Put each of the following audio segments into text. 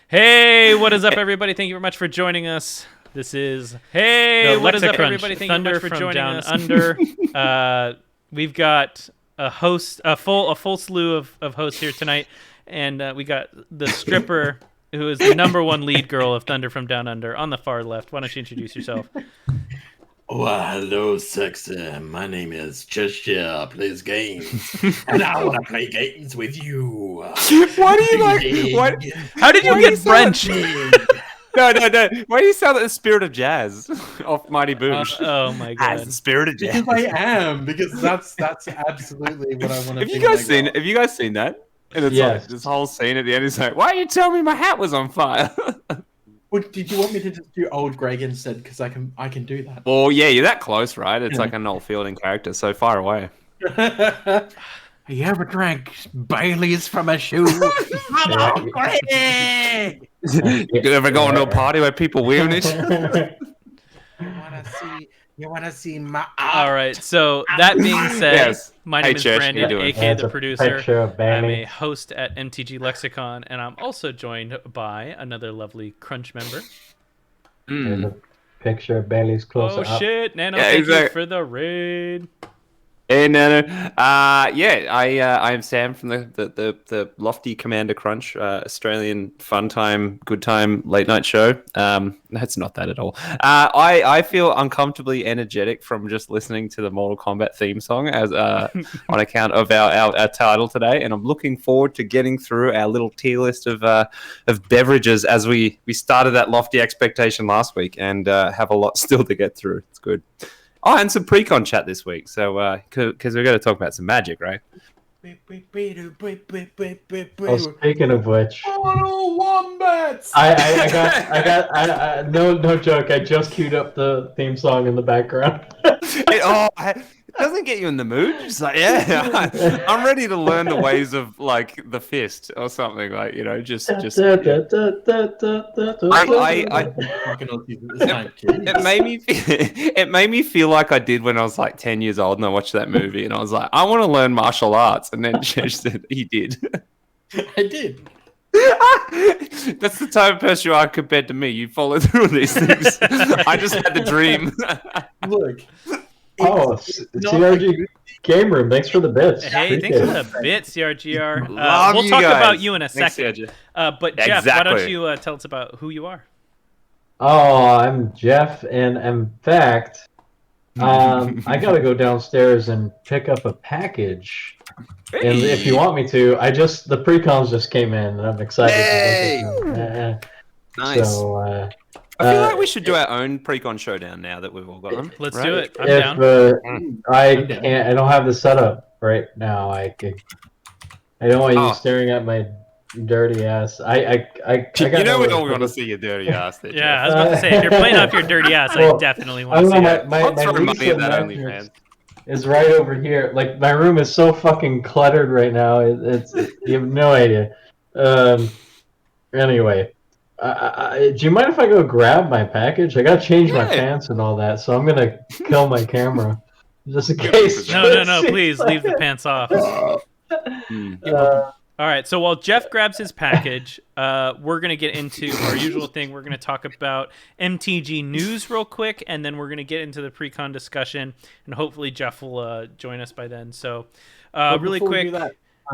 Hey, what is up, everybody? Thank you very much for joining us. This is what is up, everybody? Thank you very much for joining us. Under. We've got a full slew of hosts here tonight, and we got the stripper who is the #1 lead girl of Thunder from Down Under on the far left. Why don't you introduce yourself? Well, hello, sexy. My name is Cheshire, plays games, and I want to play games with you. Why do you like? What? How did you get French? No. Why do you sound like the Spirit of Jazz off Mighty Boosh? Oh my god! As the Spirit of Jazz. Because I am. Because that's absolutely what I want to. Have you guys seen that? And it's like this whole scene at the end is like, why you tell me my hat was on fire? Well, did you want me to just do old Greg instead? Because I can do that. Well, yeah, you're that close, right? It's like an old Fielding character, so far away. You ever drank Bailey's from a shoe? Hello, Greg! You ever go into a party where people wearing it? You wanna see my? All right. So that being said, yes. My name is Brandon, aka the producer. I'm a a host at MTG Lexicon, and I'm also joined by another lovely Crunch member. There's a picture of Bailey's closer Oh up. shit, Nano! Thank you for the raid. Hey, Nano. I am Sam from the Lofty Commander Crunch, Australian fun time, good time, late night show. That's not that at all. I feel uncomfortably energetic from just listening to the Mortal Kombat theme song as on account of our title today, and I'm looking forward to getting through our little tier list of beverages as we started that lofty expectation last week and have a lot still to get through. It's good. Oh, and some pre-con chat this week, so because we're going to talk about some Magic, right? Oh, speaking of which, wombats! No joke. I just queued up the theme song in the background. It doesn't get you in the mood. Just like, yeah, I'm ready to learn the ways of like the fist or something, like just. It made me feel like I did when I was like 10 years old and I watched that movie and I was like, I want to learn martial arts, and then Shesh said he did. I did. That's the type of person you are compared to me. You follow through on these things. I just had the dream. Look. CRG Game Room, thanks for the bits. Hey, thanks for the bits, CRGR. We'll you talk guys. about you in a Thanks, second. CRG. But Jeff, why don't you tell us about who you are? Oh, I'm Jeff, and in fact, I gotta go downstairs and pick up a package. Hey. And if you want me to, the pre-cons just came in, and I'm excited. Hey. Nice. So, I feel like we should do our own pre-con showdown now that we've all got them. Let's do it. I'm down. I don't have the setup right now. I don't want you staring at my dirty ass. I we don't want to see your dirty ass. There, yeah, I was about to say, if you're playing off your dirty ass, I definitely want to see it. My money at that OnlyFans is right over here. Like, my room is so fucking cluttered right now. It's you have no idea. Anyway. Do you mind if I go grab my package? I gotta change my pants and all that, so I'm gonna kill my camera just in case. No, please leave the pants off. All right, so while Jeff grabs his package, we're gonna get into our usual thing. We're gonna talk about MTG news real quick, and then we're gonna get into the pre-con discussion, and hopefully Jeff will join us by then. So, really quick.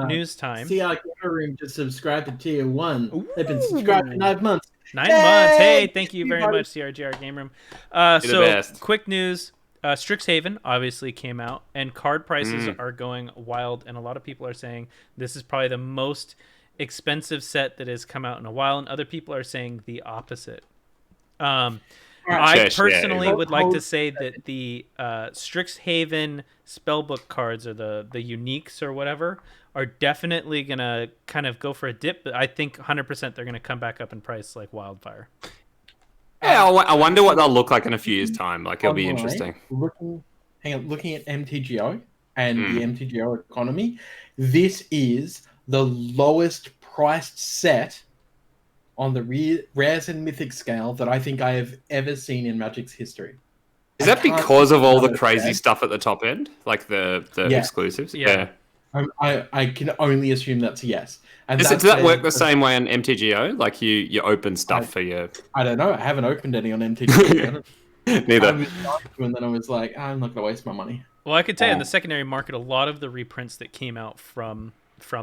News time. See our camera room just subscribed to Tier 1. Ooh. They've been subscribed for 9 months. 9 months. Hey, thank you very much, CRGR Game Room. So, quick news. Strixhaven obviously came out, and card prices are going wild, and a lot of people are saying this is probably the most expensive set that has come out in a while, and other people are saying the opposite. I personally would like to say that the Strixhaven spellbook cards, or the uniques or whatever, are definitely going to kind of go for a dip, but I think 100% they're going to come back up in price like wildfire. Yeah, I wonder what they'll look like in a few years' time. Like, it'll be interesting. Looking at MTGO and the MTGO economy, this is the lowest priced set on the rares and mythic scale that I think I have ever seen in Magic's history. Is that because of all the crazy stuff at the top end? Like the exclusives? Yeah. I can only assume that's a yes. And Does that work the same way on MTGO? Like you open stuff for your... I don't know. I haven't opened any on MTGO. Neither. I was and then I was like, I'm not going to waste my money. Well, I could tell you in the secondary market, a lot of the reprints that came out from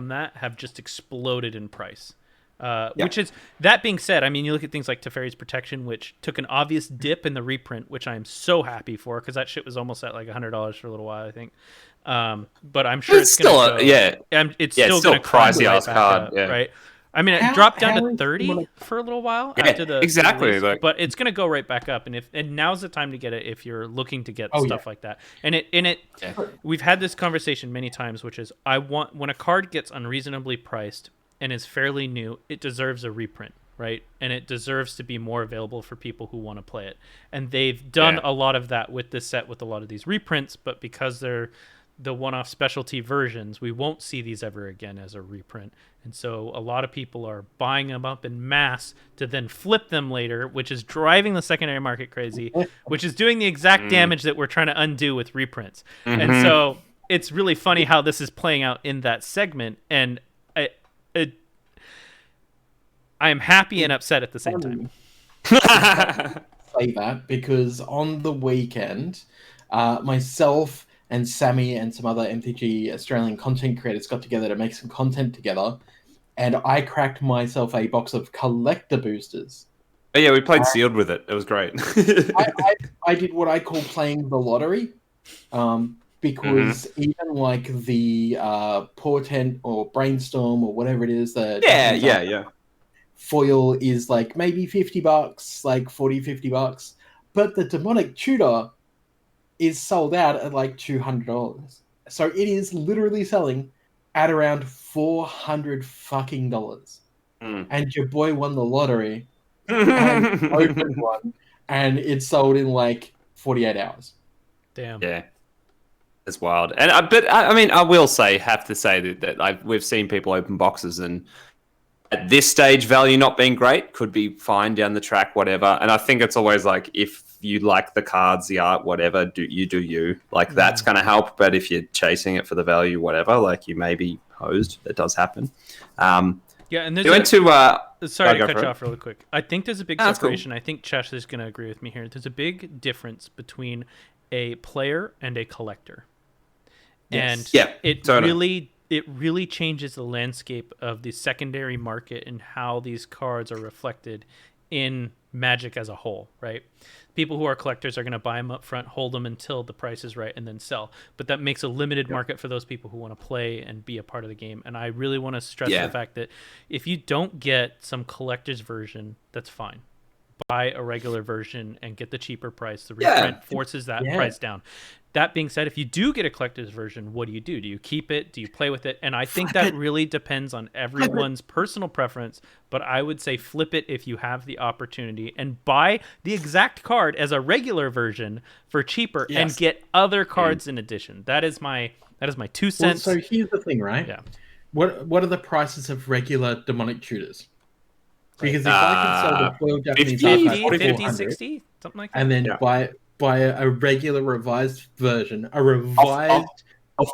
that have just exploded in price. Which is, that being said, I mean, you look at things like Teferi's Protection, which took an obvious dip in the reprint, which I am so happy for, because that shit was almost at like $100 for a little while, I think. But I'm sure it's still gonna go, it's still going to pricey ass card, right? I mean, it dropped down to 30 for a little while after the exactly, release, but it's going to go right back up, and now's the time to get it if you're looking to get stuff like that. And we've had this conversation many times, which is when a card gets unreasonably priced and is fairly new, it deserves a reprint, right? And it deserves to be more available for people who want to play it. And they've done a lot of that with this set with a lot of these reprints, but because they're the one-off specialty versions, we won't see these ever again as a reprint. And so a lot of people are buying them up in mass to then flip them later, which is driving the secondary market crazy, which is doing the exact damage that we're trying to undo with reprints. And so it's really funny how this is playing out in that segment, and I am happy and upset at the same time. Say that because on the weekend, myself and Sammy and some other MTG Australian content creators got together to make some content together, and I cracked myself a box of collector boosters. Oh yeah, we played sealed with it. It was great. I did what I call playing the lottery, because even like the Portent or Brainstorm or whatever it is, foil is like maybe $50, like $40-$50, but the Demonic Tutor is sold out at like $200. So it is literally selling at around $400 fucking dollars. And your boy won the lottery and opened one, and it sold in like 48 hours. Damn. Yeah. It's wild. And but I mean, I will have to say that we've seen people open boxes, and at this stage, value not being great, could be fine down the track, whatever. And I think it's always like, if you like the cards, the art, whatever, do you. Like, that's going to help. But if you're chasing it for the value, whatever, like, you may be hosed. It does happen. And there's sorry to cut you off really quick. I think there's a big separation. Cool. I think Chesh is going to agree with me here. There's a big difference between a player and a collector. Yes. And it really changes the landscape of the secondary market and how these cards are reflected in Magic as a whole, right? People who are collectors are going to buy them up front, hold them until the price is right, and then sell. But that makes a limited market for those people who want to play and be a part of the game. And I really want to stress the fact that if you don't get some collector's version, that's fine. Buy a regular version and get the cheaper price. The reprint forces that price down. That being said, if you do get a collector's version, what do? Do you keep it? Do you play with it? And I think that really depends on everyone's personal preference, but I would say flip it if you have the opportunity and buy the exact card as a regular version for cheaper and get other cards in addition. That is my 2 cents. Well, so here's the thing, right? Yeah. What are the prices of regular Demonic Tutors? Because if I can sell the foil Japanese 50, 60, something like that. And then buy a regular revised version, off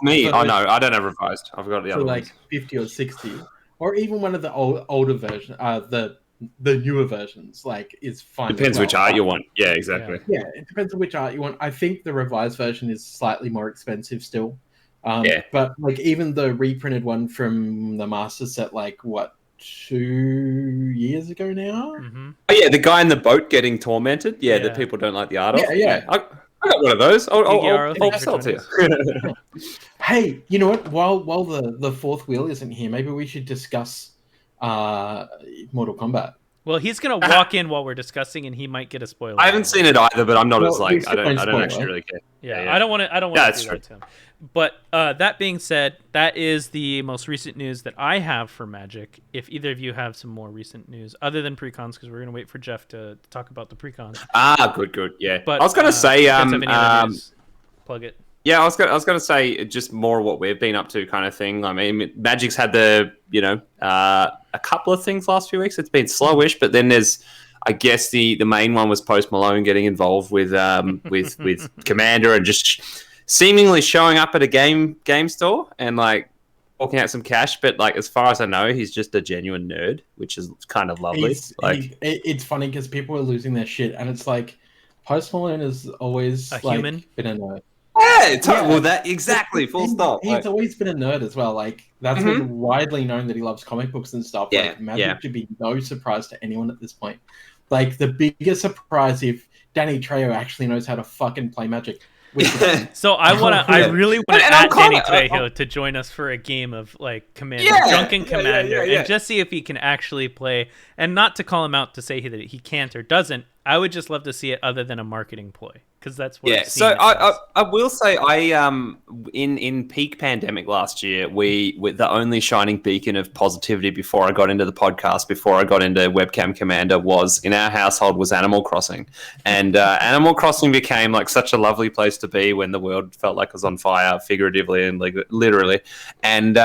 me. Oh no, I don't have revised. I've got the other like ones. 50 or 60, or even one of the older version, the newer versions, like, is fine. Depends which art you want. Yeah, exactly. Yeah, it depends on which art you want. I think the revised version is slightly more expensive still. But like even the reprinted one from the Master Set, like what, 2 years ago now? Oh yeah, the guy in the boat getting tormented. Yeah, that people don't like the art of. Yeah. I got one of those. I'll sell it to you. Hey, you know what? While the fourth wheel isn't here, maybe we should discuss Mortal Kombat. Well, he's gonna walk in while we're discussing, and he might get a spoiler. I haven't seen it either, but I'm not as like I don't actually really care. Yeah, I don't want to. That's true. To him. But that being said, that is the most recent news that I have for Magic. If either of you have some more recent news other than precons, because we're gonna wait for Jeff to talk about the precons. Good. Yeah, but I was gonna say plug it. Yeah, I was gonna say just more what we've been up to, kind of thing. I mean, Magic's had the a couple of things last few weeks. It's been slowish, but then there's, I guess the main one was Post Malone getting involved with Commander and just seemingly showing up at a game store and like forking out some cash, but like as far as I know, he's just a genuine nerd, which is kind of lovely. It's funny because people are losing their shit, and it's like Post Malone has always human been a nerd. Well, that exactly. Full stop. He's always been a nerd as well. Like that's been widely known that he loves comic books and stuff. Yeah, like Magic should be no surprise to anyone at this point. Like the biggest surprise if Danny Trejo actually knows how to fucking play Magic. So I really want to add Danny Trejo to join us for a game of like Commander, Drunken Commander, and just see if he can actually play. And not to call him out to say that he can't or doesn't. I would just love to see it other than a marketing ploy, because that's what. So I will say in peak pandemic last year, the only shining beacon of positivity before I got into the podcast, before I got into Webcam Commander, was in our household was Animal Crossing, and Animal Crossing became like such a lovely place to be when the world felt like it was on fire, figuratively and like literally, and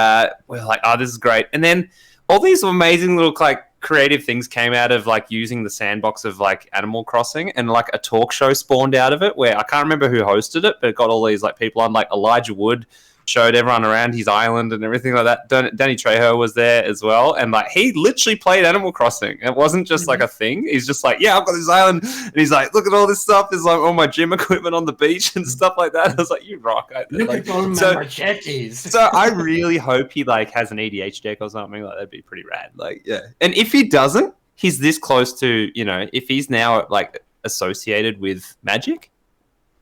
we're like, oh, this is great, and then all these amazing little like creative things came out of like using the sandbox of like Animal Crossing, and like a talk show spawned out of it where I can't remember who hosted it, but it got all these like people on. Like Elijah Wood showed everyone around his island and everything like that. Danny Trejo was there as well, and like he literally played Animal Crossing. It wasn't just like a thing. He's just like, yeah, I've got this island, and he's like, look at all this stuff. There's like all my gym equipment on the beach and stuff like that. I was like, you rock. Look at all my machetes. So I really hope he like has an EDH deck or something. Like that'd be pretty rad. Like and if he doesn't, he's this close to, you know, if he's now like associated with Magic.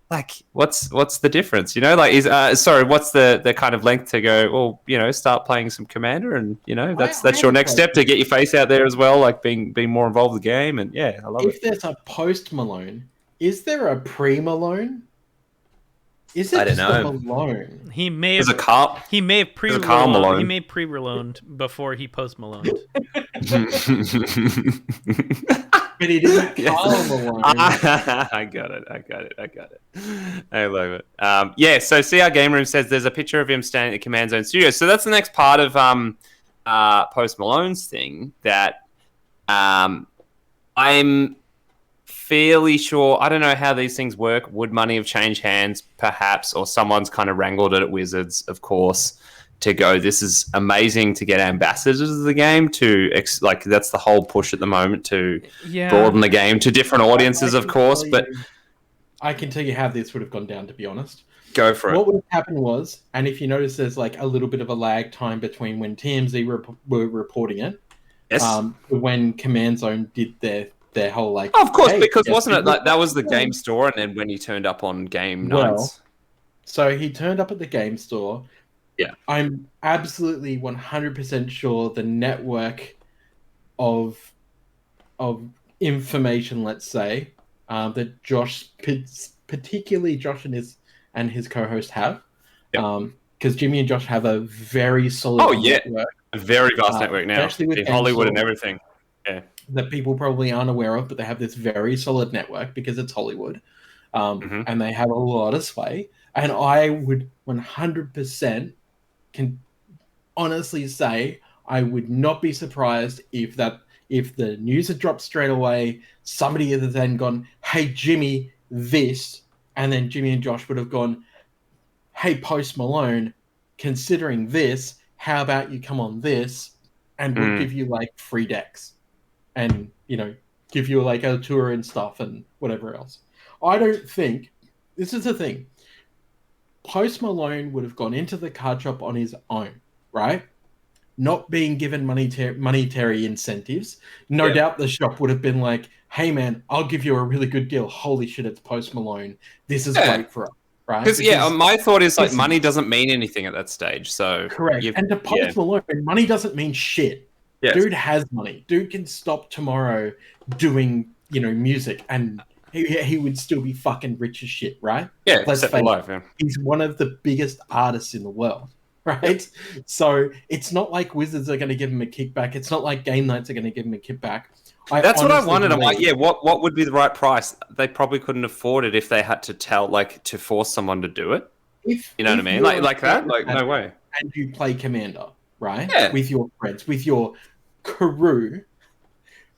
Like, what's the difference? You know, like, what's the kind of length to go? Well, you know, start playing some Commander, and you know, that's your next step to get your face out there as well, like being more involved with the game. And I love it. If there's a post Malone, is there a pre Malone? Is it I don't know. a Malone? He may have He may have pre-Maloned before he post Maloned. But he didn't Carl Malone. I got it. I love it. So CR Game Room says there's a picture of him standing at the Command Zone Studio. So that's the next part of Post Malone's thing that I'm fairly sure. I don't know how these things work. Would money have changed hands, perhaps, or someone's kind of wrangled it at Wizards, of course, to go, this is amazing to get ambassadors of the game to like that's the whole push at the moment to broaden the game to different audiences, of course. But I can tell you how this would have gone down, to be honest. Go for it. What would have happened was, and if you notice, there's like a little bit of a lag time between when TMZ were reporting it, when Command Zone did their whole like. Oh, of course, because wasn't it like that was the game store, and then when he turned up on game nights. So he turned up at the game store. Yeah, I'm absolutely 100% sure the network of information, let's say, that Josh, particularly Josh and his co-host have, because Jimmy and Josh have a very solid network. A very vast network now, in Hollywood and everything. Yeah, that people probably aren't aware of, but they have this very solid network because it's Hollywood, and they have a lot of sway. And I would 100% can honestly say I would not be surprised if the news had dropped straight away, somebody had then gone, hey Jimmy, this, and then Jimmy and Josh would have gone, hey Post Malone, considering this, how about you come on this, and we'll give you like free decks and, you know, give you like a tour and stuff and whatever else. I don't think, this is the thing, Post Malone would have gone into the card shop on his own, right? Not being given monetary incentives. No doubt the shop would have been like, hey man, I'll give you a really good deal. Holy shit, it's Post Malone. This is great for us, right? Because my thought is like money doesn't mean anything at that stage. So correct. And to Post Malone, money doesn't mean shit. Yes. Dude has money. Dude can stop tomorrow doing, you know, music and he would still be fucking rich as shit, right? Yeah, let's face it. He's one of the biggest artists in the world, right? So it's not like Wizards are going to give him a kickback. It's not like Game Nights are going to give him a kickback. That's what I wanted. I'm like, what would be the right price? They probably couldn't afford it if they had to to force someone to do it. You know what I mean? Like that? Like, no way. And you play Commander, right? Yeah. With your friends, with your crew.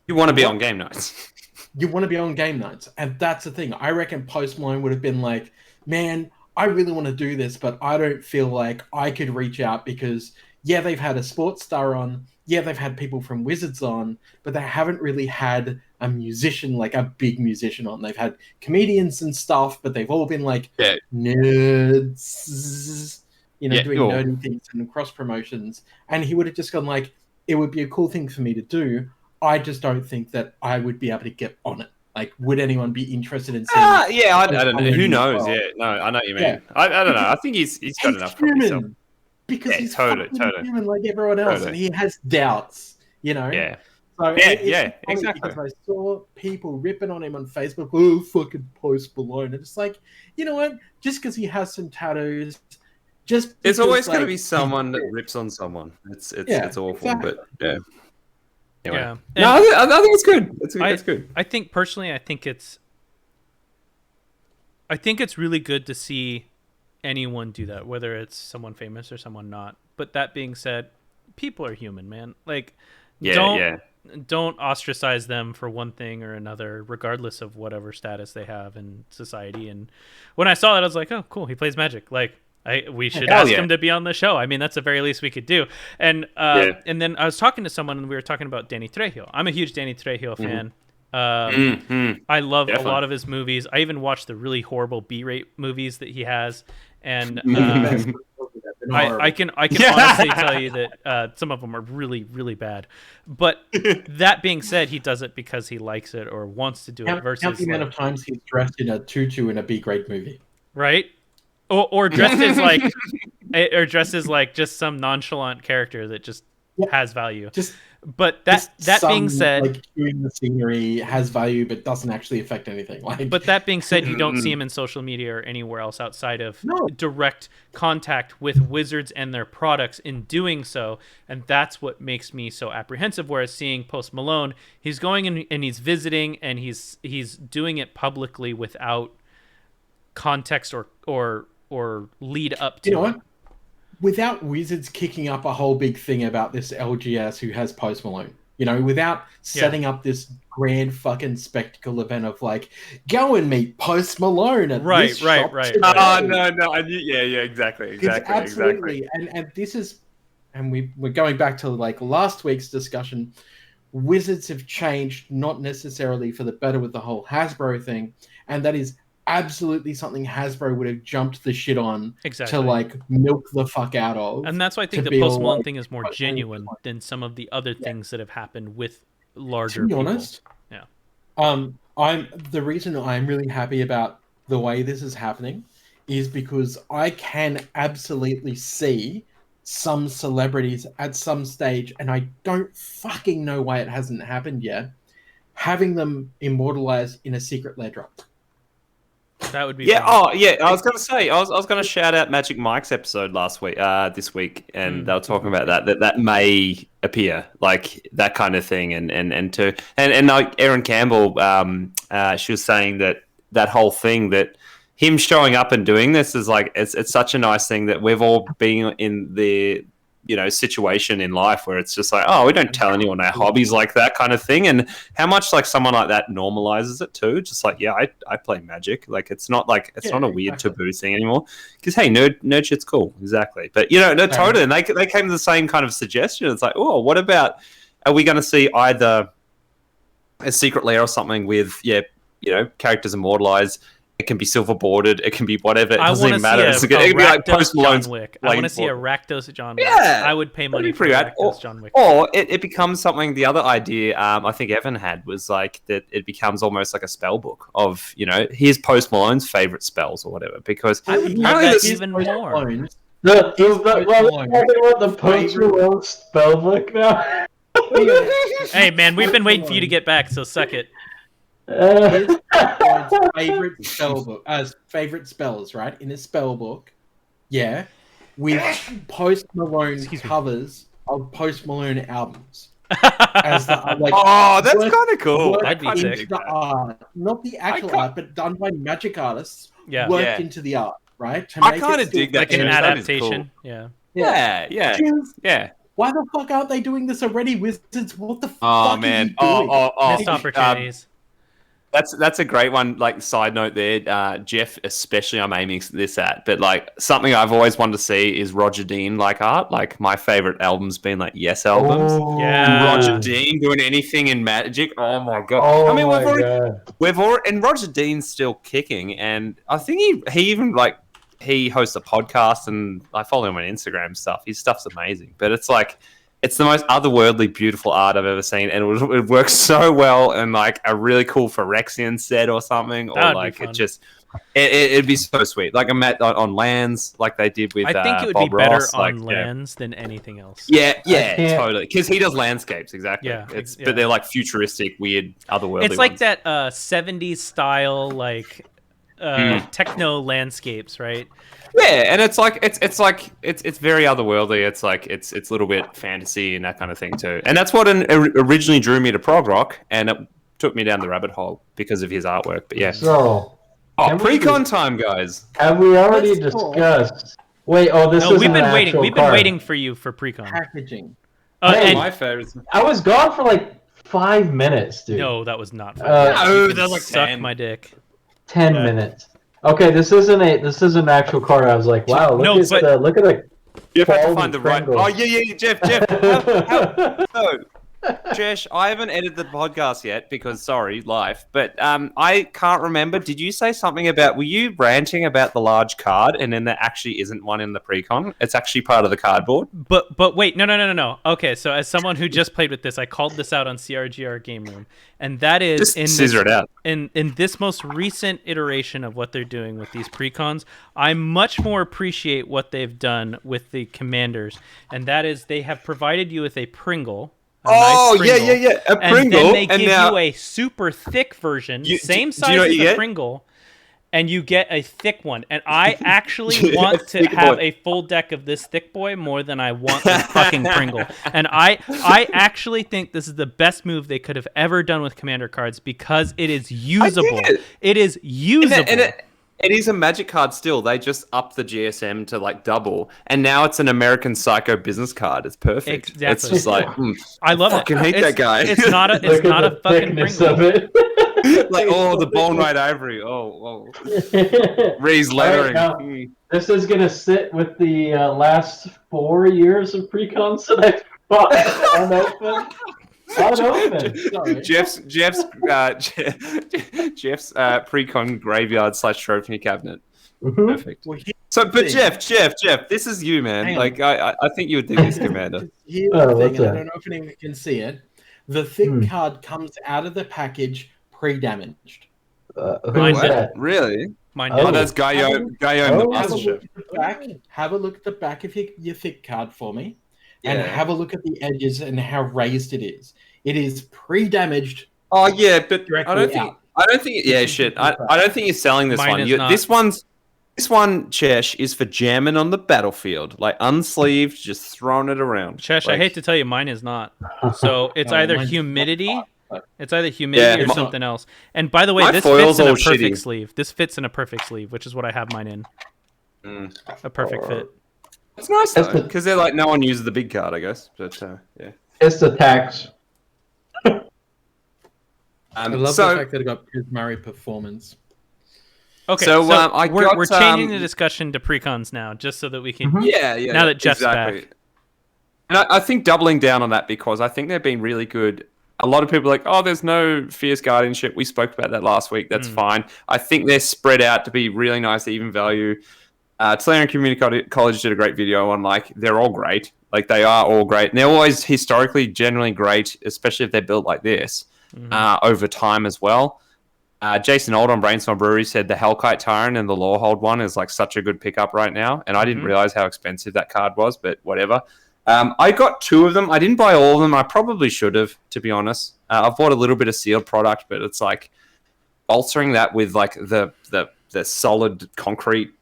You want to be on Game Nights. You want to be on Game Nights. And that's the thing. I reckon Post Malone would have been like, man, I really want to do this, but I don't feel like I could reach out because, yeah, they've had a sports star on, yeah, they've had people from Wizards on, but they haven't really had a musician, like a big musician on. They've had comedians and stuff, but they've all been like nerds, doing nerdy things and cross promotions. And he would have just gone like, it would be a cool thing for me to do. I just don't think that I would be able to get on it. Like, would anyone be interested in seeing? I don't know. Who knows? Well? Yeah, no, I know what you mean. Yeah. I don't know. I think he's got enough from himself. Because he's totally human like everyone else, and he has doubts, Yeah. So exactly. Because I saw people ripping on him on Facebook, oh, fucking Post Malone. And it's like, you know what? Just because he has some tattoos, there's always going to be someone that rips on someone. It's awful, exactly. But yeah. Anyway. Yeah. No, I think it's good. It's good. I think personally, I think it's really good to see anyone do that, whether it's someone famous or someone not. But that being said, people are human, man. Like, don't ostracize them for one thing or another, regardless of whatever status they have in society. And when I saw that, I was like, oh, cool, he plays Magic. Like, we should ask him to be on the show. I mean, that's the very least we could do. And and then I was talking to someone, and we were talking about Danny Trejo. I'm a huge Danny Trejo fan. I love a lot of his movies. I even watched the really horrible B-rate movies that he has, and I can honestly tell you that some of them are really, really bad. But that being said, he does it because he likes it or wants to do it. Versus count the amount of times he's dressed in a tutu in a B-grade movie, right? Or dressed as like just some nonchalant character that just has value. But that being said, like doing the scenery has value, but doesn't actually affect anything. But that being said, you don't see him in social media or anywhere else outside of direct contact with Wizards and their products in doing so, and that's what makes me so apprehensive. Whereas seeing Post Malone, he's going in and he's visiting, and he's doing it publicly without context or lead up to. You know what? Without Wizards kicking up a whole big thing about this LGS who has Post Malone, without setting up this grand fucking spectacle event of like, go and meet Post Malone at this shop today. Oh, no. Exactly. Absolutely. And this is, and we're going back to like last week's discussion. Wizards have changed, not necessarily for the better with the whole Hasbro thing. And that is absolutely something Hasbro would have jumped the shit on to like milk the fuck out of. And that's why I think the Post Malone thing is more genuine than some of the other things that have happened with larger people. To be honest, the reason I'm really happy about the way this is happening is because I can absolutely see some celebrities at some stage, and I don't fucking know why it hasn't happened yet, having them immortalized in a secret ledger. That would be fun. I was going to say I was going to shout out Magic Mike's episode this week, and they were talking about that may appear, like that kind of thing, and like Erin Campbell, she was saying that whole thing, that him showing up and doing this is like it's such a nice thing that we've all been in the situation in life where it's just like, oh, we don't tell anyone our hobbies, like that kind of thing. And how much like someone like that normalizes it too. Just like, I play Magic. Like it's not like not a weird taboo thing anymore. Because hey, nerd shit's cool. Exactly. But totally. And they came to the same kind of suggestion. It's like, oh, what about, are we going to see either a secret lair or something with characters immortalized? It can be silver bordered. It can be whatever. It doesn't even matter. It can be like Post Malone's. I want to see a Rakdos John Wick. Yeah, I would pay money for Rakdos John Wick. Or it becomes something. The other idea I think Evan had was like that. It becomes almost like a spell book of here's Post Malone's favorite spells or whatever. Because I would love that even more. The Post Malone spell book now. Hey man, we've been waiting for you to get back, so suck it. His favorite spell book, favorite spells, right? In his spell book, with Post Malone covers of Post Malone albums. As the, that's kind of cool. That'd be sick. The art, not the actual art, but done by magic artists. Worked into the art, right? I kind of dig that. Like an adaptation. Cool. Yeah. Why the fuck aren't they doing this already, Wizards? What the fuck? Oh man! Missed opportunities. That's a great one. Like side note there, Jeff, especially I'm aiming this at, but like something I've always wanted to see is Roger Dean like art. Like my favorite album's been like Yes albums. Yeah. Roger Dean doing anything in Magic. Oh my god. Oh I mean, God. we've already, and Roger Dean's still kicking, and I think he even like he hosts a podcast, and I follow him on Instagram and stuff. His stuff's amazing, but it's like. It's the most otherworldly, beautiful art I've ever seen, and it works so well in like a really cool Phyrexian set or something, or That'd like be fun. it'd be so sweet. Like I'm at on lands, like they did with. I think it would Bob be better Ross, on lands than anything else. Yeah, totally. Because he does landscapes exactly. Yeah, but they're like futuristic, weird, otherworldly. It's like ones. that 70s style, like techno landscapes, right? Yeah, and it's very otherworldly. It's like it's a little bit fantasy and that kind of thing too. And that's what originally drew me to prog rock, and it took me down the rabbit hole because of his artwork. But yeah. So, pre-con time, guys. Have we already discussed? Wait, this is we've been waiting. We've been waiting for you for pre-con. Packaging. Hey, My favorites. I was gone for like 5 minutes, dude. No, that was not. No, that was like suck 10. my dick. 10 minutes. Okay, this isn't an actual card. I was like, wow, look at the Jeff had to quality find the right. Pringles. Oh yeah, Jeff. No, Jesh, I haven't edited the podcast yet because sorry, life. But I can't remember. Did you say something about? Were you ranting about the large card, and then there actually isn't one in the pre-con? It's actually part of the cardboard. But wait, no. Okay, so as someone who just played with this, I called this out on CRGR Game Room, and that is Just scissor it out. in this most recent iteration of what they're doing with these pre-cons. I much more appreciate what they've done with the commanders, and that is they have provided you with a Pringle. Oh, nice Pringle, yeah. A Pringle. And then they give now, you a super thick version, same do size you know what as you the get? Pringle, and you get a thick one. And I actually want to have a full deck of this thick boy more than I want the fucking Pringle. And I actually think this is the best move they could have ever done with commander cards because it is usable. It is usable. It is a Magic card still. They just upped the GSM to like double, and now it's an American Psycho business card. It's perfect. Exactly. It's just like I love it. I fucking hate that guy. It's not a fucking Pringle. Like the bone right ivory. Oh. Ree's lettering. Right, this is gonna sit with the last 4 years of pre-cons that I've bought unopened. Jeff's pre-con graveyard / trophy cabinet. Mm-hmm. Perfect. But Jeff, this is you, man. Like I think you would do this, Commander. Here's the thing, and I don't know if anyone can see it. The thick card comes out of the package pre-damaged. Mine did. Really? Mine Oh, did. that's Gaio the Master Chef. Have a look at the back of your thick card for me. And have a look at the edges and how raised it is. It is pre-damaged. Oh yeah, but I don't think. Yeah, shit. I don't think you're selling this Mine one. is not. This one, Chesh, is for jamming on the battlefield, like unsleeved, just throwing it around. Chesh, like, I hate to tell you, mine is not. So it's either humidity. It's either humidity or something else. And by the way, this fits in a perfect sleeve. This fits in a perfect sleeve, which is what I have mine in. A perfect fit. It's nice though, because they're like no one uses the big card, I guess. But yeah, it's the tax. I love the fact that it got Chris Murray performance. Okay, so we're changing the discussion to pre-cons now, just so that we can. Yeah. Now that Jeff's back, and I think doubling down on that because I think they've been really good. A lot of people are like, oh, there's no fierce guardianship. We spoke about that last week. That's fine. I think they're spread out to be really nice, even value. Tulare Community College did a great video on like they're all great. Like they are all great. And they're always historically generally great, especially if they're built like this over time as well. Jason Old on Brainstorm Brewery said the Hellkite Tyrant and the Lawhold one is like such a good pickup right now. And I didn't realize how expensive that card was, but whatever. I got 2 of them. I didn't buy all of them. I probably should have, to be honest. I've bought a little bit of sealed product, but it's like bolstering that with like the solid concrete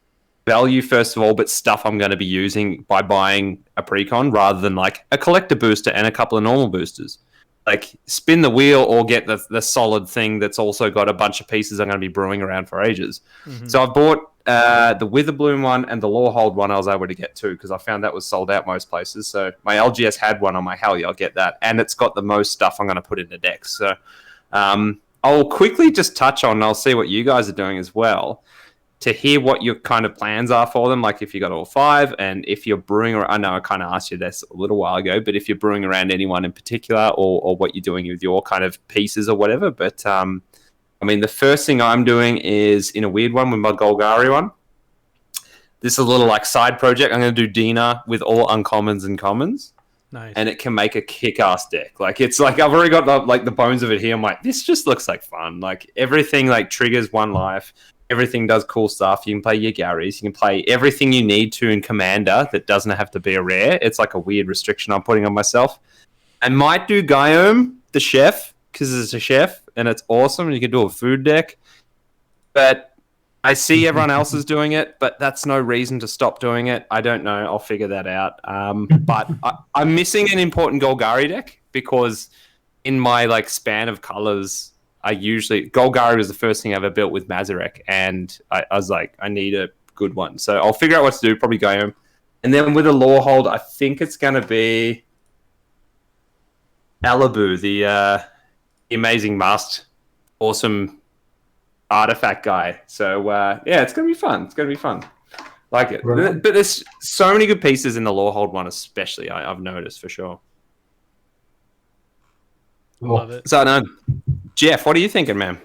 value first of all, but stuff I'm going to be using by buying a pre-con rather than like a collector booster and a couple of normal boosters. Like spin the wheel or get the solid thing that's also got a bunch of pieces I'm going to be brewing around for ages. So I've bought the Witherbloom one and the Lawhold one I was able to get too because I found that was sold out most places. So my LGS had one on my hell yeah, I'll get that. And it's got the most stuff I'm going to put in the deck. So I'll quickly just touch on, and I'll see what you guys are doing as well, to hear what your kind of plans are for them, like if you got all 5, and if you're brewing, or I know I kind of asked you this a little while ago, but if you're brewing around anyone in particular, or what you're doing with your kind of pieces or whatever. But I mean, the first thing I'm doing is in a weird one with my Golgari one. This is a little like side project. I'm going to do Dina with all uncommons and commons. Nice. And it can make a kick-ass deck. Like, it's like, I've already got the bones of it here. I'm like, this just looks like fun. Like, everything like triggers 1 life. Everything does cool stuff. You can play your Garys. You can play everything you need to in Commander that doesn't have to be a rare. It's like a weird restriction I'm putting on myself. I might do Guillaume, the chef, because it's a chef, and it's awesome. You can do a food deck. But I see everyone else is doing it, but that's no reason to stop doing it. I don't know. I'll figure that out. But I'm missing an important Golgari deck, because in my like span of colors, Golgari was the first thing I ever built with Mazarek, and I was like, I need a good one. So I'll figure out what to do, probably Guillaume. And then with a Lorehold, I think it's going to be Alibu, the amazing masked, awesome artifact guy. So yeah, it's gonna be fun. Like it. Right. But there's so many good pieces in the Lorehold one, especially. I've noticed for sure. Love it. So Jeff, what are you thinking, man?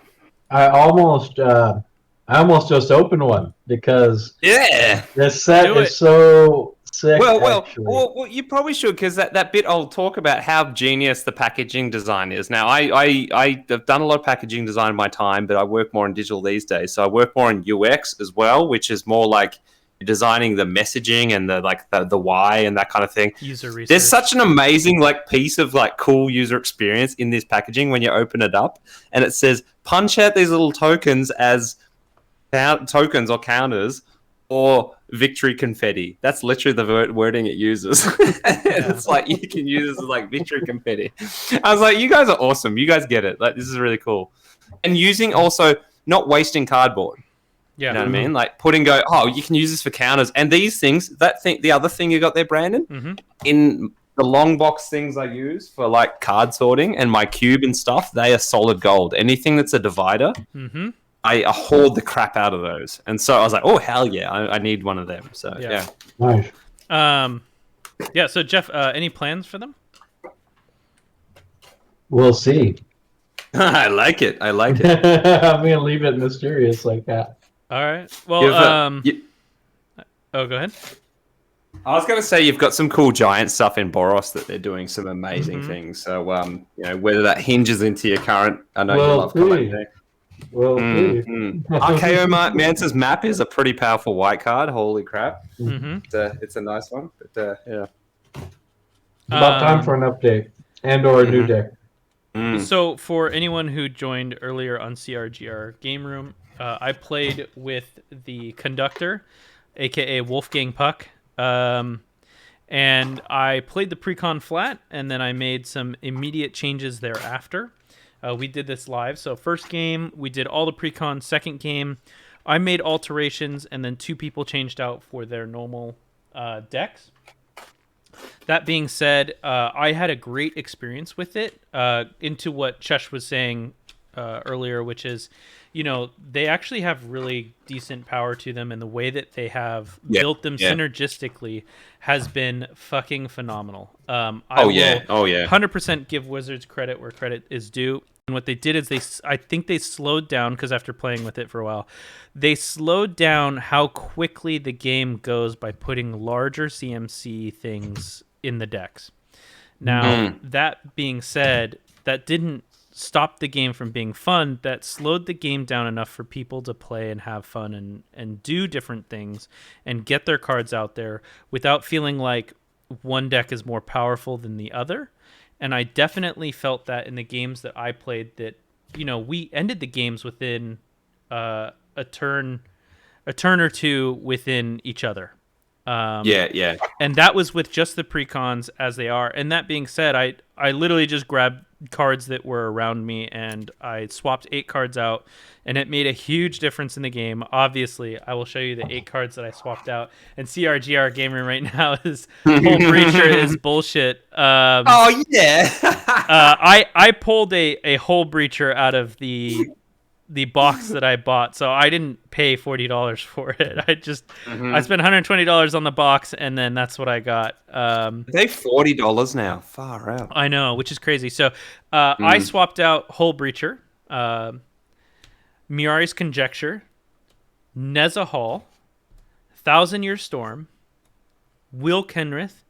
I almost just opened one, because this set is so sick. Well, you probably should, because that bit I'll talk about how genius the packaging design is. Now, I've done a lot of packaging design in my time, but I work more in digital these days. So I work more in UX as well, which is more like designing the messaging and the why and that kind of thing. User research. There's such an amazing like piece of like cool user experience in this packaging when you open it up, and it says punch out these little tokens as tokens or counters, or victory confetti. That's literally the wording it uses. It's like you can use this as like victory confetti. I was like, you guys are awesome. You guys get it. Like, this is really cool. And using also not wasting cardboard. Yeah. You know what I mean? Like you can use this for counters. And these things, the other thing you got there, Brandon, in the long box things I use for like card sorting and my cube and stuff, they are solid gold. Anything that's a divider, I hoard the crap out of those. And so I was like, oh, hell yeah, I need one of them. So, yeah. Nice. Yeah, so Jeff, any plans for them? We'll see. I like it. I'm going to leave it mysterious like that. All right. Well, go ahead. I was going to say you've got some cool giant stuff in Boros that they're doing some amazing things. So, whether that hinges into your current... I know you love collecting. Well, RKO Mance's map is a pretty powerful white card. Holy crap. It's a nice one. But yeah. About time for an update or a new deck. So for anyone who joined earlier on CRGR Game Room, I played with the conductor, aka Wolfgang Puck. And I played the precon flat, and then I made some immediate changes thereafter. We did this live. So first game, we did all the precon. Second game, I made alterations, and then 2 people changed out for their normal decks. That being said, I had a great experience with it, into what Chesh was saying earlier, which is, they actually have really decent power to them, and the way that they have built them synergistically has been fucking phenomenal. I will 100% give Wizards credit where credit is due. And what they did is I think they slowed down, because after playing with it for a while, they slowed down how quickly the game goes by putting larger CMC things in the decks. Now, that being said, that didn't stop the game from being fun. That slowed the game down enough for people to play and have fun and do different things and get their cards out there without feeling like one deck is more powerful than the other. And I definitely felt that in the games that I played, that, we ended the games within a turn or two within each other. And that was with just the precons as they are. And that being said, I literally just grabbed cards that were around me, and I swapped 8 cards out, and it made a huge difference in the game. Obviously, I will show you the 8 cards that I swapped out, and CRGR Gamer right now is Hull Breacher is bullshit. Oh yeah. I pulled a Hull Breacher out of the box that I bought, so I didn't pay $40 for it. I spent $120 on the box, and then that's what I got. They $40 now. Far out. I know, which is crazy. So I swapped out Hull Breacher, Miari's Conjecture, Neza Hall, Thousand Year Storm, Will Kenrith,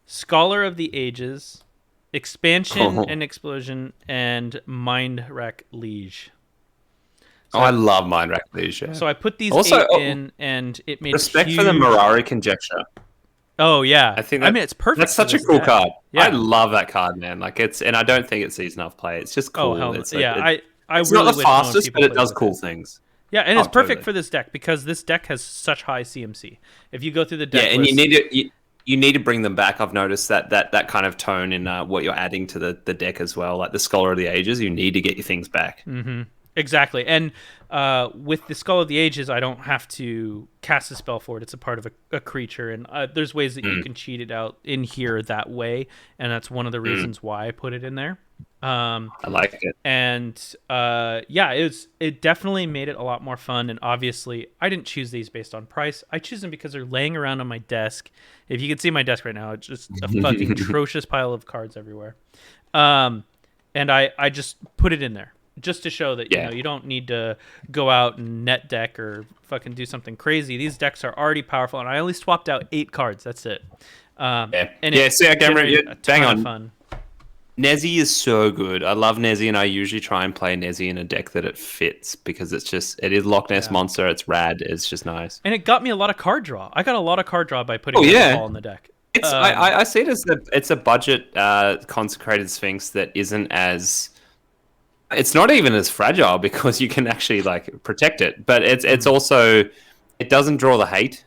Scholar of the Ages, Expansion and Explosion, and Mind Wreck Liege. So I love Mind Wreck Liege. Yeah. So I put these 8 in, and it made respect for the Mirari Conjecture. Oh yeah, I think it's perfect. That's such a cool card. Yeah. I love that card, man. Like and I don't think it sees enough play. It's just cool. Oh hell it's yeah, it's really not the fastest, but it does cool things. Yeah, and it's perfect for this deck because this deck has such high CMC. If you go through the deck, and you need to bring them back. I've noticed that kind of tone in what you're adding to the deck as well. Like the Scholar of the Ages, you need to get your things back. Mm-hmm. Exactly, and with the Skull of the Ages, I don't have to cast a spell for it. It's a part of a creature, and there's ways that you can cheat it out in here that way, and that's one of the reasons why I put it in there. I like it, and it definitely made it a lot more fun. And obviously, I didn't choose these based on price. I choose them because they're laying around on my desk. If you can see my desk right now, it's just a fucking atrocious pile of cards everywhere. And I just put it in there. Just to show that you don't need to go out and net deck or fucking do something crazy. These decks are already powerful, and I only swapped out 8 cards. That's it. See, I can remember. Bang on. Fun. Nezzy is so good. I love Nezzy, and I usually try and play Nezzy in a deck that it fits because it is Loch Ness Monster. It's rad. It's just nice. And it got me a lot of card draw. I got a lot of card draw by putting the ball in the deck. I see it as it's a budget consecrated Sphinx that isn't as. It's not even as fragile because you can actually like protect it, but it's also it doesn't draw the hate.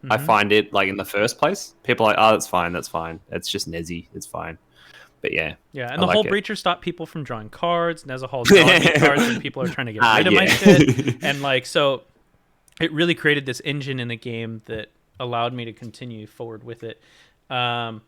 I find it like in the first place, people are like, oh, that's fine. It's just Nezzy. It's fine. But yeah, and the Hull Breacher stopped people from drawing cards. Neza Hall drawing cards when people are trying to get rid of my shit, and like so, it really created this engine in the game that allowed me to continue forward with it, and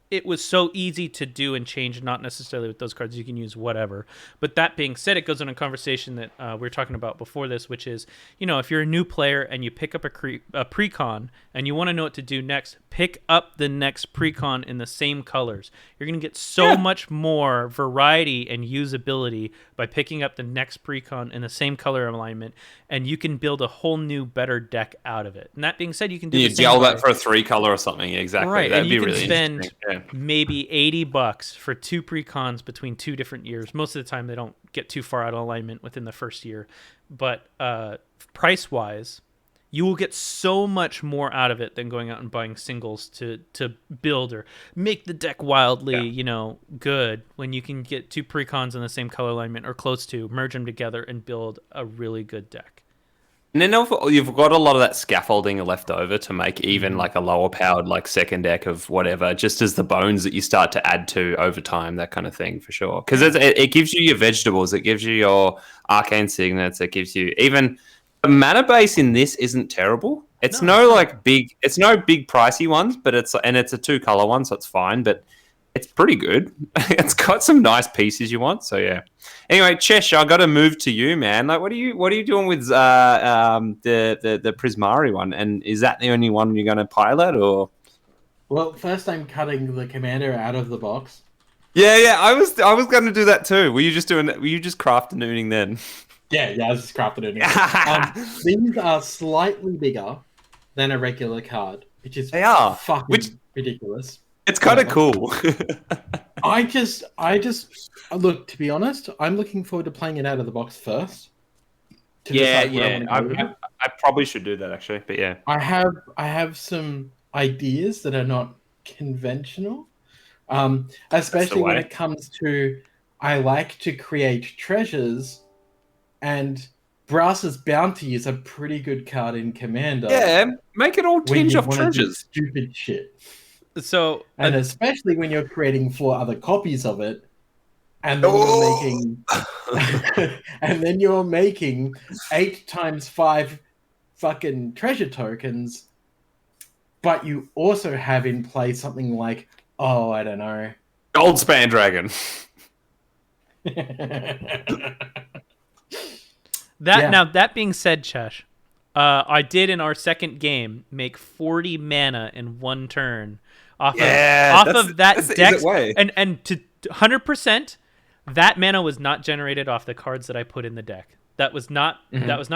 it was so easy to do and change, not necessarily with those cards. You can use whatever. But that being said, it goes in a conversation that we were talking about before this, which is, if you're a new player and you pick up a precon and you want to know what to do next, pick up the next precon in the same colors. You're going to get so much more variety and usability by picking up the next precon in the same color alignment, and you can build a whole new, better deck out of it. And that being said, you can do you gel that for a 3-color or something. Exactly. Right, That'd and you be can really spend maybe $80 for 2 precons between 2 different years. Most of the time, they don't get too far out of alignment within the first year. But price-wise, you will get so much more out of it than going out and buying singles to build or make the deck wildly, good, when you can get 2 precons in the same color alignment or close to, merge them together and build a really good deck. And then you've got a lot of that scaffolding left over to make even like a lower powered like second deck of whatever, just as the bones that you start to add to over time, that kind of thing for sure. Because it gives you your vegetables, it gives you your arcane signets, it gives you even the mana base in this isn't terrible. It's no big pricey ones, but it's a 2-color one, so it's fine. But it's pretty good. It's got some nice pieces you want. So yeah. Anyway, Chesh, I got to move to you, man. Like, what are you doing with the Prismari one? And is that the only one you're going to pilot, or? Well, first I'm cutting the commander out of the box. Yeah. I was going to do that too. Were you just craftooning then? Yeah, I was just crafting it. These are slightly bigger than a regular card, which is fucking ridiculous. It's kind of cool. I just look, to be honest, I'm looking forward to playing it out of the box first. I probably should do that actually, but yeah. I have some ideas that are not conventional, especially when it comes to I like to create treasures, and Brass's Bounty is a pretty good card in Commander. Yeah, make it all tinge of treasures. Stupid shit. So, and especially when you're creating 4 other copies of it, and then you're making, and then you're making 8 times 5 fucking treasure tokens, but you also have in play something like, oh, I don't know, Goldspan Dragon. Now that being said, Chesh, I did in our second game make 40 mana in 1 turn off of that deck, and to 100%, that mana was not generated off the cards that I put in the deck. That was not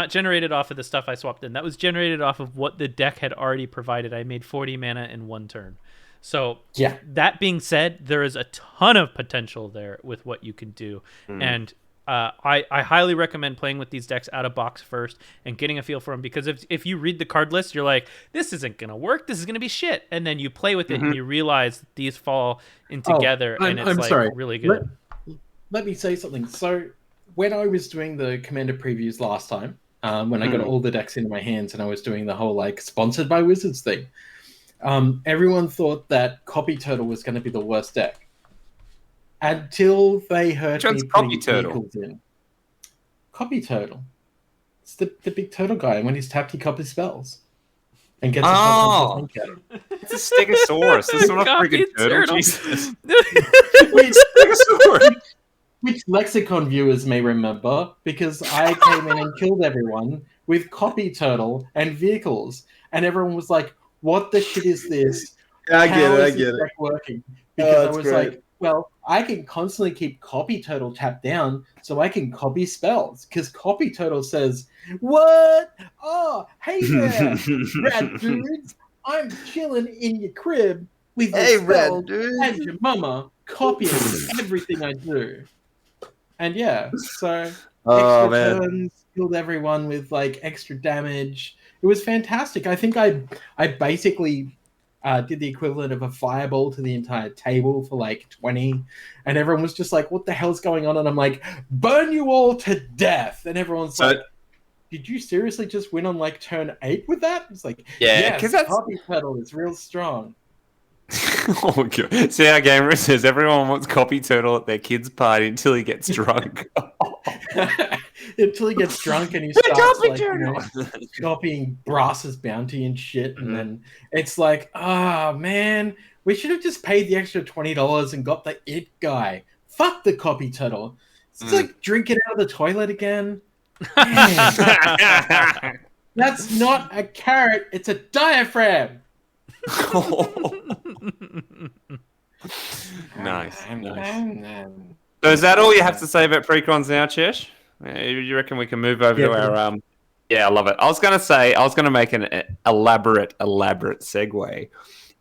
generated off of the stuff I swapped in. That was generated off of what the deck had already provided. I made 40 mana in 1 turn. So that being said, there is a ton of potential there with what you can do, and I highly recommend playing with these decks out of box first and getting a feel for them, because if you read the card list, you're like, this isn't gonna work, this is gonna be shit, and then you play with it and you realize that these fall in together, and it's really good. Let me say something. So when I was doing the Commander previews last time, when I got all the decks into my hands and I was doing the whole like sponsored by Wizards thing, everyone thought that Copy Turtle was going to be the worst deck until they heard me putting vehicles in. Copy Turtle. It's the big turtle guy, and when he's tapped, he copies spells and gets a it's a Stegosaurus. It's not a freaking turtle. Jesus. Which Lexicon viewers may remember, because I came in and killed everyone with Copy Turtle and vehicles, and everyone was like, "What the shit is this? I get it. Working?" Because I was like, "Well, I can constantly keep Copy Turtle tapped down, so I can copy spells." Because Copy Turtle says, "What? Oh, hey there, rat dudes! I'm chilling in your crib with your spells and your mama copying everything I do." And so extra turns, killed everyone with like extra damage. It was fantastic. I think I basically did the equivalent of a fireball to the entire table for like 20, and everyone was just like, "What the hell's going on?" And I'm like, "Burn you all to death!" And everyone's like, "Did you seriously just win on like turn 8 with that?" It's like, because that Copy Turtle is real strong. Oh god! See how Gamer says everyone wants Copy Turtle at their kid's party until he gets drunk. Until he gets drunk and he starts like, copying Brass's bounty and shit, and then it's like, oh man, we should have just paid the extra $20 and got the it guy. Fuck the Copy Turtle. It's like drinking out of the toilet again. That's not a carrot; it's a diaphragm. Nice. So is that all you have to say about precons now, Chesh? You reckon we can move over to our Yeah, I love it. I was gonna make an elaborate segue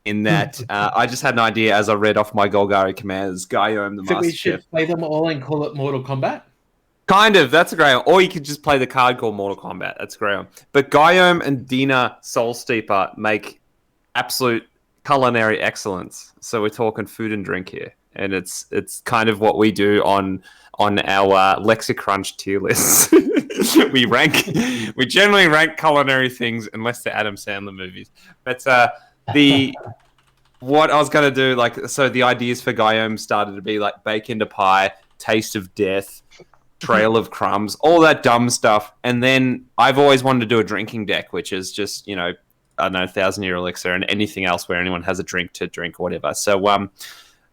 in that I just had an idea as I read off my Golgari commands. Guillaume the Master we should play them all and call it Mortal Kombat? Kind of, that's a great one. Or you could just play the card called Mortal Kombat. That's a great one. But Guillaume and Dina Soulsteeper make absolute culinary excellence. So we're talking food and drink here, and it's kind of what we do on our Lexa-Crunch tier lists. we generally rank culinary things unless they're Adam Sandler movies. But what I was going to do, so the ideas for Guillaume started to be like Bake into Pie, Taste of Death, Trail of Crumbs, all that dumb stuff. And then I've always wanted to do a drinking deck, which is just, I don't know, 1,000-year elixir and anything else where anyone has a drink to drink or whatever. So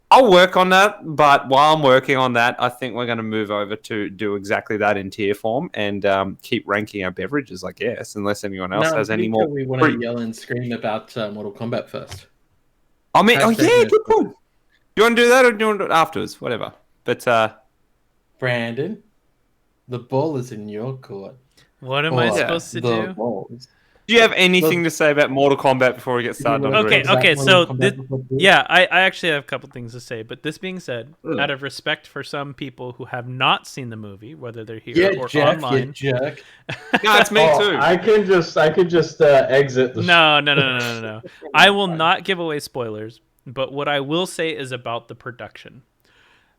I'll work on that, but while I'm working on that, I think we're going to move over to do exactly that in tier form and keep ranking our beverages, I guess, unless anyone else has any more. We want to yell and scream about Mortal Kombat first. I mean, good point. Do you want to do that or do you want to do it afterwards? Whatever. But Brandon, the ball is in your court. What am I supposed to do? Balls. Do you have anything to say about Mortal Kombat before we get started? Okay. So I actually have a couple things to say. But this being said, out of respect for some people who have not seen the movie, whether they're here or online, jerk. No, it's me too. I can just exit the. No. I will not give away spoilers. But what I will say is about the production.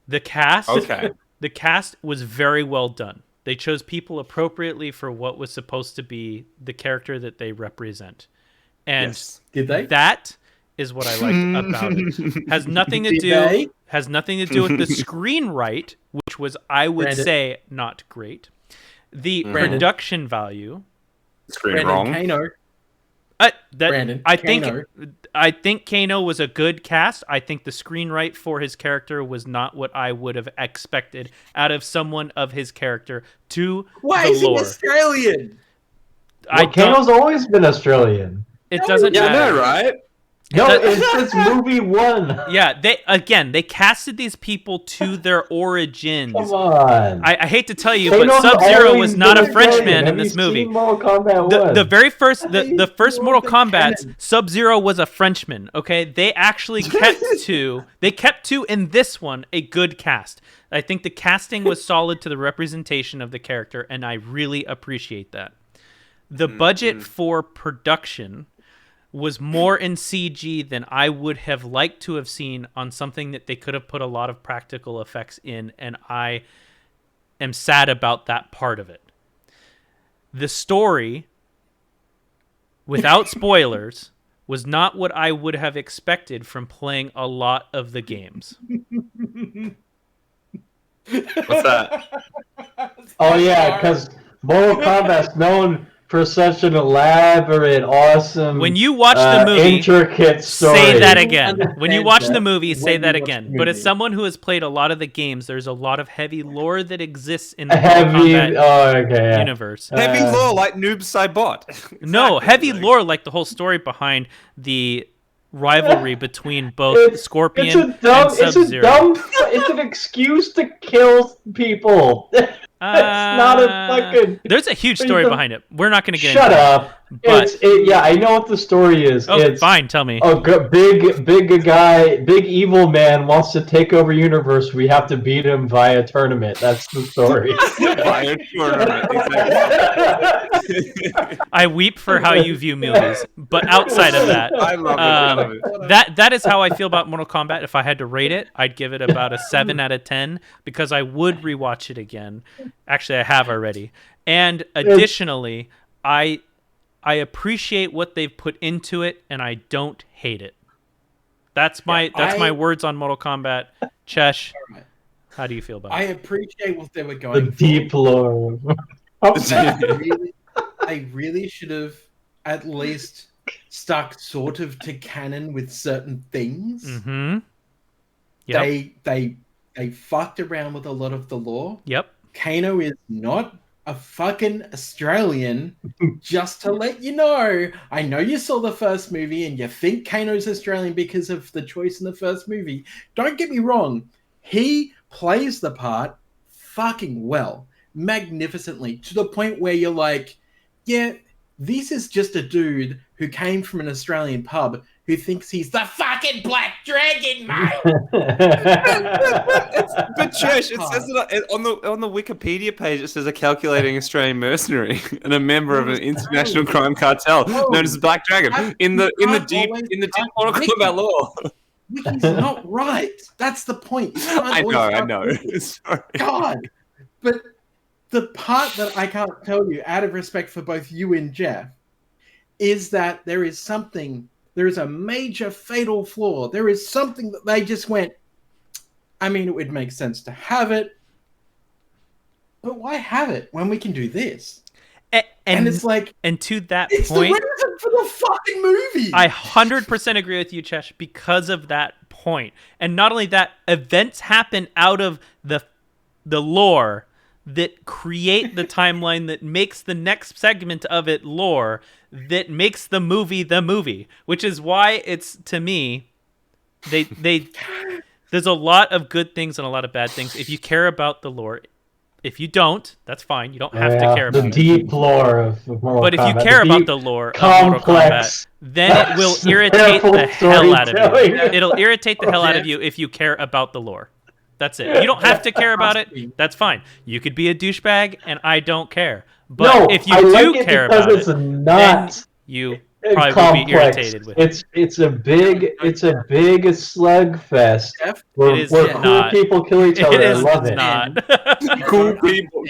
The cast. Okay. The cast was very well done. They chose people appropriately for what was supposed to be the character that they represent. And did they? That is what I liked about it. Has nothing to do with the screenwrite, which was, I would say, not great. The production value. Screen wrong. Kano. I think Kano was a good cast. I think the screenwrite for his character was not what I would have expected out of someone of his character to Why the is lore. he Australian? Kano's always been Australian. It doesn't matter. Yeah, I know, right? No, it's movie 1. Yeah, they casted these people to their origins. Come on. I hate to tell you, but Sub-Zero was not a Frenchman in this movie. Mortal Kombat 1? The very first Mortal Kombat, Sub-Zero was a Frenchman. Okay, they actually kept to in this one a good cast. I think the casting was solid to the representation of the character, and I really appreciate that. The budget for production was more in CG than I would have liked to have seen on something that they could have put a lot of practical effects in, and I am sad about that part of it. The story, without spoilers, was not what I would have expected from playing a lot of the games. What's that? Oh yeah, because Mortal Kombat's known for such an elaborate, awesome, when you watch the movie, intricate story. Say that again. When you watch the movie, say that again. But as someone who has played a lot of the games, there's a lot of heavy lore that exists in the Mortal Kombat universe. Heavy lore like Noob Saibot. No, heavy lore like the whole story behind the rivalry between both Scorpion and Sub-Zero. It's an excuse to kill people. That's not a fucking... There's a huge story behind it. We're not going to get into it. Shut up. But... yeah, I know what the story is. Oh, fine, tell me. Big evil man wants to take over universe. We have to beat him via tournament. That's the story. Via tournament, exactly. I weep for how you view movies. But outside of that, I love it. That is how I feel about Mortal Kombat. If I had to rate it, I'd give it about a 7 out of 10 because I would rewatch it again. Actually, I have already. And additionally, I appreciate what they've put into it, and I don't hate it. That's my words on Mortal Kombat. Chesh, how do you feel about it? I appreciate what they were going for. Deep lore. They really should have at least stuck sort of to canon with certain things. Mm-hmm. Yep. They fucked around with a lot of the lore. Yep. Kano is not a fucking Australian, just to let you know. I know you saw the first movie and you think Kano's Australian because of the choice in the first movie. Don't get me wrong. He plays the part fucking well, magnificently, to the point where you're like, yeah, this is just a dude who came from an Australian pub who thinks he's the fucking Black Dragon, mate. But Chesh, it says it on the Wikipedia page. It says a calculating Australian mercenary and a member of an international crime cartel known as the Black Dragon. In the deep Mortal Kombat lore. Wiki's not right. That's the point. I know. Sorry. God, but the part that I can't tell you, out of respect for both you and Jeff, is that there is a major fatal flaw. There is something that they just went, I mean, it would make sense to have it, but why have it when we can do this? And it's like... And to that it's point... It's the reason for the fucking movie! I 100% agree with you, Chesh, because of that point. And not only that, events happen out of the lore that create the timeline that makes the next segment of it lore that makes the movie, which is why it's, to me, they there's a lot of good things and a lot of bad things. If you care about the lore, if you don't, that's fine. You don't have to care about the deep lore of Mortal Kombat. But if you care about the lore of Mortal Kombat, then it will irritate the hell out of you. It'll irritate the hell out of you if you care about the lore. That's it. You don't have to care about it. That's fine. You could be a douchebag, and I don't care. But if you do care about it, then you probably would be irritated with it. It's a big slugfest where cool people kill each other. I love it.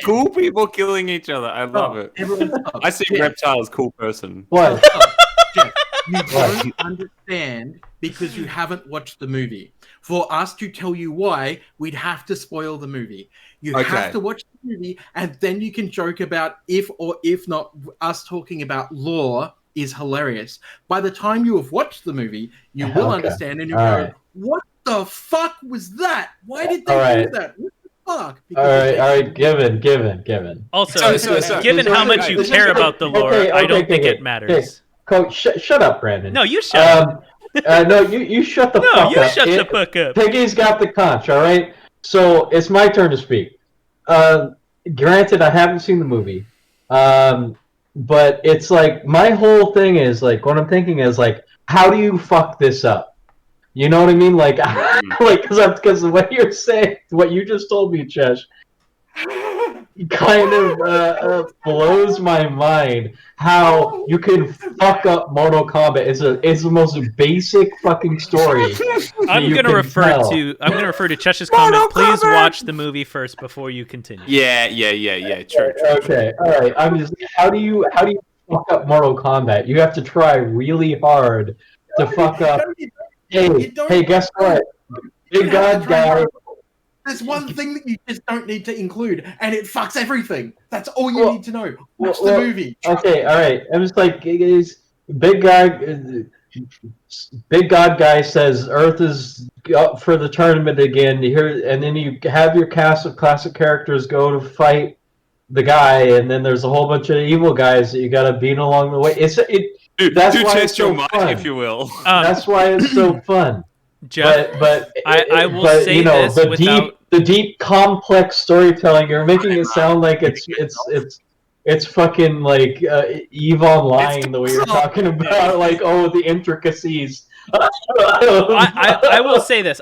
Cool people killing each other. I love it. I see Reptile as cool person. What? You don't understand because you haven't watched the movie. For us to tell you why, we'd have to spoil the movie. You have to watch the movie, and then you can joke about if or if not us talking about lore is hilarious. By the time you have watched the movie, you will understand, and you go, "What the fuck was that? Why did they do that? What the fuck?" All right, given. Also, given how much you care about the lore, I don't think it matters. Coach, shut up, Brandon. No, you shut up. No, you shut the fuck up. No, you shut the fuck up. Piggy's got the conch, all right? So it's my turn to speak. Granted, I haven't seen the movie. But it's like, my whole thing is, like, what I'm thinking is, like, how do you fuck this up? You know what I mean? Like, because what you're saying, what you just told me, Chesh, kind of blows my mind. How you can fuck up Mortal Kombat is the most basic fucking story. I'm gonna refer to Chesh's comment. Please watch the movie first before you continue. Yeah. True. Okay, all right. I'm just. How do you fuck up Mortal Kombat? You have to try really hard to fuck up. Hey, guess what? Big God guy. There's one thing that you just don't need to include, and it fucks everything. That's all you need to know. Watch the movie. Okay, all right. I was like, big God guy says Earth is up for the tournament again. And then you have your cast of classic characters go to fight the guy, and then there's a whole bunch of evil guys that you got to beat along the way. That's why test it's so your mind, fun. if you will. That's why it's so fun. Jeff, I will say you know, this the deep complex storytelling. You're making it sound like it's fucking like EVE Online, the way you're talking about, like, the intricacies. I will say this.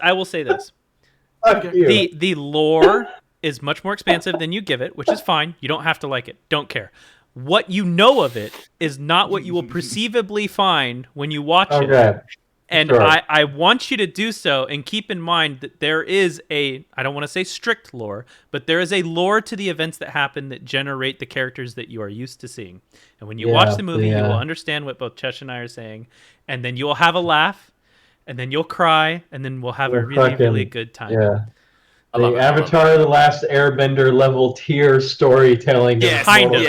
Okay. The lore is much more expansive than you give it, which is fine. You don't have to like it. Don't care. What you know of it is not what you will perceivably find when you watch it. And sure. I want you to do so, and keep in mind that there is I don't want to say strict lore, but there is a lore to the events that happen that generate the characters that you are used to seeing. And when you watch the movie, you will understand what both Chesh and I are saying, and then you will have a laugh, and then you'll cry, and then we'll have a really good time. Yeah. The Avatar: The Last Airbender level tier storytelling. Yeah, kind of.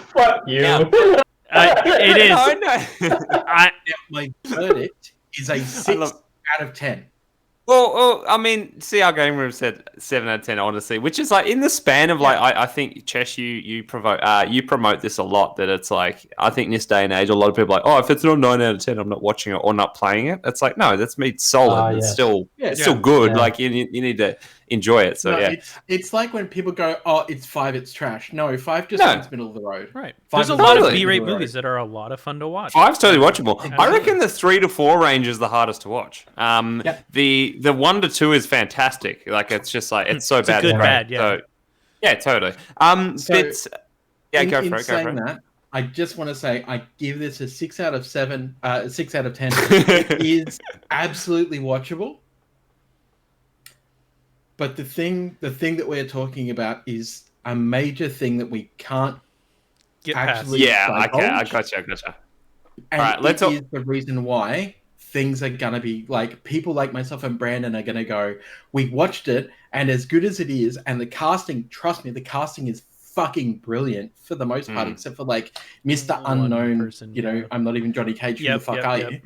Fuck you. Yeah. It is. My verdict is a 6 out of 10. Well, I mean, CR Game Room said 7 out of 10, honestly, which is like in the span of like, I think, Chesh, you promote this a lot, that it's like, I think in this day and age, a lot of people are like, if it's not 9 out of 10, I'm not watching it or not playing it. It's like, no, that's me solid. It's still good. Yeah. Like, you need to enjoy it. So, It's like when people go, it's 5, it's trash. No, 5 just means middle of the road. Right. There's a lot of B-rate movies that are a lot of fun to watch. 5's totally watchable. I reckon the 3 to 4 range is the hardest to watch. The 1 to 2 is fantastic. Like, it's just like, it's so bad. It's good, bad, So, totally. Bits. Yeah, go for it. That, I just want to say I give this a 6 out of 7, 6 out of 10. It is absolutely watchable. But the thing that we're talking about is a major thing that we can't get actually past. Yeah, I gotcha. And all right, let's is the reason why things are going to be like, people like myself and Brandon are going to go, we watched it, and as good as it is, and the casting, trust me, the casting is fucking brilliant for the most part, except for like Mr. Unknown person, I'm not even Johnny Cage. Who the fuck are you?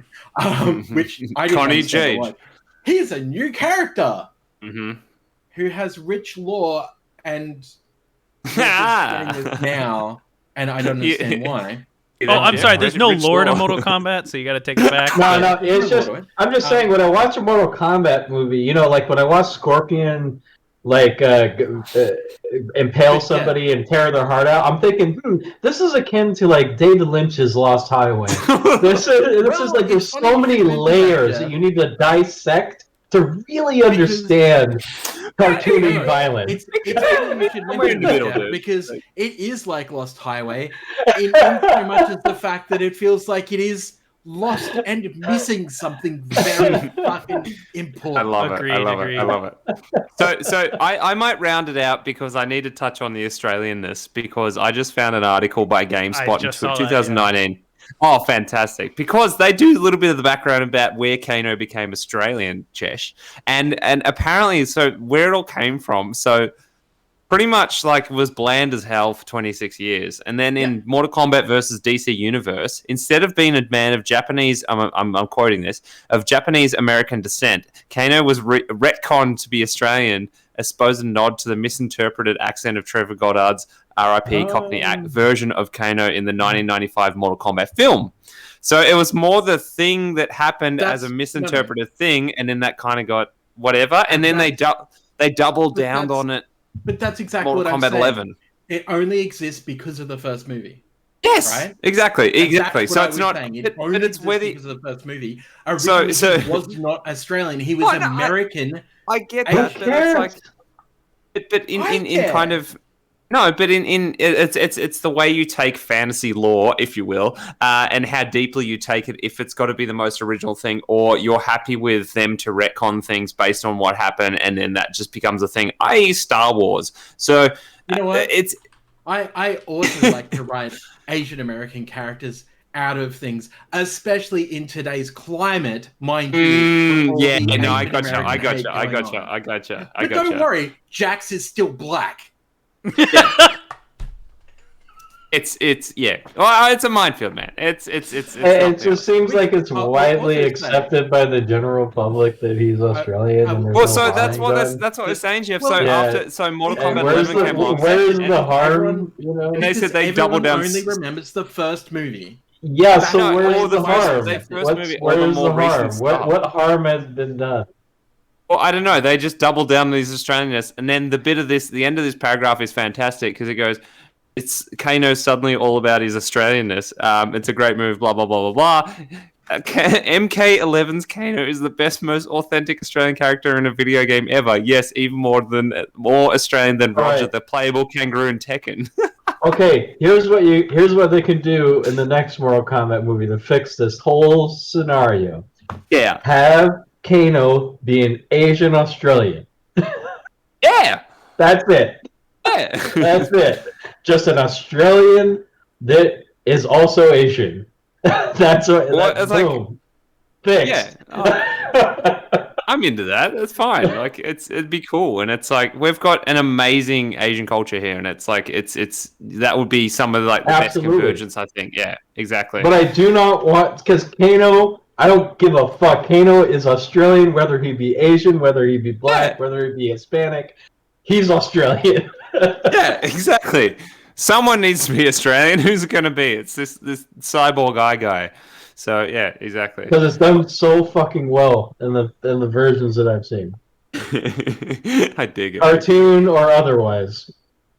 Which I didn't Connie Cage. He's a new character. Mm-hmm. Who has rich lore and now, and I don't understand why. I'm sorry. There's no lore to Mortal Kombat, so you got to take it back. No. It's just I'm just saying, when I watch a Mortal Kombat movie, like when I watch Scorpion, like impale somebody and tear their heart out, I'm thinking, this is akin to like David Lynch's Lost Highway. This is like, there's so many layers that you need to dissect to really understand cartoony violence. Because it is like Lost Highway in so much as the fact that it feels like it is lost and missing something very fucking important. I love it. So I might round it out because I need to touch on the Australianness, because I just found an article by GameSpot in 2019. Oh, fantastic! Because they do a little bit of the background about where Kano became Australian, Chesh, and apparently, so where it all came from. So pretty much like was bland as hell for 26 years, and then in Mortal Kombat versus DC Universe, instead of being a man of Japanese, I'm quoting this, of Japanese American descent, Kano was retconned to be Australian, a supposed nod to the misinterpreted accent of Trevor Goddard's R.I.P. Cockney version of Kano in the 1995 Mortal Kombat film. So it was more the thing that happened as a misinterpreted thing, and then that kind of got whatever, and then they doubled down on it. But that's exactly Mortal what Kombat I'm saying. 11. It only exists because of the first movie. Yes, right? Exactly. So it's not. But it's where because of the first movie. Originally, he was not Australian. He was American. I get that, but it's like. But in kind of. No, but in it's the way you take fantasy lore, if you will, and how deeply you take it. If it's got to be the most original thing, or you're happy with them to retcon things based on what happened, and then that just becomes a thing. I.e., Star Wars. So you know what? I also like to write Asian American characters out of things, especially in today's climate, mind you. I gotcha. But don't worry, Jax is still black. It's Well, it's a minefield, man. It just seems like it's widely accepted by the general public that he's Australian. That's what I was saying, Jeff. So Mortal Kombat 11 came on. Where's the harm? And they said they doubled down. Only remembers the first movie. Yeah, so where's the harm? Where's the harm? What harm has been done? Well, I don't know. They just doubled down on these Australianness, and then the end of this paragraph is fantastic because it goes, "It's Kano suddenly all about his Australianness. It's a great move. Blah blah blah blah blah." MK11's Kano is the best, most authentic Australian character in a video game ever. Yes, even more Australian than Roger, the playable kangaroo in Tekken. Okay, here's what they can do in the next Mortal Kombat movie to fix this whole scenario. Yeah, have Kano be an Asian Australian. Yeah, that's it. Yeah, that's it. Just an Australian that is also Asian. That's what. That's boom. Fixed. Yeah. I'm into that. That's fine. Like it'd be cool, and it's like we've got an amazing Asian culture here, and it's like it's that would be some of the best convergence, I think. Yeah, exactly. But I do not want, because Kano, I don't give a fuck. Kano is Australian, whether he be Asian, whether he be black, whether he be Hispanic. He's Australian. Yeah, exactly. Someone needs to be Australian. Who's it going to be? It's this cyborg guy. So yeah, exactly. Because it's done so fucking well in the versions that I've seen. I dig it. Cartoon or otherwise.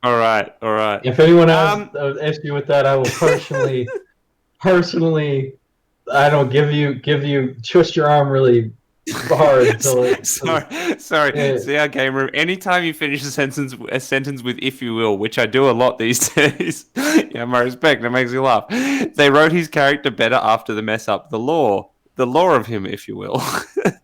All right. If anyone has an issue with that, I will personally, I don't give you twist your arm really hard until it. Sorry. Yeah. See our game room. Anytime you finish a sentence with "if you will," which I do a lot these days. Yeah, my respect. That makes you laugh. They wrote his character better after the mess up. The lore of him, if you will.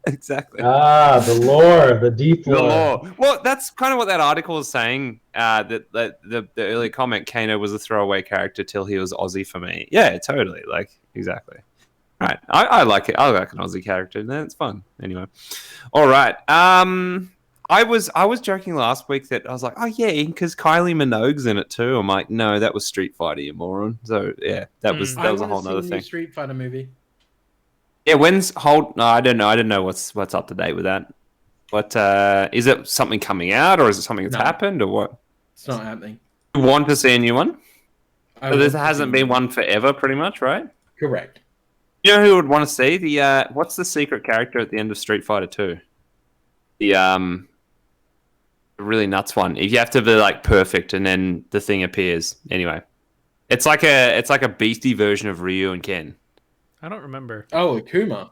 Exactly. The lore, the deep lore. The lore. Well, that's kind of what that article is saying. That the early comment, Kano was a throwaway character till he was Aussie for me. Yeah, totally. Like exactly. Right, I like it. I like an Aussie character. It's fun. Anyway, all right. I was joking last week that I was like, oh yeah, because Kylie Minogue's in it too. I'm like, no, that was Street Fighter, you moron. So yeah, that was a whole other thing. Street Fighter movie. Yeah, No, I don't know. I don't know what's up to date with that. What is it? Something coming out, or is it something that's happened, or what? It's not happening. You want to see a new one? So there hasn't been one forever, pretty much, right? Correct. You know who would want to see the what's the secret character at the end of Street Fighter 2? The really nuts one. If you have to be like perfect and then the thing appears. Anyway. It's like a beastie version of Ryu and Ken. I don't remember. Oh, Akuma.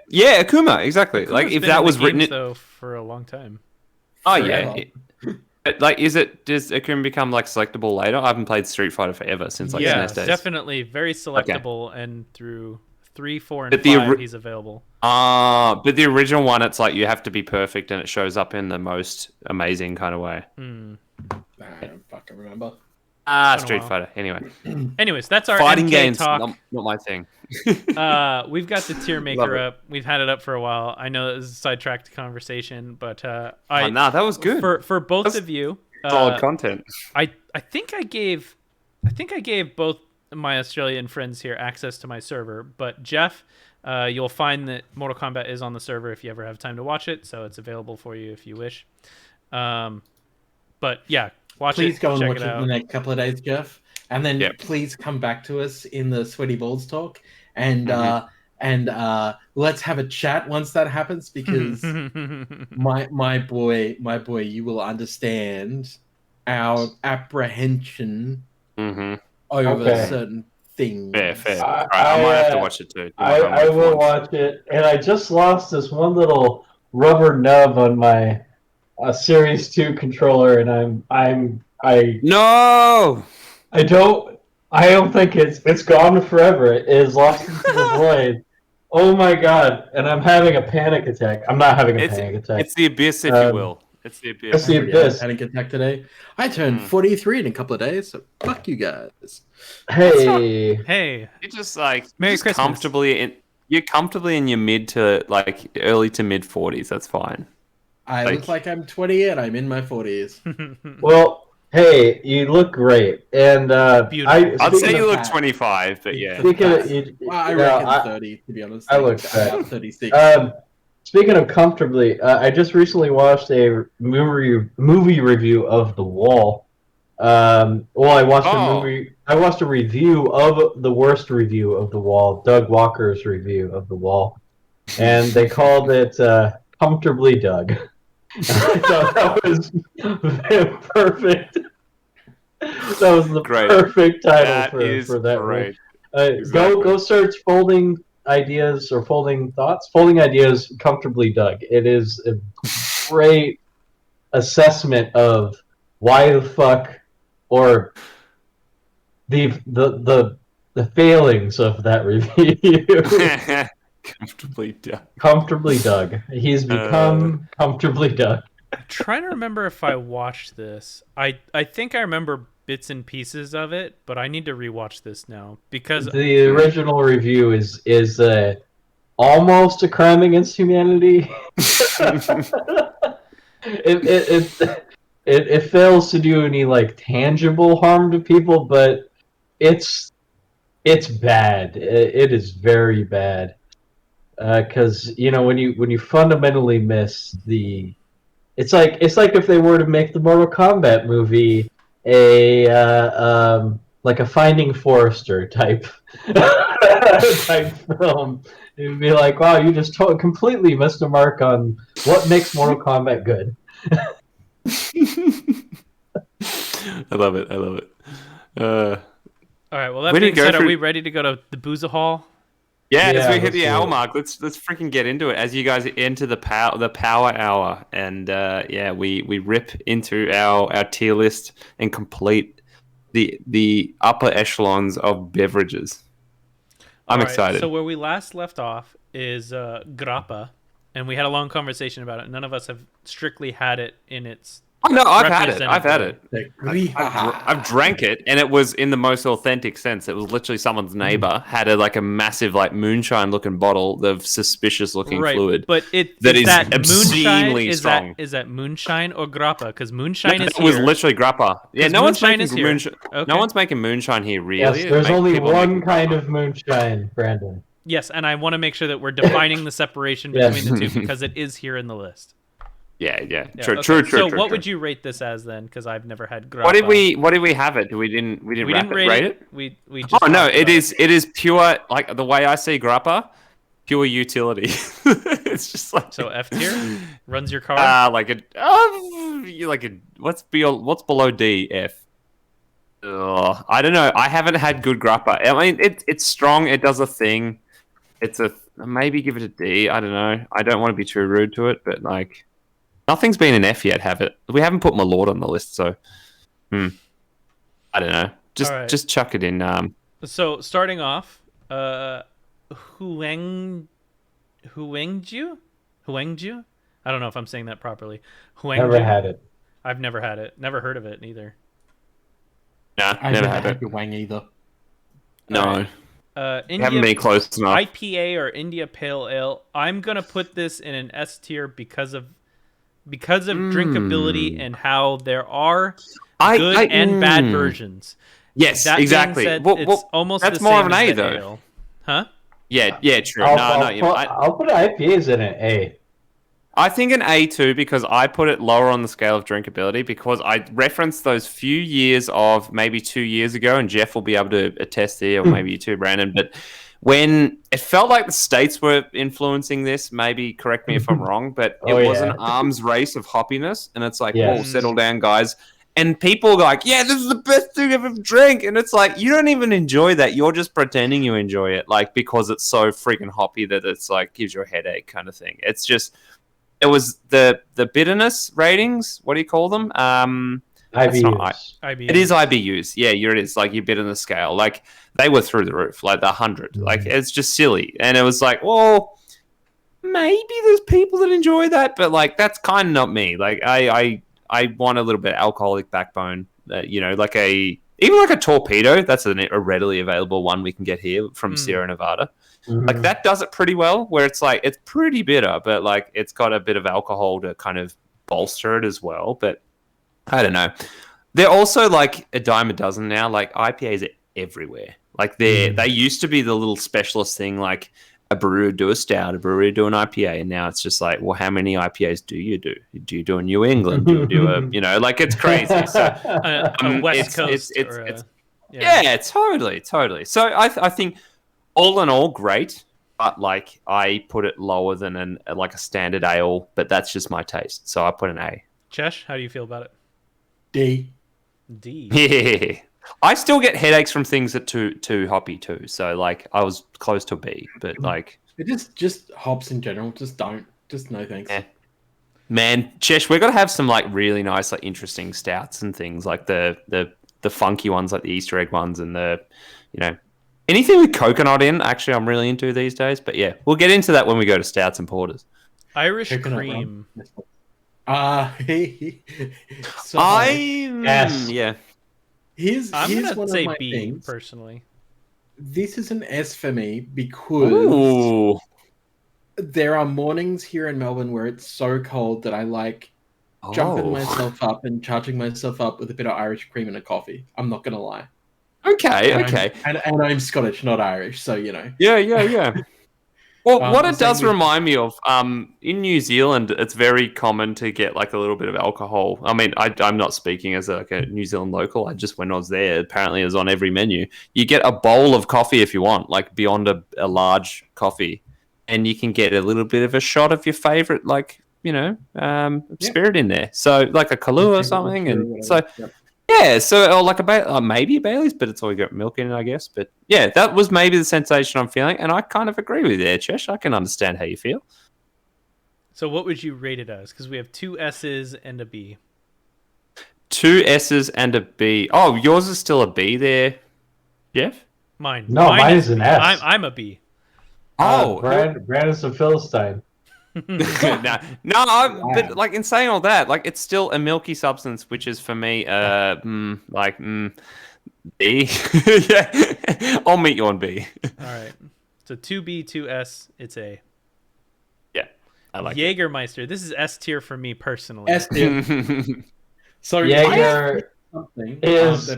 Yeah, Akuma, exactly. Akuma's like if that was written though for a long time. Oh yeah. Like, does Akuma become like selectable later? I haven't played Street Fighter forever since like SNES days. Definitely very selectable, and through 3, 4, and 5 he's available. But the original one, it's like you have to be perfect, and it shows up in the most amazing kind of way. I don't fucking remember. Street Fighter. Anyway. Anyways, that's our fighting MK games. talk. Not my thing. We've got the tier maker up. We've had it up for a while. I know it was a sidetracked conversation, but that was good for both of you. Solid content. I think I gave both my Australian friends here access to my server, but Jeff, you'll find that Mortal Kombat is on the server if you ever have time to watch it, so it's available for you if you wish. But yeah, please go and watch it in the next couple of days, Jeff, and then please come back to us in the Sweaty Balls talk, and let's have a chat once that happens, because my boy, you will understand our apprehension over certain things. Fair. All right, I might have to watch it too. I will watch it, and I just lost this one little rubber nub on my Series 2 controller, and I don't think it's gone forever. It is lost into the void. Oh my god! And I'm having a panic attack. I'm not having a panic attack. It's the abyss, if you will. It's the abyss. It's the abyss. Panic attack today. I turned 43 in a couple of days, so fuck you guys. Hey. You're just like Merry Christmas. You're comfortably in your mid to like early to mid 40s. That's fine. I look like I'm 20 and I'm in my 40s. Well, hey, you look great, and I'd say you look 25, but yeah. I reckon 30, to be honest. I look fat. 36. Speaking of comfortably, I just recently watched a movie review of The Wall. I watched a review of the worst review of The Wall, Doug Walker's review of The Wall, and they called it Comfortably Doug. I thought that was perfect. That was the perfect title for that. Great. Exactly. Go search folding ideas or folding thoughts. Folding ideas, Comfortably Doug. It is a great assessment of why the fuck, or the failings of that review. Comfortably Doug. He's become Comfortably Doug. I'm trying to remember if I watched this. I think I remember bits and pieces of it, but I need to rewatch this now, because the original review is almost a crime against humanity. It fails to do any like tangible harm to people, but it's bad. It is very bad. Because when you fundamentally miss the, it's like if they were to make the Mortal Kombat movie like a Finding Forrester type film. It would be like, wow, you just completely missed a mark on what makes Mortal Kombat good. I love it. All right. Well, that being said, are we ready to go to the Booza Hall? Yeah, as we hit the hour mark, let's freaking get into it. As you guys enter the power hour, and we rip into our tier list and complete the upper echelons of beverages. I'm excited. So where we last left off is grappa, and we had a long conversation about it. None of us have strictly had it in its. Oh, no, I've had it. I've drank it, and it was in the most authentic sense. It was literally someone's neighbor had a massive moonshine-looking bottle of suspicious-looking fluid. But that is obscenely strong. Is that moonshine or grappa? Because moonshine is here. It was literally grappa. Yeah, no one's making moonshine. Okay. No one's making moonshine here, really. Yes, there's only one kind of moonshine, Brandon. Yes, and I want to make sure that we're defining the separation between the two, because it is here in the list. Yeah. True. So what would you rate this as then? Because I've never had grappa. What did we have it? We didn't rate it. We just it is pure, like the way I see grappa, pure utility. It's just like so F tier runs your car. What's below D? F. I don't know. I haven't had good grappa. I mean, it's strong. It does a thing. Maybe give it a D. I don't know. I don't want to be too rude to it, but like. Nothing's been an F yet, have it? We haven't put my lord on the list, so I don't know. Just chuck it in. So starting off, Huangju? I don't know if I'm saying that properly. Huangju? Never had it. I've never had it. Never heard of it either. Nah, I've never never had had it. your wang either. No. India, Haven't been close enough. IPA or India Pale Ale. I'm gonna put this in an S tier because of drinkability and how there are good and bad versions. Yes, That exactly. being said, it's almost that's the more same of an as A the though. ale. Huh? Yeah, true. I'll put IPAs in an A. I think an A too because I put it lower on the scale of drinkability because I referenced those few years of maybe 2 years ago, and Jeff will be able to attest there, or maybe you too, Brandon. But when it felt like the states were influencing this, maybe correct me if I'm wrong, but it was an arms race of hoppiness, and it's like, whoa, settle down, guys. And people are like, yeah, this is the best thing I've ever drank. And it's like, you don't even enjoy that. You're just pretending you enjoy it, like, because it's so freaking hoppy that it's like gives you a headache kind of thing. It's just, it was the bitterness ratings. What do you call them? IBUs. It is IBUs. Yeah, it is. Like, your bitterness scale. Like, they were through the roof, like the 100. Like, it's just silly. And it was like, well, maybe there's people that enjoy that, but like, that's kind of not me. Like, I want a little bit of alcoholic backbone. Like even like a torpedo. That's a readily available one we can get here from Sierra Nevada. Like, that does it pretty well. Where it's like it's pretty bitter, but like it's got a bit of alcohol to kind of bolster it as well. But I don't know. They're also like a dime a dozen now. Like, IPAs are everywhere. Like, they used to be the little specialist thing. Like, a brewery would do a stout, a brewery would do an IPA, and now it's just like, well, how many IPAs do you do? Do you do a New England? Do you do a, like, it's crazy. So a West Coast. Yeah, totally. So I think all in all, great, but like, I put it lower than like a standard ale, but that's just my taste. So I put an A. Chesh, how do you feel about it? D. Yeah. I still get headaches from things that too hoppy too. So like, I was close to a B, but like, it just hops in general. Just no thanks. Yeah. Man, Chesh, we're gonna have some like really nice, like, interesting stouts and things, like the funky ones, like the Easter egg ones, and the anything with coconut in. Actually, I'm really into these days. But yeah, we'll get into that when we go to stouts and porters. Irish cream. Yeah. Here's gonna one say of my B things. personally. This is an S for me because there are mornings here in Melbourne where it's so cold that I like jumping myself up and charging myself up with a bit of Irish cream and a coffee. I'm not gonna lie. Okay. And I'm Scottish, not Irish, so you know. Yeah. Well, what it does remind me of, in New Zealand, it's very common to get like a little bit of alcohol. I mean, I'm not speaking as like a New Zealand local. I just, when I was there, apparently it was on every menu. You get a bowl of coffee if you want, like beyond a large coffee, and you can get a little bit of a shot of your favorite, like, spirit in there. So like a Kahlua or something, and so. Yeah, so, or like maybe a Bailey's, but it's all got milk in it, I guess. But yeah, that was maybe the sensation I'm feeling, and I kind of agree with you there, Chesh. I can understand how you feel. So what would you rate it as? Because we have 2 S's and a B. 2 S's and a B. Oh, yours is still a B there, Jeff? Mine. No, mine is an S. I'm a B. Oh, Brandon's a Philistine. But like, in saying all that, like, it's still a milky substance, which is for me, B. Yeah, I'll meet you on B. All right, so 2B, 2S, it's A. Yeah, I like Jägermeister. This is S tier for me personally. S tier. So Jaeger is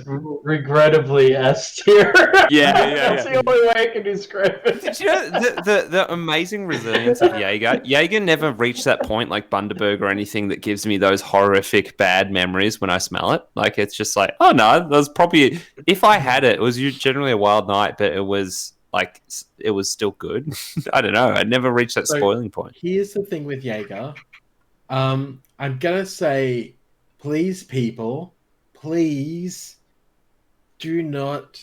regrettably S tier. Yeah. That's the only way I can describe it. Did you know the amazing resilience of Jaeger? Jaeger never reached that point like Bundaberg or anything that gives me those horrific bad memories when I smell it. Like, it's just like, oh no, that was probably, if I had it, it was generally a wild night, but it was like, it was still good. I don't know. I never reached that spoiling point. Here's the thing with Jaeger. I'm gonna say, please, people, please do not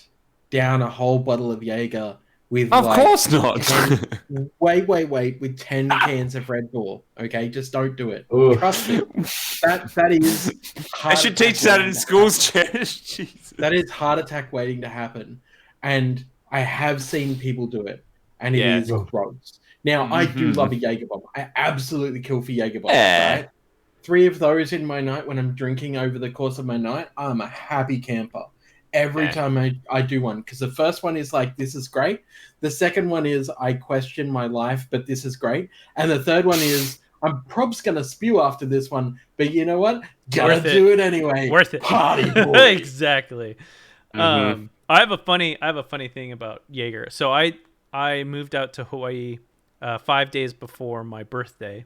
down a whole bottle of Jaeger with, of course not. 10, wait, with 10 cans of Red Bull. Okay, just don't do it. Ooh. Trust me. That is. I should teach that in schools, Jesus. That is heart attack waiting to happen, and I have seen people do it, and it is gross. Now, I do love a Jaeger bomb. I absolutely kill for Jaeger bombs. Right? 3 of those in my night when I'm drinking over the course of my night, I'm a happy camper. every time I do one, because the first one is like, this is great. The second one is, I question my life, but this is great. And the third one is, I'm probably going to spew after this one, but you know what? Gotta do it anyway. Worth it. Party boy. Exactly. I have a funny thing about Jaeger. So I moved out to Hawaii 5 days before my birthday.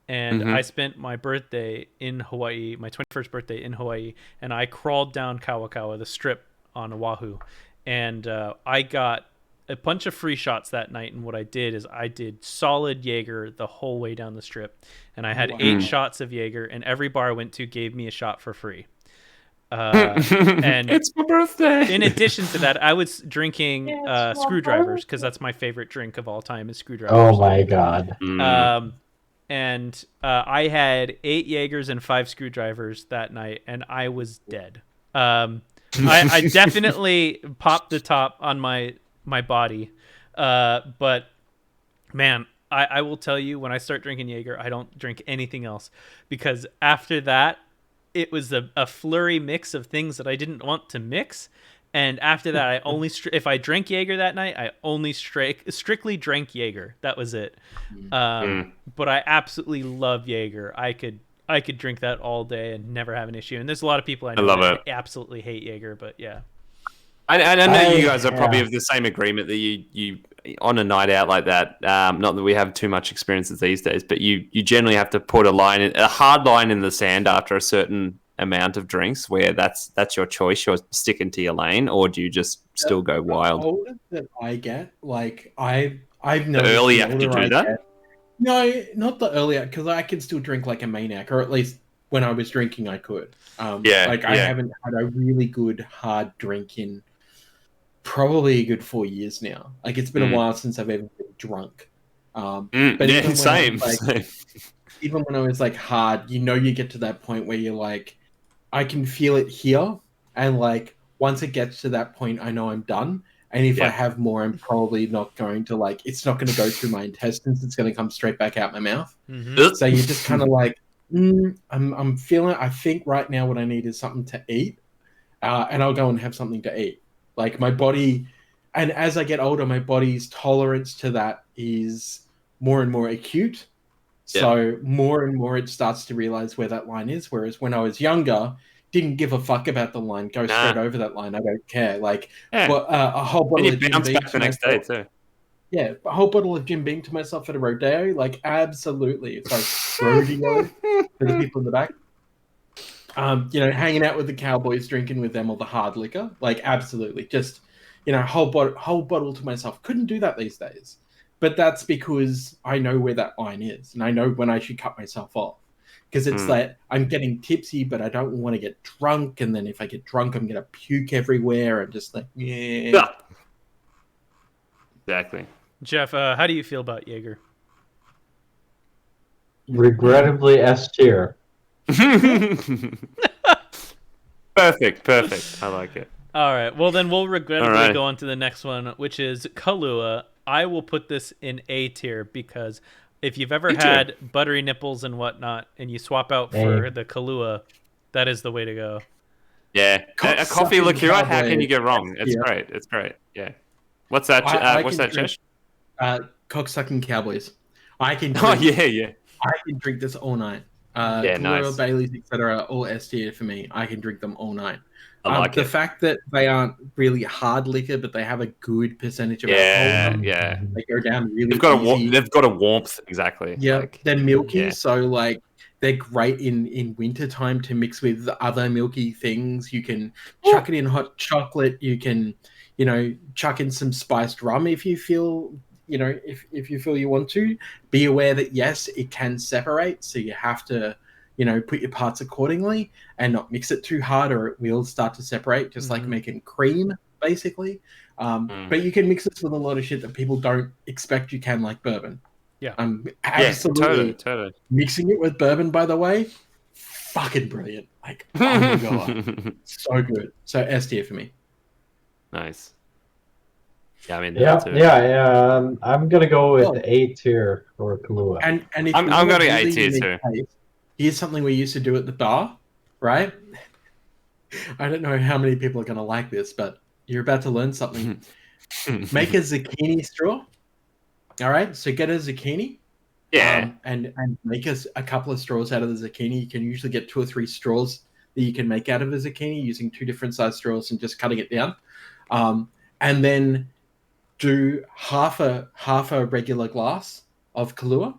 And I spent my birthday in Hawaii, my 21st birthday in Hawaii, and I crawled down Kawakawa, the strip on Oahu, and I got a bunch of free shots that night. And what I did is I did solid Jaeger the whole way down the strip, and I had 8 shots of Jaeger, and every bar I went to gave me a shot for free. And it's my birthday. In addition to that, I was drinking screwdrivers, because that's my favorite drink of all time is screwdrivers. Oh my god. And I had 8 Jaegers and 5 screwdrivers that night, and I was dead. I definitely popped the top on my body, but man, I will tell you, when I start drinking Jaeger, I don't drink anything else, because after that, it was a flurry mix of things that I didn't want to mix. And after that, I only if I drank Jaeger that night, I only strictly drank Jaeger. That was it. But I absolutely love Jaeger. I could drink that all day and never have an issue. And there's a lot of people I know that absolutely hate Jaeger, but yeah. I know you guys are probably of the same agreement that you on a night out like that. Not that we have too much experiences these days, but you generally have to put a hard line in the sand after a certain amount of drinks, where that's your choice. You're sticking to your lane, or do you just still go wild? The older that I get, like I've noticed the earlier you do that. No, not the earlier, because I can still drink like a maniac, or at least when I was drinking, I could. I haven't had a really good hard drink in probably a good 4 years now. Like, it's been a while since I've ever been drunk. But same. Even when I was like hard, you get to that point where you're like, I can feel it here, and like once it gets to that point, I know I'm done. And if I have more, I'm probably not going to it's not going to go through my intestines. It's going to come straight back out my mouth. So you're just kind of like, I'm feeling. I think right now what I need is something to eat, and I'll go and have something to eat. Like, my body, and as I get older, my body's tolerance to that is more and more acute. So more and more it starts to realize where that line is. Whereas when I was younger, didn't give a fuck about the line, go straight over that line. I don't care. Like, a whole bottle of Jim Beam the next day too. Yeah, a whole bottle of Jim Beam to myself at a rodeo, like, absolutely. It's like rodeo for the people in the back. Hanging out with the cowboys, drinking with them, or the hard liquor, like, absolutely. Just, whole bottle to myself. Couldn't do that these days. But that's because I know where that line is, and I know when I should cut myself off. Because it's like, I'm getting tipsy, but I don't want to get drunk. And then if I get drunk, I'm going to puke everywhere. And just like, Exactly. Jeff, how do you feel about Jaeger? Regrettably S tier. Perfect. I like it. All right. Well, then we'll regrettably go on to the next one, which is Kahlua. I will put this in A tier, because if you've ever had buttery nipples and whatnot, and you swap out for the Kahlua, that is the way to go. Yeah, a coffee liqueur. How can you go wrong? It's great. It's great. Yeah. What's that? What's that, Chesh? Cocksucking Cowboys. I can. I can drink this all night. Nice. Baileys, etc. All S tier for me. I can drink them all night. I like the fact that they aren't really hard liquor, but they have a good percentage of alcohol. They go down really easy. They've got a warmth, exactly. Yeah, they're milky, so like they're great in winter time to mix with other milky things. You can chuck it in hot chocolate. You can, chuck in some spiced rum if you feel, if you feel you want to. Be aware that yes, it can separate, so you have to, put your parts accordingly and not mix it too hard, or it will start to separate, just like making cream, basically. But you can mix this with a lot of shit that people don't expect you can, like bourbon. Yeah. Absolutely. Totally. Mixing it with bourbon, by the way, fucking brilliant. Like, oh my God. So good. So S tier for me. Nice. Yeah, I mean, I'm gonna go with A tier for Kahlua. And if I'm going to A tier too. Here's something we used to do at the bar, right? I don't know how many people are going to like this, but you're about to learn something. Make a zucchini straw. All right, so get a zucchini. Yeah. And make a couple of straws out of the zucchini. You can usually get 2 or 3 straws that you can make out of a zucchini using 2 different size straws and just cutting it down. And then do half a regular glass of Kahlua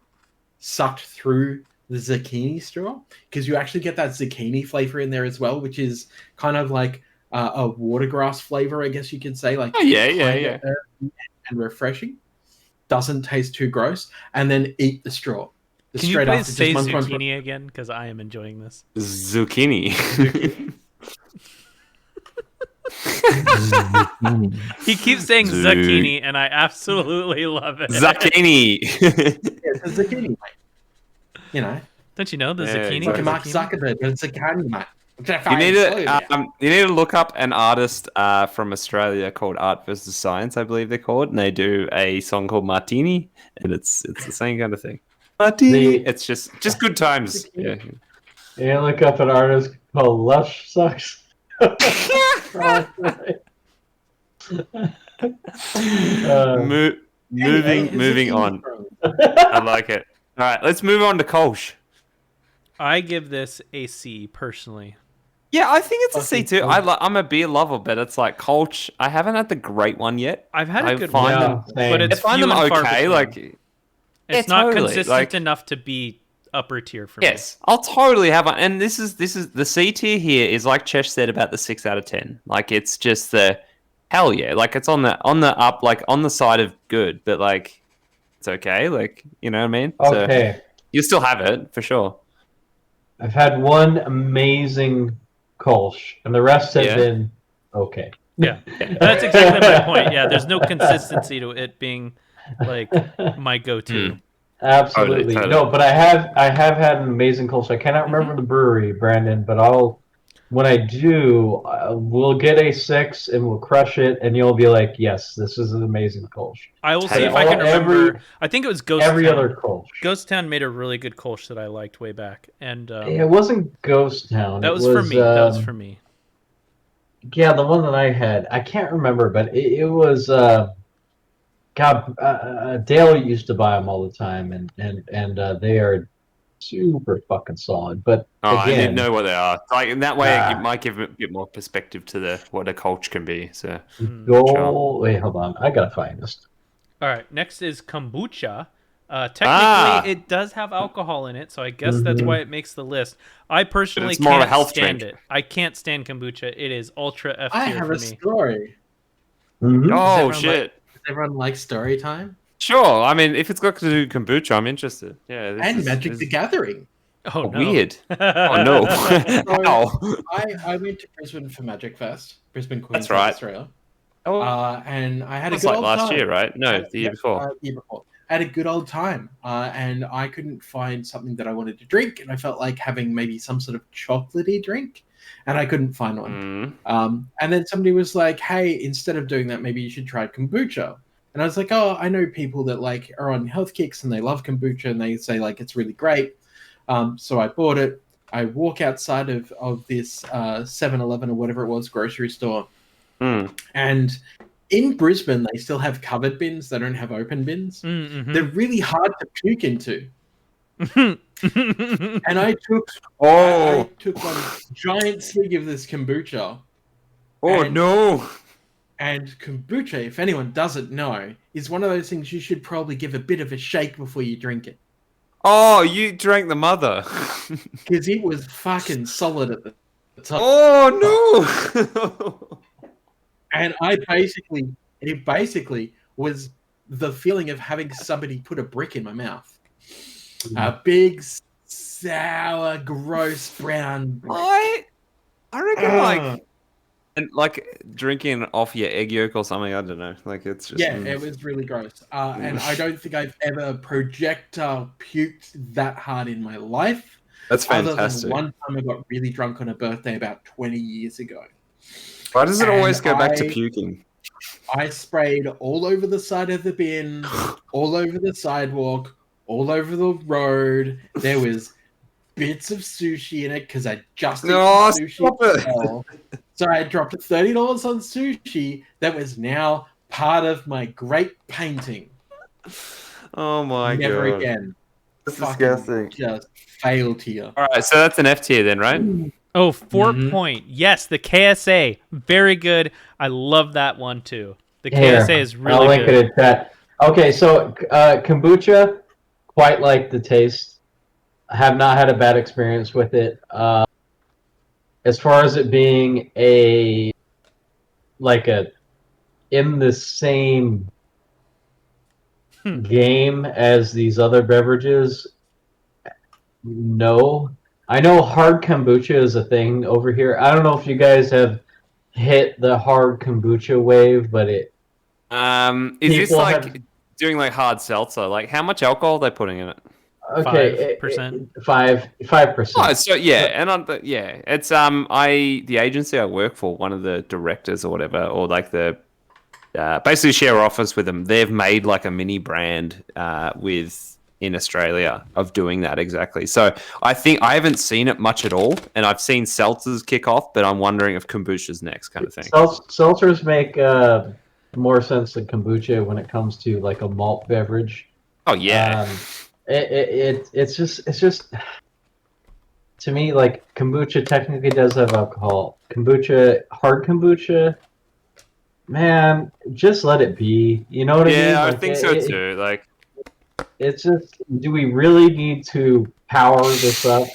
sucked through the zucchini straw, because you actually get that zucchini flavor in there as well, which is kind of like a watergrass flavor, I guess you could say. Like, yeah. And refreshing. Doesn't taste too gross, and then eat the straw. Can you please say zucchini again? Because I am enjoying this. Zucchini. He keeps saying zucchini, and I absolutely love it. Zucchini. It's a zucchini, mate. You know. Don't you know the zucchini? It's like Mark Zuckerberg, but it's a zucchini, mate. You need to look up an artist from Australia called Art vs. Science, I believe they're called, and they do a song called Martini, and it's the same kind of thing. Martini. It's just good times. Yeah. You look up an artist called Lush Sucks. Moving on. I like it. All right, let's move on to Kolsch. I give this a C personally. Yeah, I think it's a C too. I'm a beer lover, but it's like Kolsch. I haven't had the great one yet. I've had a good one, but it's I find them okay. Like, it's not consistent enough to be upper tier for me. Yes, I'll totally have one. And this is the C tier here is like Chesh said about the 6 out of 10. Like, it's just the hell yeah. Like, it's on the up, like on the side of good, but like it's okay. Like, you know what I mean? Okay. So, you still have it for sure. I've had one amazing Kolsch, and the rest have been okay. Yeah, that's exactly my point. Yeah, there's no consistency to it being like my go-to. Absolutely. Totally. No, but I have had an amazing Kolsch. I cannot remember the brewery, Brandon, but when I do, we'll get a 6 and we'll crush it, and you'll be like, yes, this is an amazing Kolsch. I will see if I can remember. I think it was Ghost Every Town. other Kolsch. Ghost Town made a really good Kolsch that I liked way back, and it wasn't Ghost Town. That was for me. That was for me. Yeah, the one that I had, I can't remember, but it was. Dale used to buy them all the time, and they are super fucking solid. But again, I didn't know what they are. Like, in that way, it might give a bit more perspective to what a Kolsch can be. So wait, hold on, I gotta find this. All right, next is kombucha. Technically, it does have alcohol in it, so I guess that's why it makes the list. I personally can't stand it. I can't stand kombucha. It is ultra F tier for me. I have a story. Oh shit! Does everyone like story time? Sure. I mean, if it's got to do kombucha, I'm interested. Yeah. And Magic the Gathering. Oh, no. Weird. Oh, no. I went to Brisbane for Magic Fest. Brisbane, Queensland, That's right. Australia. Oh. And I had a It's good like old last time. year, right? No, the year before. Year before. I had a good old time. And I couldn't find something that I wanted to drink. And I felt like having maybe some sort of chocolatey drink. And I couldn't find one. And then somebody was like, hey, instead of doing that, maybe you should try kombucha. And I was like, oh, I know people that like are on health kicks and they love kombucha and they say like it's really great. So I bought it. I walk outside of this 7-Eleven or whatever it was, grocery store. And in Brisbane, they still have covered bins. They don't have open bins. They're really hard to puke into. And I took one giant swig of this kombucha. No. And kombucha, if anyone doesn't know, is one of those things you should probably give a bit of a shake before you drink it. Oh, you drank the mother. Because it was fucking solid at the top. Oh, no. And it basically was the feeling of having somebody put a brick in my mouth. A big, sour, gross, brown brick. I reckon, like drinking off your egg yolk or something. I don't know. Like, it's just it was really gross. And I don't think I've ever projectile puked that hard in my life. That's fantastic. Other than one time I got really drunk on a birthday about 20 years ago. Why does it always go back to puking? I sprayed all over the side of the bin, all over the sidewalk, all over the road. There was bits of sushi in it because I just eat No, sushi stop it. as well. So I dropped $30 on sushi that was now part of my great painting. Oh my Never god. again. That's Fucking disgusting. just failed here. All right, so that's an F tier then, right? Oh, 4-point. Yes, the KSA. Very good. I love that one too. The KSA is really I'll link good. it in chat. Okay, so kombucha, quite like the taste. I have not had a bad experience with it. As far as it being in the same game as these other beverages, no. I know hard kombucha is a thing over here. I don't know if you guys have hit the hard kombucha wave, but Is this people like have doing like hard seltzer? Like how much alcohol are they putting in it? okay 5%. 5%. Oh, so yeah, and it's the agency I work for, one of the directors or whatever, or like the basically share office with them. They've made like a mini brand in Australia of doing that exactly. So I think I haven't seen it much at all, and I've seen seltzers kick off, but I'm wondering if kombucha's next kind of thing. Seltzers make more sense than kombucha when it comes to like a malt beverage. Oh yeah. It's just to me like kombucha technically does have alcohol. Hard kombucha, man, just let it be. You know what I mean? Yeah, I Like, think so too. Like, it's just, do we really need to power this up?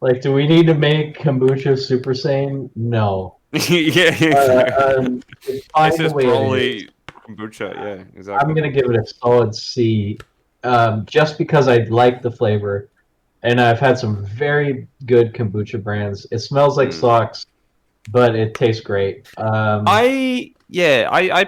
Like, do we need to make kombucha super sane? No. yeah, It's fine this the is way it probably is. kombucha. Yeah, exactly. I'm gonna give it a solid C, just because I like the flavor, and I've had some very good kombucha brands. It smells like socks, but it tastes great. I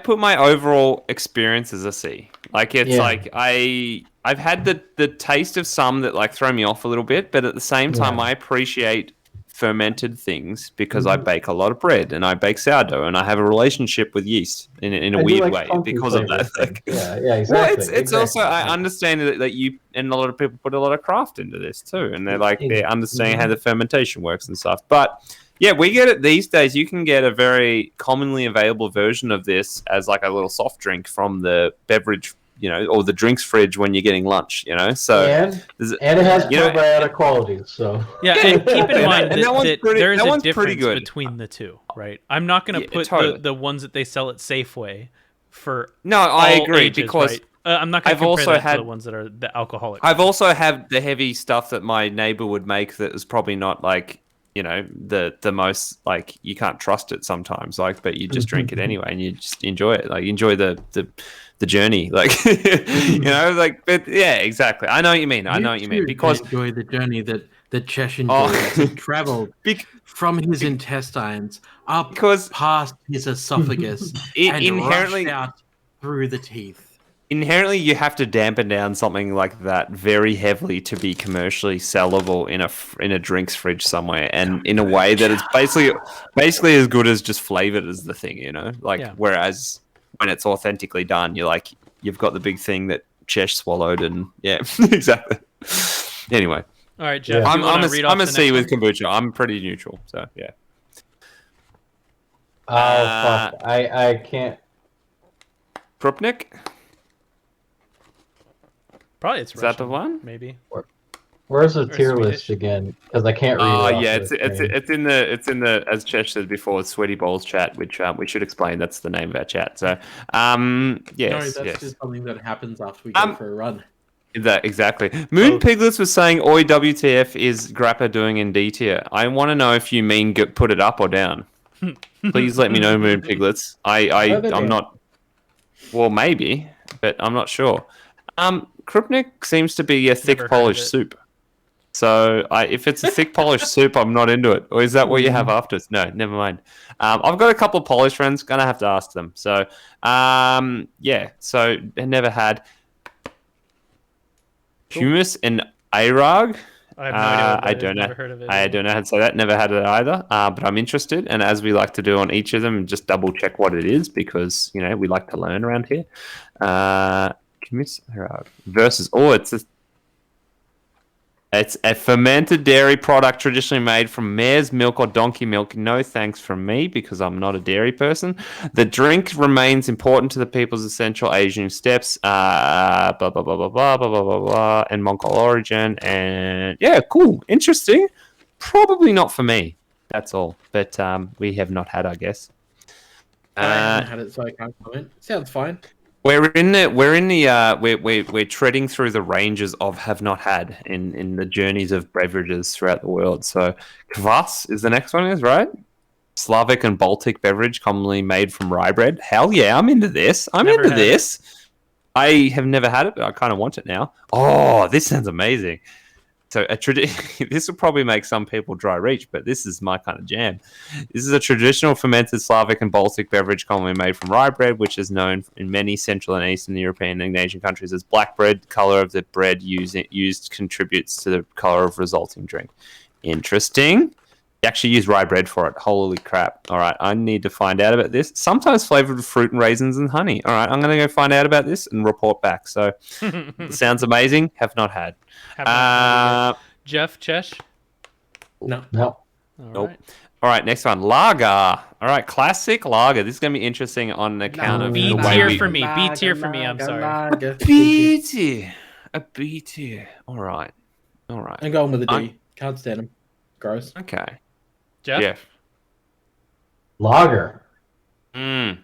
put my overall experience as a C. Like it's like I've had the taste of some that like throw me off a little bit, but at the same time I appreciate fermented things because I bake a lot of bread and I bake sourdough and I have a relationship with yeast in a weird way because of that. Like, yeah, exactly. Well, it's also I understand that you and a lot of people put a lot of craft into this too, and they're understanding how the fermentation works and stuff. But yeah, we get it these days. You can get a very commonly available version of this as like a little soft drink from the beverage, or the drinks fridge when you're getting lunch, So and it has probiotic qualities. So yeah, and keep in mind that there is a difference good between the two, right? I'm not going to put the ones that they sell at Safeway for. No, I agree ages, because. Right? I'm not going to compare that to the ones that are the alcoholic. I've also had the heavy stuff that my neighbor would make that is probably not like the most like you can't trust it sometimes, like, but you just drink it anyway and you just enjoy it, like you enjoy the journey, like like, but yeah, exactly. I know what you mean. I know what you mean because enjoy the journey that Chesh enjoyed as he traveled from his intestines up past his esophagus and inherently rushed out through the teeth. Inherently, you have to dampen down something like that very heavily to be commercially sellable in a drinks fridge somewhere, and in a way that it's basically as good as just flavored as the thing, Whereas when it's authentically done, you've got the big thing that Chesh swallowed, and yeah, exactly. Anyway, all right, Jeff. I'm a C with kombucha. I'm pretty neutral, so yeah. Oh fuck! I can't. Krupnik? Probably it's Russian, that the one? Maybe. Where's the tier list again? Because I can't read. Oh yeah, it's in the as Chesh said before, Sweaty Balls chat, which we should explain. That's the name of our chat. So yes, no, that's just something that happens after we go for a run. That exactly. Moon Piglets was saying, "Oi, WTF is Grappa doing in D tier?" I want to know if you mean put it up or down. Please let me know, Moon Piglets. I'm not. Well, maybe, but I'm not sure. Krupnik seems to be a thick Polish soup. So if it's a thick Polish soup, I'm not into it. Or is that what you have after? No, never mind. I've got a couple of Polish friends. Gonna have to ask them. So yeah. So I never had hummus and airag. I have no idea what that I is. don't know. Never heard of it. I don't know how to say that. Never had it either. But I'm interested, and as we like to do on each of them, just double check what it is because we like to learn around here. Versus it's It's a fermented dairy product traditionally made from mare's milk or donkey milk. No thanks from me because I'm not a dairy person. The drink remains important to the people's essential Asian steps. Blah, blah, blah, blah, blah, blah, blah, blah, blah, and Mongol origin. And yeah, cool. Interesting. Probably not for me. That's all. But we have not had, I guess. I haven't had it, so I can't comment. Sounds fine. We're treading through the ranges of have not had in the journeys of beverages throughout the world. So kvass is the next one, is right? Slavic and Baltic beverage commonly made from rye bread. Hell yeah, I'm into this. I'm into this. I have never had it, but I kind of want it now. Oh, this sounds amazing. So this will probably make some people dry reach, but this is my kind of jam. This is a traditional fermented Slavic and Baltic beverage commonly made from rye bread, which is known in many Central and Eastern European and Asian countries as black bread. The color of the bread used contributes to the color of resulting drink. Interesting. You actually use rye bread for it. Holy crap. All right, I need to find out about this. Sometimes flavored with fruit and raisins and honey. All right, I'm going to go find out about this and report back. So, sounds amazing. Have not had. Jeff, Chesh? No. Nope. All right, next one. Lager. All right, classic lager. This is going to be interesting on account of B tier for me. B tier for me. I'm sorry. B tier. A B tier. All right. I'm going with a D. Can't stand them. Gross. Okay. Jeff? Lager. Yeah,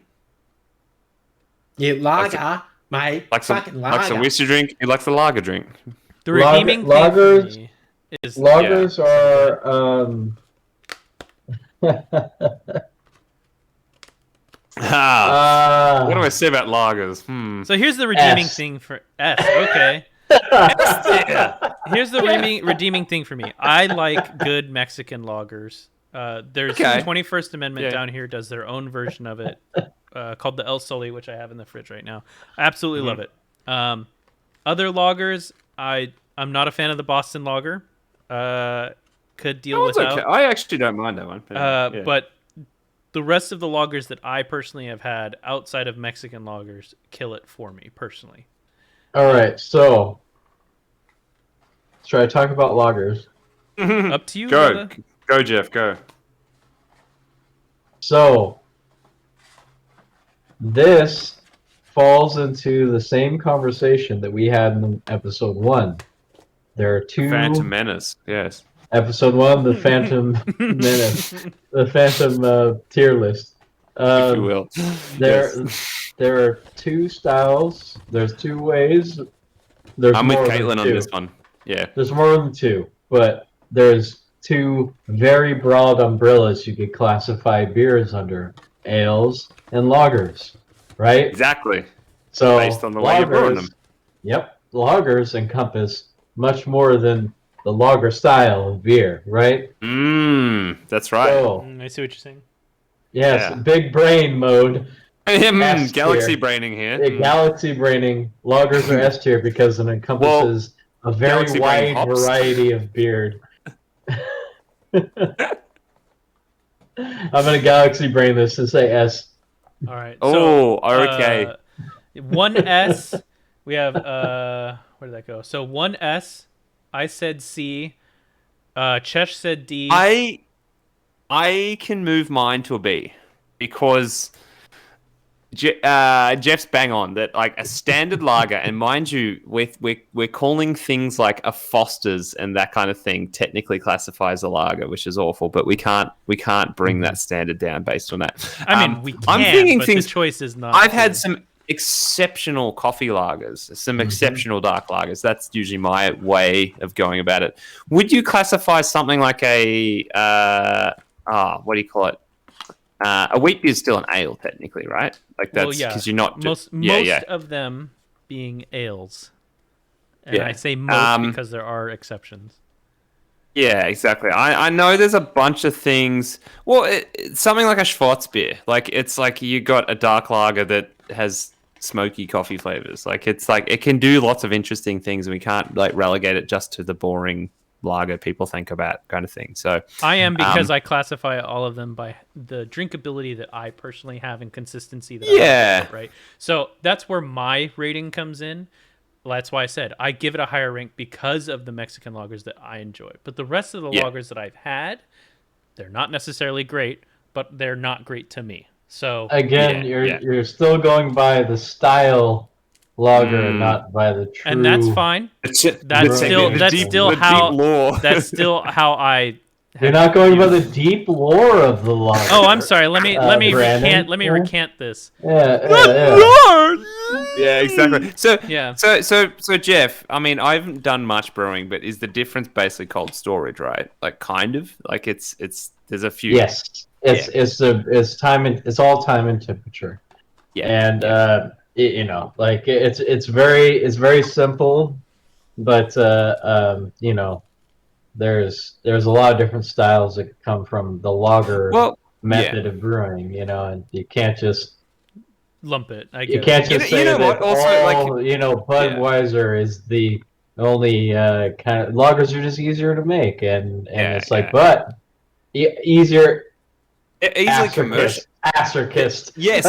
lager, mate. Fucking lager. Like some whiskey drink. He likes the lager drink. The redeeming lagers. thing is Lagers are. What do I say about lagers? So here's the redeeming thing for S. Okay. Here's the redeeming thing for me. I like good Mexican lagers. There's the 21st Amendment down here does their own version of it called the El Soli, which I have in the fridge right now. I absolutely love it. Other lagers, I'm not a fan of the Boston lager. Could deal without. Okay. I actually don't mind that one. But the rest of the lagers that I personally have had outside of Mexican lagers kill it for me personally. All right, so should I talk about lagers? Up to you. Go, Jeff. Go. So this falls into the same conversation that we had in episode 1. There are two. Phantom Menace. Yes. Episode 1, the Phantom Menace, the Phantom tier list. If you will. There are two styles. There's two ways. I'm with Caitlin on this one. Yeah. There's more than two, but there's two very broad umbrellas you could classify beers under: ales and lagers, right? Exactly. So based on the way you're brewing them. Yep. Lagers encompass much more than the lager style of beer, right? That's right. So, I see what you're saying. Yes, big brain mode. Galaxy braining here. Yeah, galaxy braining. Lagers are S tier because it encompasses a very wide variety of beer. I'm gonna galaxy brain this and say S. All right. So, okay. 1S. We have where did that go? So 1S. I said C. Chesh said D. I can move mine to a B because Jeff's bang on that, like a standard lager, and mind you, we're calling things like a Foster's and that kind of thing technically classifies a lager, which is awful, but we can't bring that standard down based on that. I mean, we can, I'm thinking but things. The choice is not. I've had some exceptional coffee lagers, some exceptional dark lagers. That's usually my way of going about it. Would you classify something like a what do you call it? A wheat beer is still an ale, technically, right? Like that's because you're not most of them being ales, and I say most because there are exceptions. Yeah, exactly. I know there's a bunch of things. Well, something like a Schwarzbier, like it's like you got a dark lager that has smoky coffee flavors. Like it's like it can do lots of interesting things, and we can't like relegate it just to the boring lager people think about kind of thing. So I am because I classify all of them by the drinkability that I personally have and consistency that I like, right? So that's where my rating comes in. That's why I said I give it a higher rank because of the Mexican lagers that I enjoy. But the rest of the lagers that I've had, they're not necessarily great, but they're not great to me. So again, you're still going by the style lager, not by the true. And that's fine. That's still how I. You're not going by the deep lore of the lager. Oh, I'm sorry. Let me recant this. Yeah, exactly. So Jeff, I mean, I haven't done much brewing, but is the difference basically cold storage, right? Like, kind of, like it's there's a few. Yes, it's time and it's all time and temperature. Yeah, and you know, like it's very simple, but you know, there's a lot of different styles that come from the lager method of brewing, you know, and you can't just lump it. You can't just say that Budweiser is the only kind of lagers are just easier to make, and it's like, but easier. Easily commercial. Ass-kissed. Yes.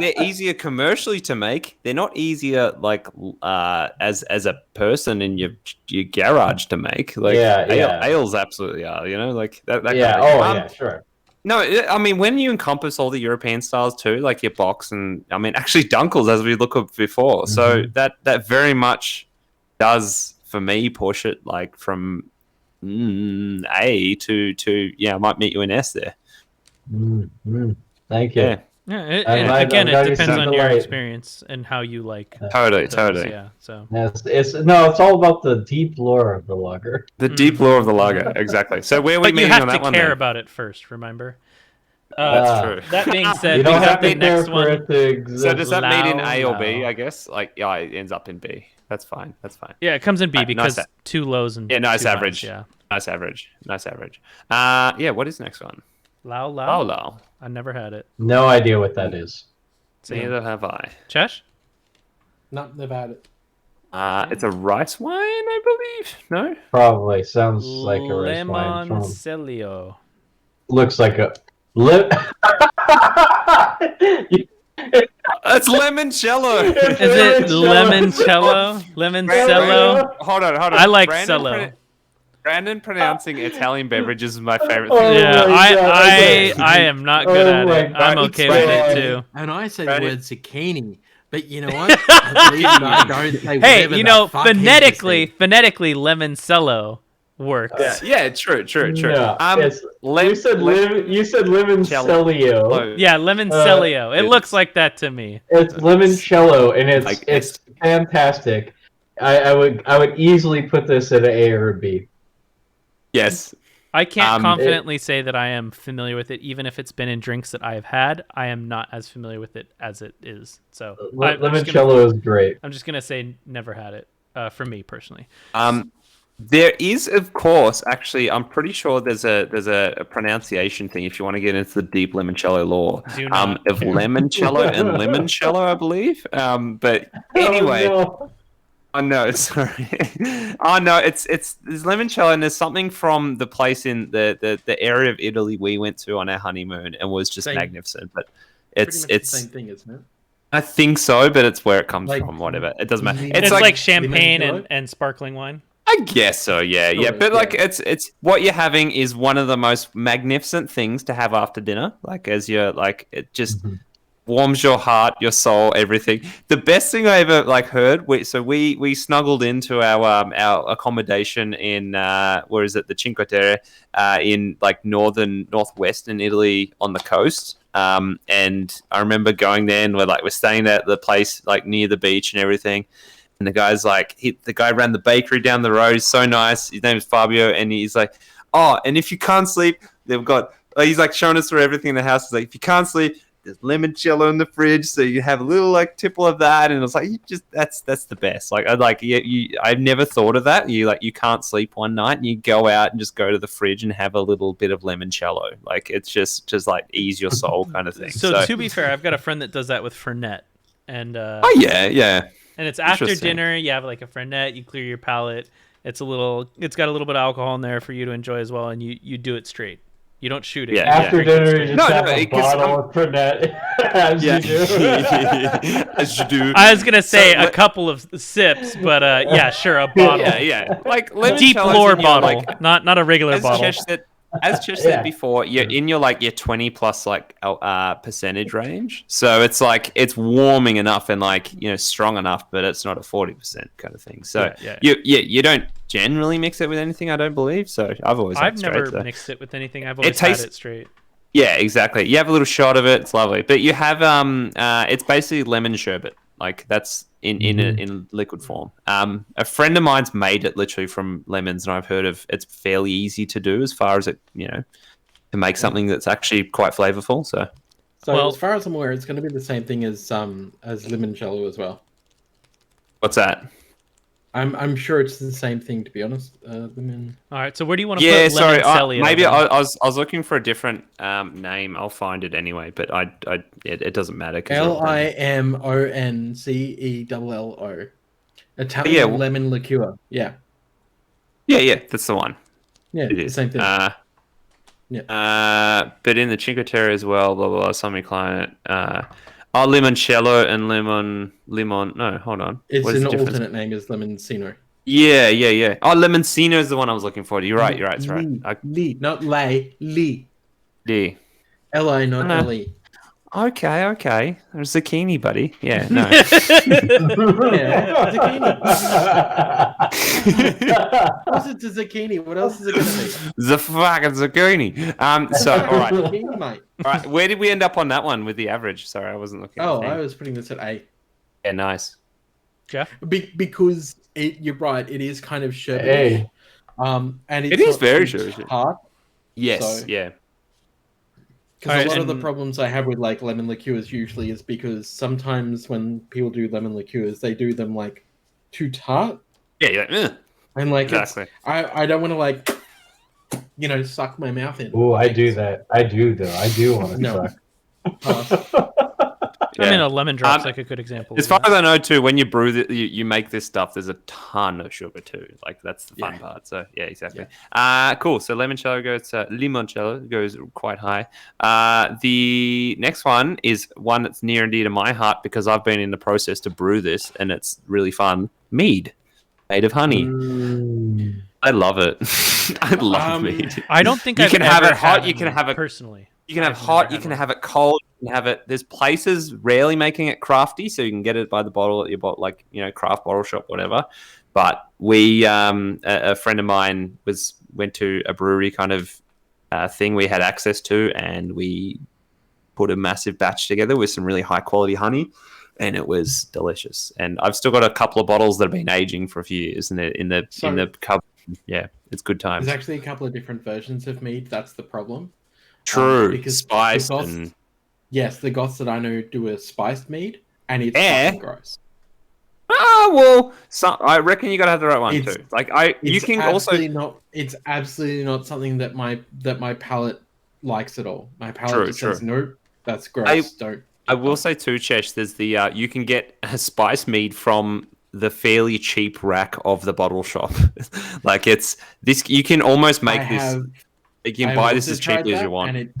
They're easier commercially to make. They're not easier like as a person in your garage to make. Like ales absolutely are. You know, like that. Sure. No, I mean when you encompass all the European styles too, like your box and I mean actually Dunkels as we looked up before. So that very much does for me push it like from A to I might meet you in S there. Thank you. It depends on your experience and how you like. Totally. Yeah. So it's all about the deep lore of the lager. The deep lore of the lager, exactly. So where are we meeting on that one? You have to care about it first. Remember. That's true. That being said, you don't have the next one. So does that meet in A or B? I guess it ends up in B. That's fine. Yeah, it comes in B because too lows and nice too average. Highs, Nice average. What is next one? Lao. I never had it. No idea what that is. Neither have I. Chesh? No, never had it. It's a rice wine, I believe. No, probably sounds like a rice wine. Lemoncello. Looks like a It's limoncello. Is it limoncello? Limoncello? Hold on. I like cello. Brandon pronouncing Italian beverages is my favorite thing. I am not good at it. I'm okay with it too. And I said the word zucchini, but you know what? I don't say hey, you know, phonetically, limoncello works. Yeah, true. No, you said limoncello. Yeah, limoncello. It looks like that to me. It's limoncello, and it's fantastic. I would easily put this at an A or a B. Yes. I can't confidently say that I am familiar with it, even if it's been in drinks that I have had. I am not as familiar with it as it is. So limoncello is great. I'm just gonna say never had it for me personally. There is, of course, actually, I'm pretty sure there's a pronunciation thing if you want to get into the deep limoncello lore of limoncello and limoncello, I believe. But anyway. Oh, no. Oh no, sorry. Oh no, it's there's limoncello, and there's something from the place in the area of Italy we went to on our honeymoon and was just magnificent. But it's the same thing, isn't it? I think so, but it's where it comes from. Whatever, it doesn't matter. It's like champagne and sparkling wine. I guess so, yeah. But like, it's what you're having is one of the most magnificent things to have after dinner. Like as you're like, it just. Warms your heart, your soul, everything. The best thing I ever heard. We snuggled into our accommodation in where is it, the Cinque Terre, in like northwestern Italy on the coast. And I remember going there and we're staying at the place like near the beach and everything. And the guy's like, the guy ran the bakery down the road. He's so nice. His name is Fabio, and he's like, oh, and if you can't sleep, they've got. He's like showing us through everything in the house. He's like, if you can't sleep. There's limoncello in the fridge, so you have a little tipple of that, and it's like that's the best. I've never thought of that. You can't sleep one night, and you go out and just go to the fridge and have a little bit of limoncello. Like it's just like ease your soul kind of thing. So to be fair, I've got a friend that does that with Fernet, and yeah. And it's after dinner. You have like a Fernet. You clear your palate. It's got a little bit of alcohol in there for you to enjoy as well, and you do it straight. You don't shoot it. Yeah. After dinner, you just have a bottle of Fernet, as you do. As you do. I was gonna say a couple of sips, but yeah, sure, a bottle. Yeah. Like Deep lore bottle, not a regular bottle. As Chesh said before, you're in your 20 plus percentage range. So it's like it's warming enough and strong enough, but it's not a 40% kind of thing. So you don't generally mix it with anything, I don't believe. So I've never mixed it with anything. I've always had it straight. Yeah, exactly. You have a little shot of it. It's lovely. But you have it's basically lemon sherbet. Like that's in liquid form. A friend of mine's made it literally from lemons, and I've heard of it's fairly easy to do as far as it to make something that's actually quite flavorful. So as far as I'm aware, it's going to be the same thing as limoncello as well. What's that? I'm sure it's the same thing, to be honest. Lemon. All right, so where do you want to put Lemoncello? Maybe I was looking for a different name. I'll find it anyway, but it doesn't matter. LIMONCELLO. Italian lemon liqueur. Yeah. Yeah, that's the one. Yeah, it is the same thing. But in the Cinque Terre as well, blah blah blah. Some client. Limoncello and lemon. No, hold on. It's an alternate name is Lemoncino. Yeah. Lemoncino is the one I was looking for. You're right. It's right. Lee, not lay. Lee. D. Li, not L-E. Okay. There's zucchini, buddy. Yeah, no. Zucchini. What's it to zucchini? What else is it going to be? The fucking zucchini. So, all right. Zucchini, mate. All right, where did we end up on that one with the average? Sorry, I wasn't looking. I was putting this at A. Yeah, nice. Jeff? Because you're right, it is kind of sherbety. And it is very sherbety. Hard. Yes, yeah. Because a lot of the problems I have with lemon liqueurs usually is because sometimes when people do lemon liqueurs, they do them too tart. Yeah. And exactly. I don't want to suck my mouth in. Oh, I do that. I do though. I do want to suck. I mean, a lemon drop's a good example. As far as I know, too, when you brew you make this stuff, there's a ton of sugar too. That's the fun part. So yeah, exactly. Yeah. Cool. So limoncello goes quite high. The next one is one that's near and dear to my heart because I've been in the process to brew this, and it's really fun. Mead, made of honey. I love it. I love mead. I don't think you can have it hot. You can have it personally. You can have hot. You can have it cold. You can have it. There's places rarely making it crafty, so you can get it by the bottle at your craft bottle shop, whatever. But we, a friend of mine went to a brewery kind of thing we had access to, and we put a massive batch together with some really high quality honey, and it was delicious. And I've still got a couple of bottles that have been aging for a few years, and in the cupboard. Yeah, it's good times. There's actually a couple of different versions of mead. That's the problem. True, because spiced and yes, the Goths that I know do a spiced mead, and it's fucking gross. I reckon you gotta have the right one too. It's absolutely not something that my palate likes at all. My palate says nope, that's gross. I will say too, Chesh. There's the you can get a spice mead from the fairly cheap rack of the bottle shop. It's this. You can almost make this. You can buy this as cheaply as you want, and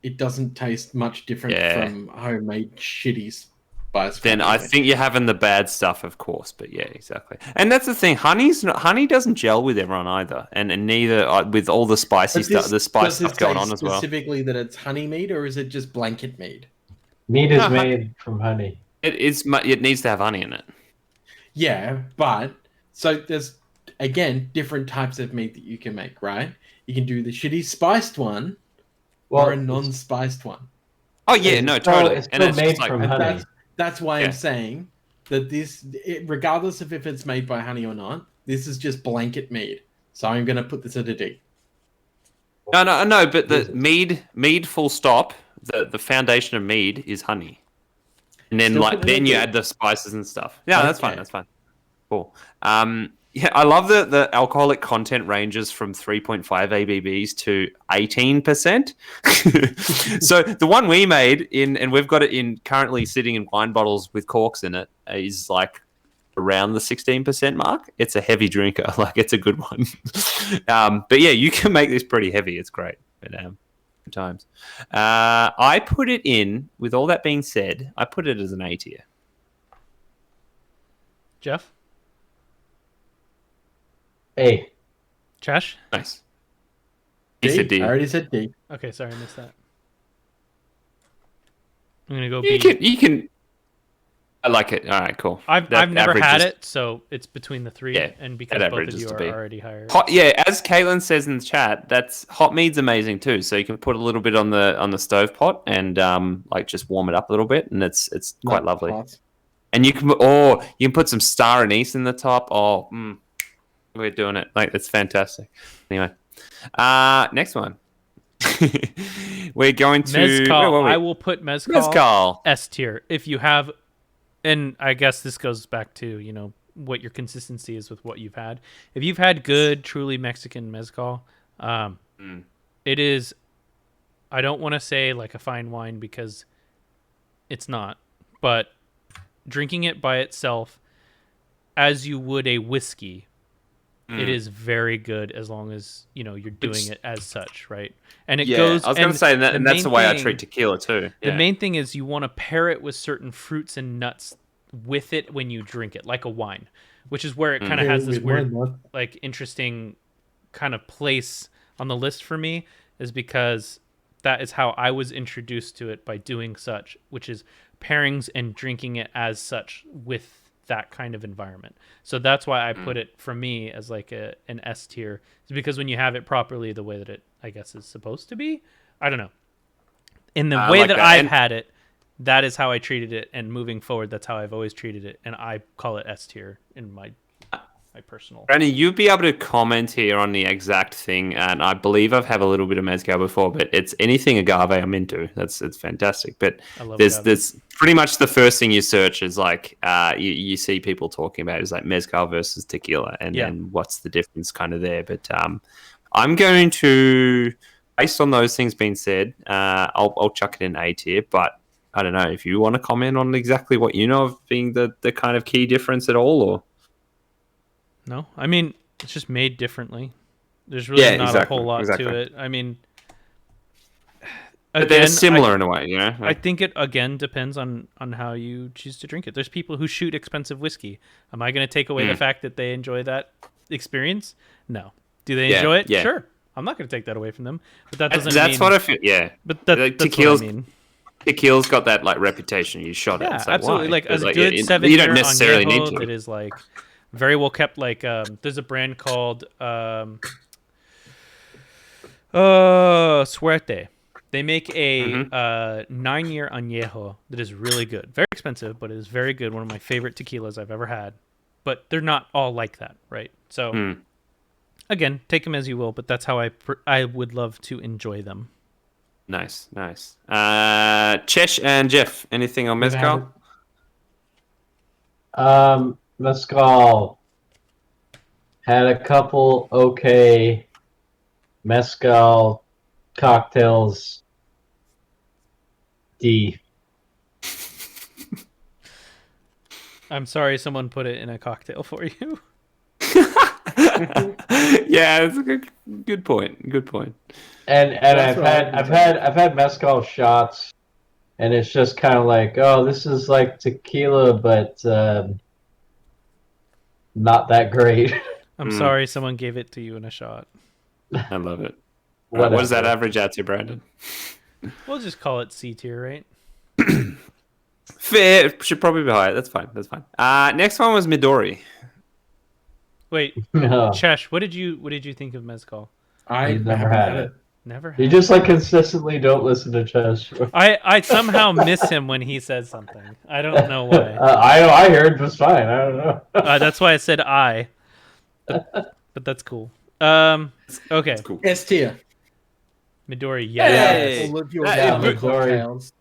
it doesn't taste much different from homemade shitty spice. Then I think you're having the bad stuff, of course. But yeah, exactly. And that's the thing. Honey doesn't gel with everyone either, and neither with all the spicy stuff. The spice stuff going on as well. Specifically, that it's honey mead, or is it just blanket mead? Mead is made from honey. It is. It needs to have honey in it. Yeah, but so there's again different types of mead that you can make, right? You can do the shitty spiced one, or a non-spiced one. Oh yeah, no, totally. It's still made from honey. That's why I'm saying that regardless of if it's made by honey or not, this is just blanket mead. So I'm going to put this at a D. No, but the mead full stop. The foundation of mead is honey, and then then you add the spices and stuff. Yeah, that's fine. That's fine. Cool. Yeah, I love the alcoholic content ranges from 3.5 ABVs to 18%. So the one we made and we've got it currently sitting in wine bottles with corks in it, is around the 16% mark. It's a heavy drinker, it's a good one. But yeah, you can make this pretty heavy. It's great. But Good times. I put it in, with all that being said, I put it as an A tier. Jeff? A. Chash? Nice. D. He said D. I already said D. Okay, sorry, I missed that. I'm going to go B. You can. I like it. All right, cool. I've never had it, so it's between the three. Yeah, and because that both of averages you to are B. already higher. As Caitlin says in the chat, that's hot mead's amazing too. So you can put a little bit on the stove pot and like just warm it up a little bit, and it's quite lovely. Class. And you can put some star anise in the top. Oh, we're doing it. Like, it's fantastic. Anyway, next one. We're going to Mezcal. I will put Mezcal S tier. If you have, and I guess this goes back to what your consistency is with what you've had. If you've had good, truly Mexican mezcal, it is. I don't want to say like a fine wine because it's not, but drinking it by itself, as you would a whiskey, it is very good as long as you're doing it as such, right? And it goes. I was going to say that, and that's the way I treat tequila too. The main thing is you want to pair it with certain fruits and nuts with it when you drink it, like a wine, which is where it kind of has this weird, like, interesting kind of place on the list for me, is because that is how I was introduced to it, by doing such, which is pairings and drinking it as such with that kind of environment. So that's why I put it, for me, as like an S tier, is because when you have it properly the way that it, I guess, is supposed to be, I don't know, in the way that I've had it, that is how I treated it, and moving forward, that's how I've always treated it, and I call it S tier in my personal. Brandon, you'd be able to comment here on the exact thing, and I believe I've had a little bit of mezcal before, but it's anything agave I'm into. It's fantastic. But there's pretty much the first thing you search is like you see people talking about is like mezcal versus tequila, and then what's the difference kind of there. But I'm going to, based on those things being said, I'll chuck it in A tier, but I don't know if you want to comment on exactly what you know of being the kind of key difference at all, or. No, I mean, it's just made differently. There's really not a whole lot to it. I mean, but they're similar in a way, Like, I think it, again, depends on how you choose to drink it. There's people who shoot expensive whiskey. Am I going to take away the fact that they enjoy that experience? No. Do they enjoy it? Yeah. Sure. I'm not going to take that away from them. But that doesn't mean... That's what I feel, But that's what I mean. Tequila's got that, like, reputation. You shot it. Yeah, it's like, absolutely. Why? Like, a good 7-year you don't necessarily need to. That is, like... very well kept. Like there's a brand called Suerte. They make a 9-year añejo that is really good. Very expensive, but it is very good. One of my favorite tequilas I've ever had. But they're not all like that, right? So again, take them as you will, but that's how I would love to enjoy them. Nice. Chesh and Jeff, anything on mezcal? Mezcal. Had a couple okay mezcal cocktails. D. I'm sorry someone put it in a cocktail for you. Yeah, it's a good point. Good point. And I've had mezcal shots, and it's just kind of like, oh, this is like tequila, but not that great. I'm sorry someone gave it to you in a shot. I love it. What does that average out to, Brandon? We'll just call it C tier, right? Fair. Should probably be higher. That's fine. Next one was Midori. Wait, Chesh, what did you think of mezcal? I never had it. Never had You just like consistently don't listen to Chesh. I somehow miss him when he says something. I don't know why. I heard just fine. I don't know. That's why I said I. But that's cool. Okay. That's cool. S tier. Midori, yes. All of your summer cocktails.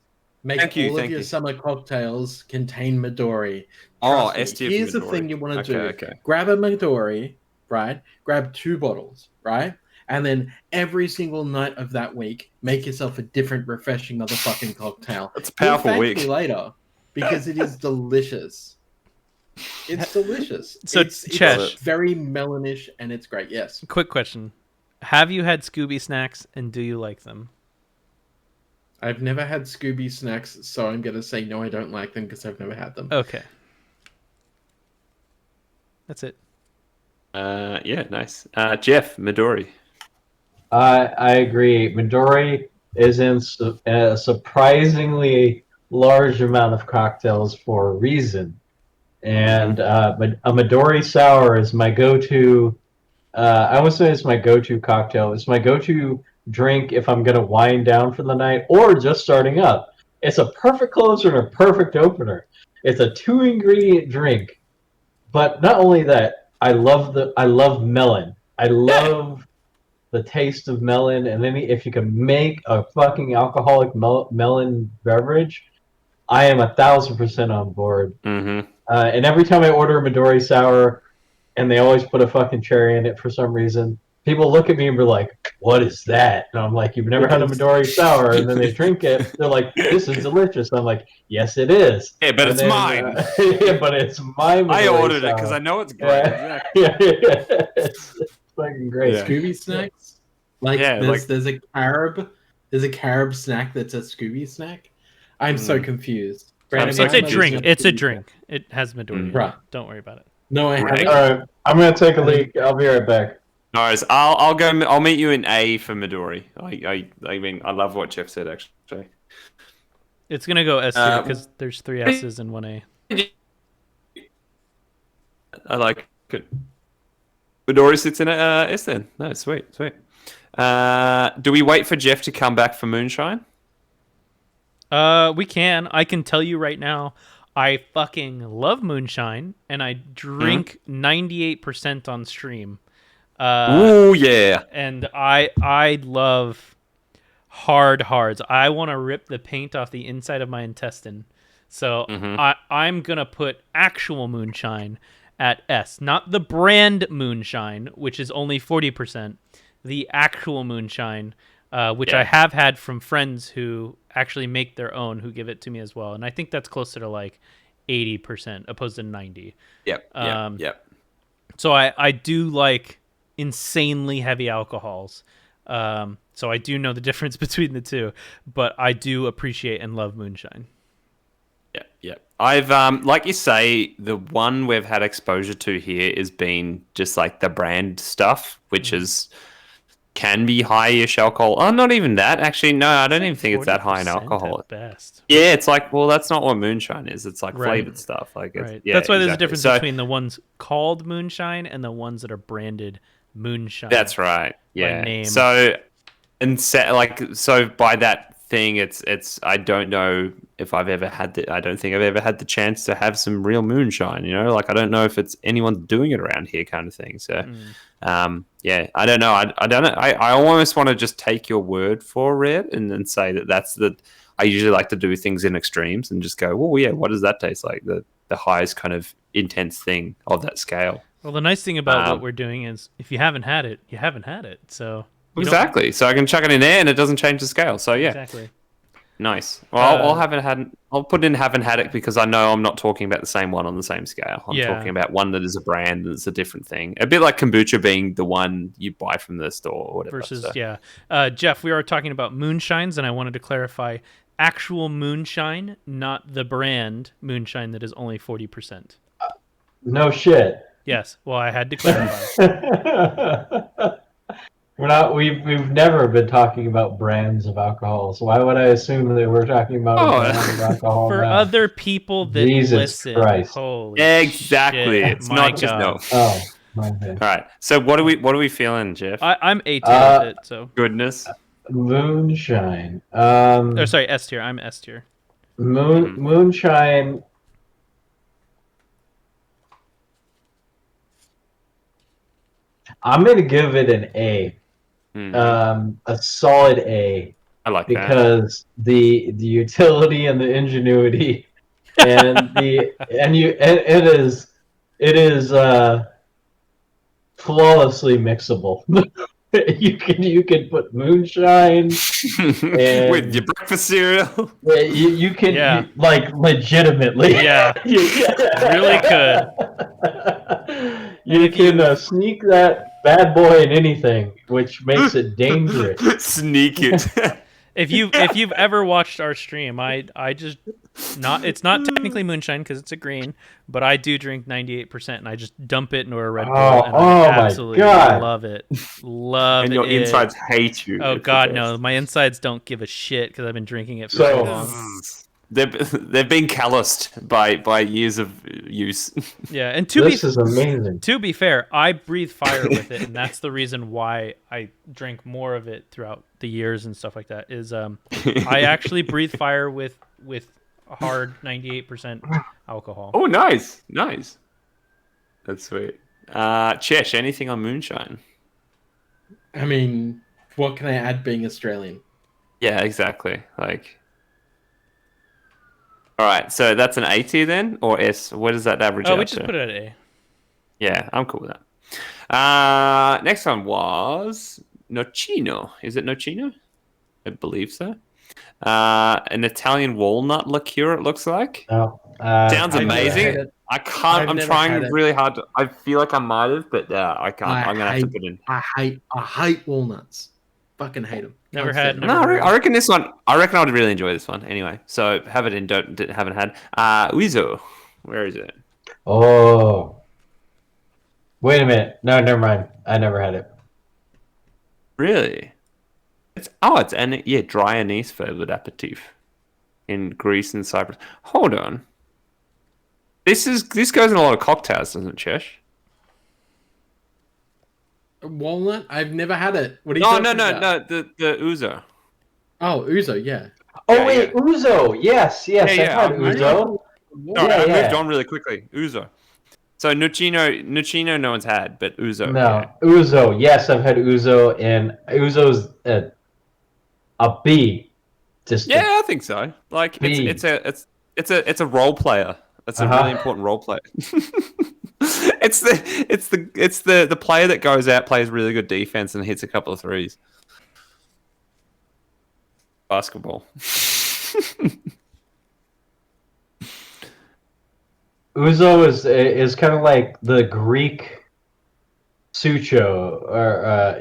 Make Thank all of your summer cocktails contain Midori. Oh, S tier. Here's the thing you want to do. Okay. Grab a Midori, right? Grab 2 bottles, right? And then every single night of that week, make yourself a different refreshing motherfucking cocktail. It's a powerful week. Later, because it is delicious. It's delicious. So, it's very melonish and it's great. Yes. Quick question: have you had Scooby snacks and do you like them? I've never had Scooby snacks, so I'm gonna say no. I don't like them because I've never had them. Okay. That's it. Yeah, nice. Jeff, Midori. I agree. Midori is in a surprisingly large amount of cocktails for a reason. And a Midori Sour is my go-to. I would say it's my go-to cocktail. It's my go-to drink if I'm going to wind down for the night or just starting up. It's a perfect closer and a perfect opener. It's a 2-ingredient drink. But not only that, I love melon. I love the taste of melon, and then if you can make a fucking alcoholic melon beverage, I am 1,000% on board. Mm-hmm. And every time I order a Midori Sour, and they always put a fucking cherry in it for some reason, people look at me and be like, "What is that?" And I'm like, "You've never had a Midori Sour?" And then they drink it. They're like, "This is delicious." I'm like, "Yes, it is." Yeah, but it's mine. Yeah, but it's my Midori I ordered Sour. it because I know it's great. Exactly. Yeah, it's fucking great. Yeah. Scooby snacks? There's a carob snack that's a Scooby snack? I'm so confused. It's a drink. It's a drink. It has Midori. Right. Don't worry about it. No, I haven't. All right, I'm gonna take a leak. I'll be right back. No worries. I'll go. I'll meet you in A for Midori. I mean, I love what Jeff said actually. It's gonna go S tier because there's 3 S's and 1 A. I like it. Midori sits in a S then. No, sweet. Do we wait for Jeff to come back for Moonshine? We can. I can tell you right now, I fucking love Moonshine, and I drink 98% on stream. Ooh, yeah. And I love hards. I want to rip the paint off the inside of my intestine. So I'm going to put actual Moonshine at S. Not the brand Moonshine, which is only 40%. The actual Moonshine, which I have had from friends who actually make their own, who give it to me as well. And I think that's closer to like 80% opposed to 90. Yep. So I do like insanely heavy alcohols. So I do know the difference between the two, but I do appreciate and love Moonshine. Yeah. I've like you say, the one we've had exposure to here has been just like the brand stuff, which can be high-ish alcohol. Oh, not even that. Actually, no, I don't even think it's that high in alcohol. At best. Yeah, it's like, well, that's not what Moonshine is. It's like flavored stuff. Like, right. Yeah, that's why there's a difference between the ones called Moonshine and the ones that are branded Moonshine. That's right. Yeah. Name. So by that thing, it's I don't know if I've ever had I don't think I've ever had the chance to have some real moonshine, you know, like I don't know if it's anyone doing it around here kind of thing. So yeah, I don't know. I don't know. I almost want to just take your word for it and then say that's I usually like to do things in extremes and just go, well, yeah, what does that taste like? The highest kind of intense thing of that scale. Well, the nice thing about what we're doing is if you haven't had it, you haven't had it. So exactly. So I can chuck it in there and it doesn't change the scale. So yeah. Exactly. Nice. Well, I'll put in haven't had it because I know I'm not talking about the same one on the same scale. I'm talking about one that is a brand and it's a different thing. A bit like kombucha being the one you buy from the store or whatever. Versus, Jeff, we are talking about moonshines, and I wanted to clarify actual moonshine, not the brand moonshine that is only 40%. No shit. Yes. Well, I had to clarify. We've never been talking about brands of alcohol, so why would I assume that we're talking about a brand of alcohol for now? Other people that listen? Christ. Holy exactly. shit. It's not just no. Oh, my bad. All right. So what are we feeling, Jeff? I'm A tier with it. So goodness. Moonshine. Sorry, S tier. I'm S tier. Moonshine. I'm gonna give it an A. A solid A. I like because the utility and the ingenuity and it is flawlessly mixable. you can put moonshine and with your breakfast cereal. You can like legitimately. Yeah. Really could. You can sneak that bad boy in anything, which makes it dangerous. Sneak it. If you've ever watched our stream, I just it's not technically moonshine because it's a green, but I do drink 98% and I just dump it into a Red Bull and I absolutely love it. Love it. And your insides hate you. Oh God, no! My insides don't give a shit because I've been drinking it for so long. They've been calloused by years of use. Yeah, and this is amazing. To be fair, I breathe fire with it, and that's the reason why I drink more of it throughout the years and stuff like that. Is I actually breathe fire with hard 98% alcohol. Oh, nice. That's sweet. Chesh, anything on moonshine? I mean, what can I add being Australian? Yeah, exactly. Like. All right, so that's an A tier then, or S? Where does that average out to? We just put it at A. Yeah, I'm cool with that. Next one was Nocino. Is it Nocino? I believe so. An Italian walnut liqueur, it looks like. Oh, sounds amazing. I'm trying really hard to. I feel like I might have, but I can't. I'm gonna have to put in. I hate walnuts. Fucking hate them. Never had. I reckon this one. I reckon I would really enjoy this one. Anyway, so have it in. Haven't had. Uzo, where is it? Oh, wait a minute. No, never mind. I never had it. Really? It's dry anise flavored aperitif in Greece and Cyprus. Hold on. This goes in a lot of cocktails, doesn't it, Chesh? Walnut? I've never had it. What are you talking about? No. The Uzo. Oh, Uzo, yeah. Oh, wait, Uzo. Yes. I've had Uzo. I moved on really quickly. Uzo. So Nocino no one's had, but Uzo. No, yeah. Uzo. Yes, I've had Uzo, and Uzo's a B. I think so. Like B. It's a role player. It's a really important role player. It's the player that goes out, plays really good defense, and hits a couple of threes. Basketball. Uzo is kind of like the Greek Sucho, or a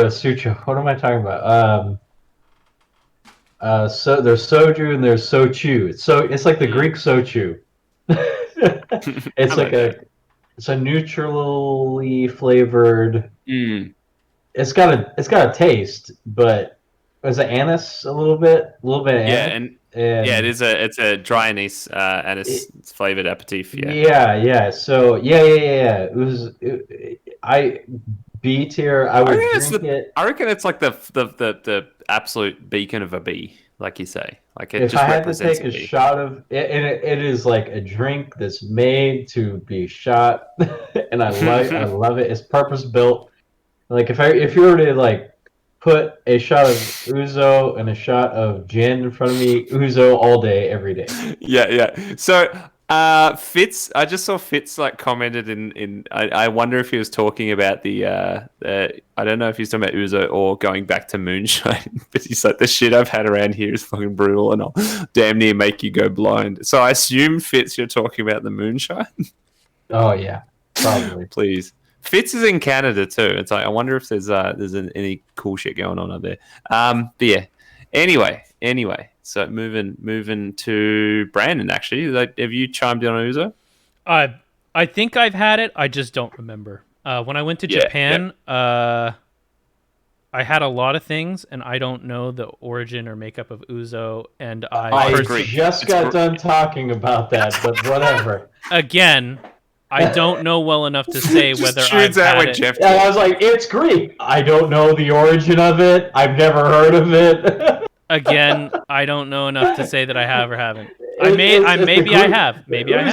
Sucho. What am I talking about? So there's soju and there's sochu. It's like the Greek sochu. It's a neutrally flavored. It's got a taste, but is it anise a little bit? A little bit of anise. It's a dry anise flavored aperitif. Yeah. So It was B tier. I would drink it. I reckon it's like the absolute beacon of a B, like you say. Like it if just I had to represents take a shot of it, and it is like a drink that's made to be shot, and I love it. It's purpose built. Like if you were to like put a shot of Uzo and a shot of gin in front of me, Uzo all day, every day. Yeah. So Fitz, I just saw Fitz like commented in. I wonder if he was talking about the. I don't know if he's talking about Uzo or going back to moonshine, but he's like, the shit I've had around here is fucking brutal, and I'll damn near make you go blind. So I assume Fitz, you're talking about the moonshine. Oh yeah, probably. Please. Fitz is in Canada too. It's like I wonder if there's any cool shit going on up there. But yeah. Anyway. So moving to Brandon. Actually, like, have you chimed in on Uzo? I think I've had it. I just don't remember. When I went to Japan, I had a lot of things, and I don't know the origin or makeup of Uzo. And I just got done talking about that, but whatever. Again. I don't know well enough to say whether I've had it. Jeff I was like, it's Greek. I don't know the origin of it. I've never heard of it. Again, I don't know enough to say that I have or haven't. Maybe I have.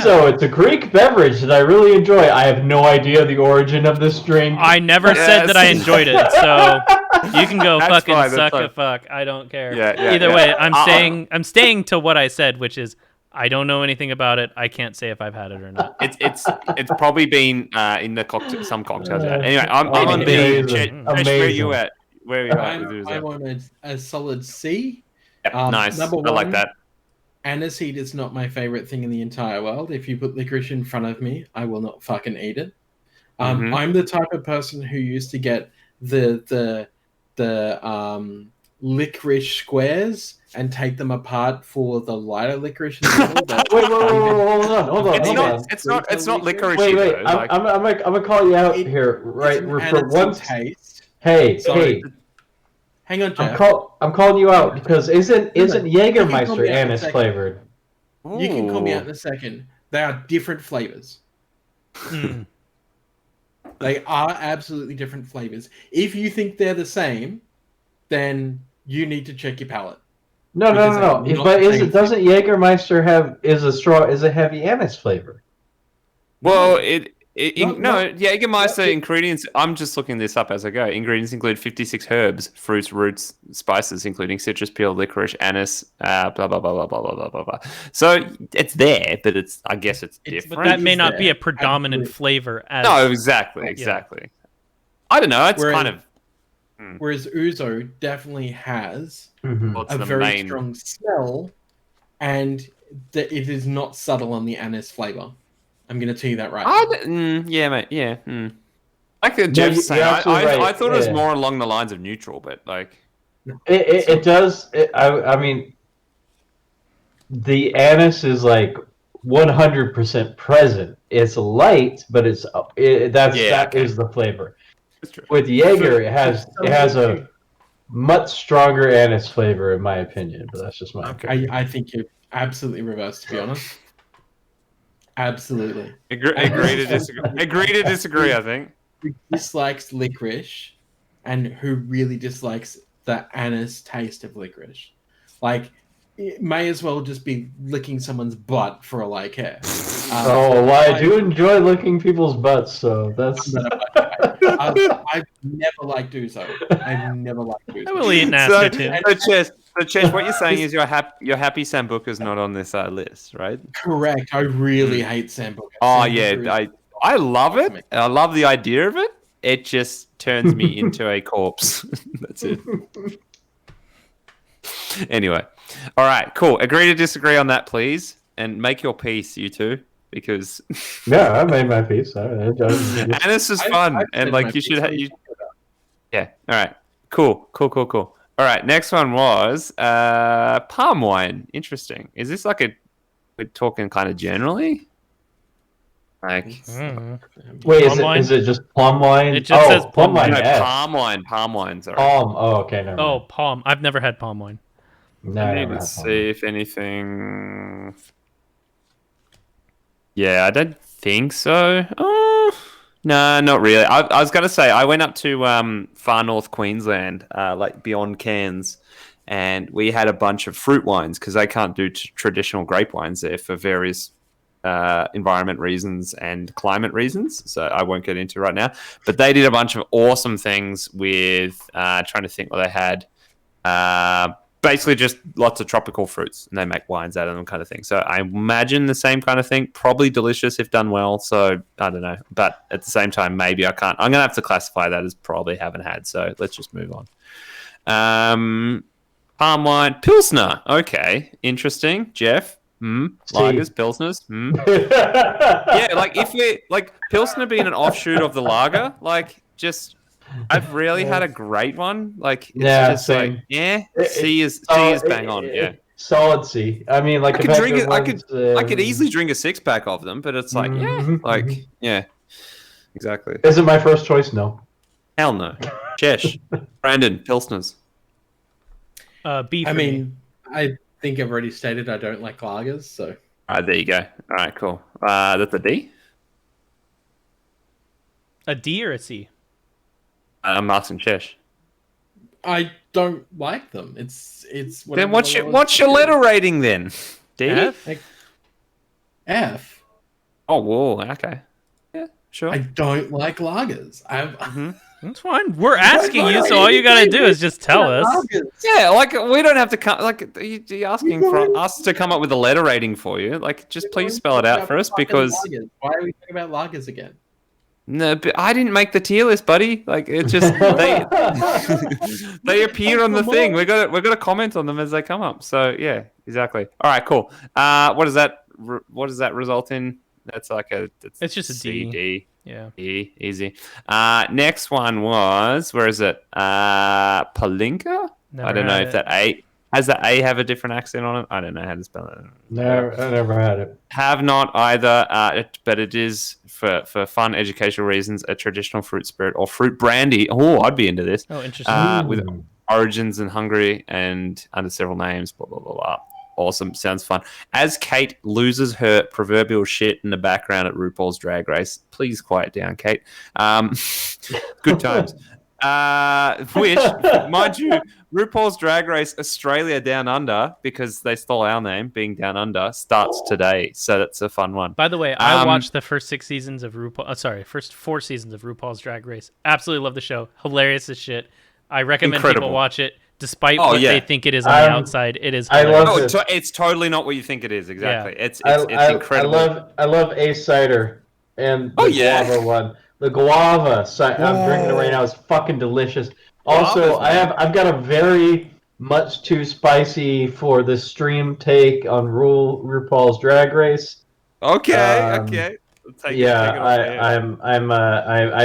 So it's a Greek beverage that I really enjoy. I have no idea the origin of this drink. I never said that I enjoyed it, so you can go fucking suck a fuck. I don't care. Either way, I'm staying to what I said, which is I don't know anything about it. I can't say if I've had it or not. It's probably been in the some cocktails. Anyway, I'm on B. Where are you at? Where are you at? I'm on a solid C. Yep, nice. Number one, I like that. Aniseed is not my favorite thing in the entire world. If you put licorice in front of me, I will not fucking eat it. I'm the type of person who used to get the licorice squares and take them apart for the lighter licorice in the middle. Wait, hold on. It's not licorice. Wait. I'm gonna call you out here, right? For once. Taste. Hey. Hang on, Jeff. I'm calling you out because isn't Jägermeister anise flavored? You can call me out in a second. They are different flavors. They are absolutely different flavors. If you think they're the same, then you need to check your palate. No. But doesn't Jägermeister is a heavy anise flavor? Well, Jägermeister ingredients. I'm just looking this up as I go. Ingredients include 56 herbs, fruits, roots, spices, including citrus peel, licorice, anise, blah blah blah blah blah blah blah blah. So it's there, but I guess it's different. But that may not be a predominant flavor. No, exactly. I don't know. It's kind of. Whereas Ouzo definitely has a very strong smell, and it is not subtle on the anise flavor. I'm going to tell you that right. Yeah, mate. Yeah. Like Jeff's saying, I thought it was more along the lines of neutral, but like it does. I mean, the anise is like 100% present. It's light, but that is the flavor. With Jaeger, it has a much stronger anise flavor, in my opinion. But that's just my opinion. I think you're absolutely reversed, to be honest. Absolutely. Agree to disagree. I think. Who dislikes licorice, and who really dislikes the anise taste of licorice? Like, it may as well just be licking someone's butt for all I care. I do enjoy licking people's butts, so that's. I've never liked Ouzo. I've never liked Ouzo. I will eat nasty too. So, Chess, what you're saying is you're happy Sambuca's not on this list, right? Correct. I really hate Sambuca. Oh, yeah. I love it. I love the idea of it. It just turns me into a corpse. That's it. Anyway. All right, cool. Agree to disagree on that, please. And make your peace, you two. Because... Yeah, I made my peace. Anise is fun. And, like, you should... Yeah. All right. Cool. All right, next one was palm wine. Interesting. Is this like we're talking kind of generally? Like, wait, is it just plum wine? It just says plum wine. No, palm wine. Sorry. Palm. Oh, okay. Never mind. Oh, palm. I've never had palm wine. No, let's see if anything. Yeah, I don't think so. No, not really. I was going to say, I went up to far north Queensland, like beyond Cairns, and we had a bunch of fruit wines because they can't do traditional grape wines there for various environment reasons and climate reasons. So I won't get into right now. But they did a bunch of awesome things with trying to think what they had. Basically just lots of tropical fruits, and they make wines out of them kind of thing. So I imagine the same kind of thing, probably delicious if done well. So I don't know, but at the same time, maybe I can't. I'm going to have to classify that as probably haven't had. So let's just move on. Palm wine, Pilsner. Okay. Interesting. Jeff. Lagers, Pilsners. Yeah. Like if we like Pilsner being an offshoot of the lager, like just, I've really had a great one. Like, it's just same. like, C is bang on. Yeah. Solid C. I mean, like, I could easily drink a 6-pack of them, but it's like, yeah, exactly. Is it my first choice? No. Hell no. Chesh. Brandon, Pilsners. B. I mean, I think I've already stated I don't like lagers, so. All right, there you go. All right, cool. That's a D? A D or a C? I'm asking Chesh. I don't like them. It's. Then what's your letter rating then? D? F. Oh, whoa. Okay. Yeah, sure. I don't like lagers. That's fine. We're asking you, so all you gotta do is just tell us. Yeah, like we don't have to come. Like you're asking for us to come up with a letter rating for you. Like, just please spell it out for us because. Why are we talking about lagers again? No, but I didn't make the tier list, buddy. Like, it's just they appear on the thing. We got to comment on them as they come up. So yeah, exactly. All right, cool. What does that result in? That's like it's just a C, D. Yeah. E, easy. Next one was, where is it? Palinka? Never I don't know had if it. that A has the A have a different accent on it. I don't know how to spell it. I never had it. Have not either, but it is for fun educational reasons a traditional fruit spirit or fruit brandy. Oh, I'd be into this. Oh, interesting. With origins in Hungary and under several names. Blah blah blah blah. Awesome, sounds fun. As Kate loses her proverbial shit in the background at RuPaul's Drag Race, please quiet down, Kate. Good times. Which, mind you, RuPaul's Drag Race Australia Down Under, because they stole our name, being Down Under, starts today. So that's a fun one. By the way, I watched the first 6 seasons of RuPaul. First 4 seasons of RuPaul's Drag Race. Absolutely love the show. Hilarious as shit. I recommend people watch it, despite what they think it is on the outside. It is. Hilarious. It's totally not what you think it is. Exactly. Yeah. It's incredible. I love Ace cider and the guava one. The guava I'm drinking it right now is fucking delicious. Also, I've got a very much too spicy for the stream take on RuPaul's Drag Race. Okay. I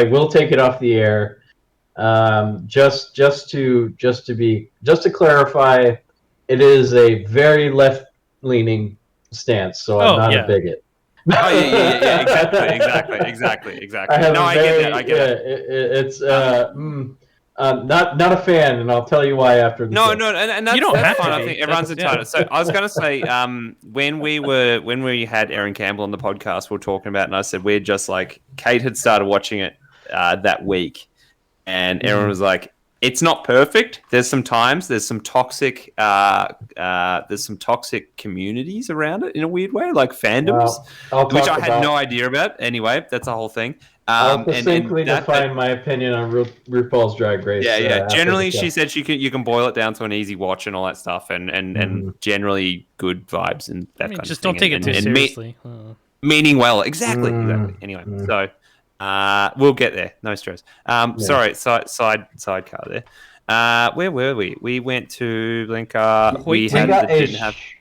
will take it off the air. Just to clarify, it is a very left-leaning stance, so I'm not a bigot. Yeah, exactly. I get it. It's not a fan, and I'll tell you why after the show. And that's, you don't that's have fine. to I think everyone's entitled. So I was going to say, when we had Erin Campbell on the podcast, we were talking about, and I said we're just like Kate had started watching it that week, and Erin was like, it's not perfect. There's some toxic communities around it in a weird way, like fandoms, which I had no idea about. Anyway, that's a whole thing. I'll distinctly define my opinion on RuPaul's Drag Race. Yeah. Generally, she said you can boil it down to an easy watch and all that stuff, and generally good vibes and that kind of thing. Just don't take it too seriously. Meaning well, exactly. Anyway, so. We'll get there. No stress. Sorry, sidecar there. Where were we? We went to Blinker.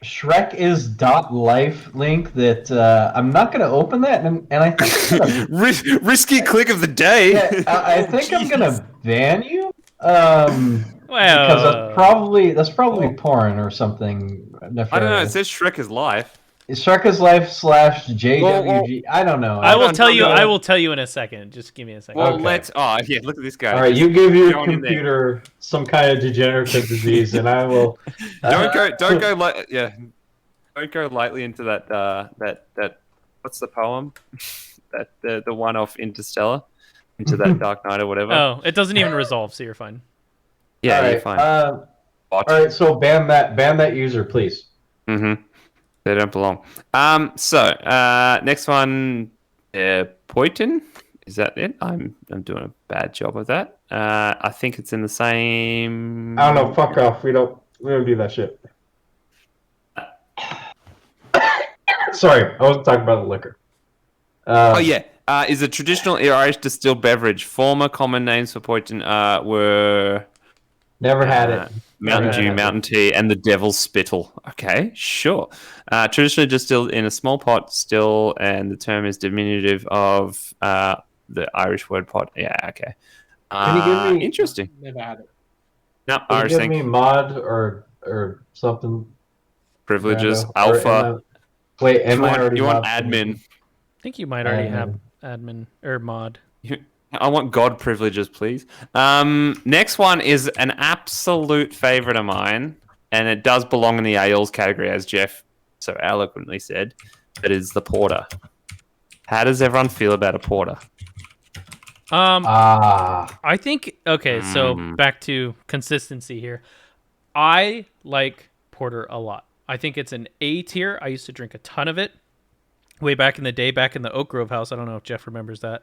Shrek is .life link that I'm not going to open that, and I think risky click of the day. Yeah, I think I'm going to ban you. Because that's probably porn or something. Nefarious. I don't know. It says Shrek is life. Shrek is life / JWG. I don't know. I will tell you in a second. Just give me a second. Well, look at this guy. All right, you give your computer some kind of degenerative disease, and I will. Don't go lightly into that. What's the poem? That the one off Interstellar, into that Dark Knight or whatever. Oh, it doesn't even resolve, so you're fine. Yeah, you're fine. All right, so ban that user, please. Mm-hmm. They don't belong. So next one, Poitin. Is that it? I'm doing a bad job of that. I think it's in the same. I don't know. Fuck off. We don't do that shit. Sorry, I wasn't talking about the liquor. Is a traditional Irish distilled beverage. Former common names for Poitin were. Never had it. Mountain Dew, Mountain Tea, and the Devil's Spittle. Okay, sure. Traditionally distilled in a small pot still, and the term is diminutive of the Irish word pot. Yeah, okay. Can you give me... Interesting. Never had it. No, Can Irish you give thing. me mod or something? Privileges, alpha. Am I already you want admin. I think you might already have admin or mod. I want God privileges, please. Next one is an absolute favorite of mine, and it does belong in the ales category, as Jeff so eloquently said. It is the porter. How does everyone feel about a porter? I think so back to consistency here. I like porter a lot. I think it's an A tier. I used to drink a ton of it way back in the day, back in the Oak Grove house. I don't know if Jeff remembers that.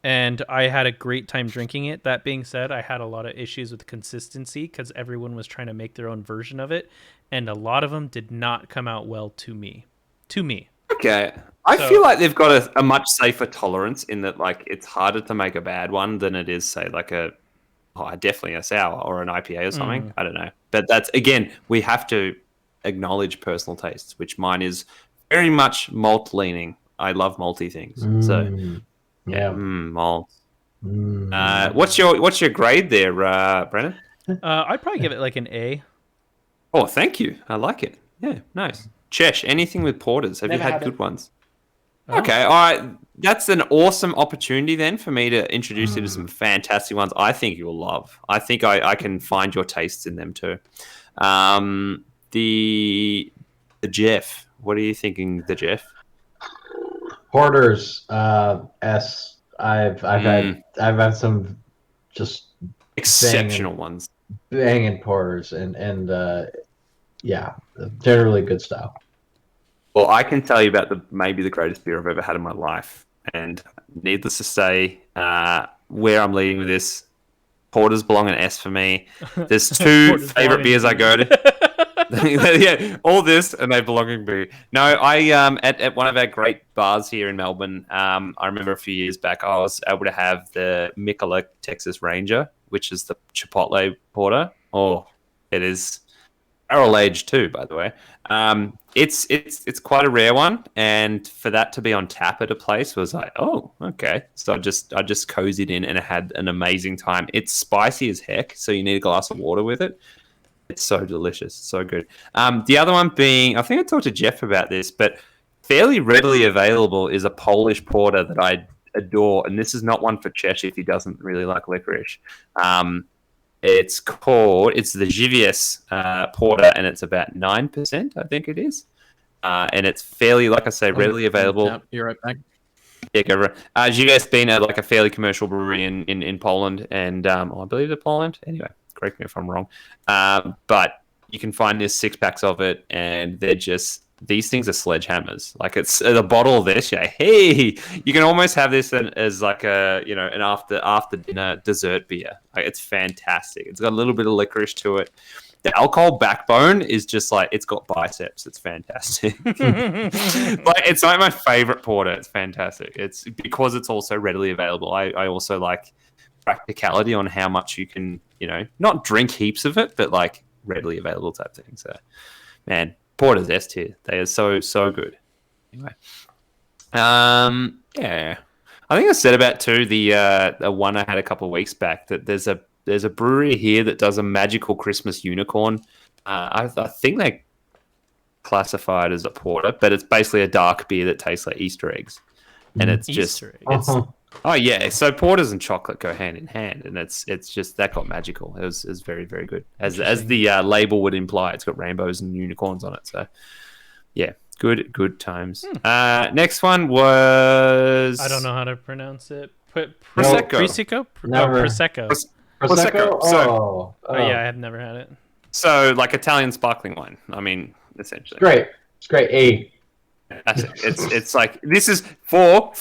And I had a great time drinking it. That being said, I had a lot of issues with consistency because everyone was trying to make their own version of it, and a lot of them did not come out well to me. Okay. I feel like they've got a much safer tolerance in that, like, it's harder to make a bad one than it is, say, like definitely a sour or an IPA or something. I don't know. But that's, again, we have to acknowledge personal tastes, which mine is very much malt leaning. I love malty things. Malt. What's your grade there, Brennan? I'd probably give it like an A. Oh, thank you. I like it. Yeah, nice. Chesh, anything with porters? Have Never you had had good it. ones? Oh. Okay, all right. That's an awesome opportunity then for me to introduce you to some fantastic ones I think you'll love. I think I can find your tastes in them too. The Jeff. What are you thinking, the Jeff? Porters, S. I've had some just Exceptional ones. banging porters and yeah, generally good style. Well, I can tell you about maybe the greatest beer I've ever had in my life. And needless to say, where I'm leading with this, porters belong an S for me. There's two favorite beers I go to. Yeah, all this and they belong in B. No, I at one of our great bars here in Melbourne, I remember a few years back I was able to have the Michelob Texas Ranger, which is the Chipotle porter. Oh, it is barrel aged too, by the way. It's quite a rare one, and for that to be on tap at a place was like, oh, okay. So I just cozied in and I had an amazing time. It's spicy as heck, so you need a glass of water with it. It's so delicious, so good. The other one being, I think I talked to Jeff about this, but fairly readily available is a Polish porter that I adore, and this is not one for Chesh if he doesn't really like licorice. It's the Żywiec porter, and it's about 9%, I think it is. And it's fairly, like I say, readily available. Yep, you're right back. Yeah, go right. Żywiec being like a fairly commercial brewery in Poland, and I believe it's Poland. Anyway, correct me if I'm wrong. But you can find this 6-packs of it, and these things are sledgehammers. Like it's a bottle of this. Yeah, hey, you can almost have this as like an after dinner dessert beer. Like it's fantastic. It's got a little bit of licorice to it. The alcohol backbone is just like it's got biceps. It's fantastic. It's like my favorite porter. It's fantastic. It's because it's also readily available. I also like practicality on how much you can, not drink heaps of it, but like readily available type thing. So, man, porter's S tier. They are so good. Anyway, yeah. I think I said about too the one I had a couple of weeks back that there's a brewery here that does a magical Christmas unicorn. I think they classify it as a porter, but it's basically a dark beer that tastes like Easter eggs, and it's just oh yeah. So porters and chocolate go hand in hand, and it's just that got magical. It was very very good, as the label would imply. It's got rainbows and unicorns on it. So yeah, good times. Next one was I don't know how to pronounce it. Prosecco. Prosecco. Prosecco. Oh, yeah, I have never had it. So like Italian sparkling wine. I mean, essentially. It's great. A. That's it. It's like this is for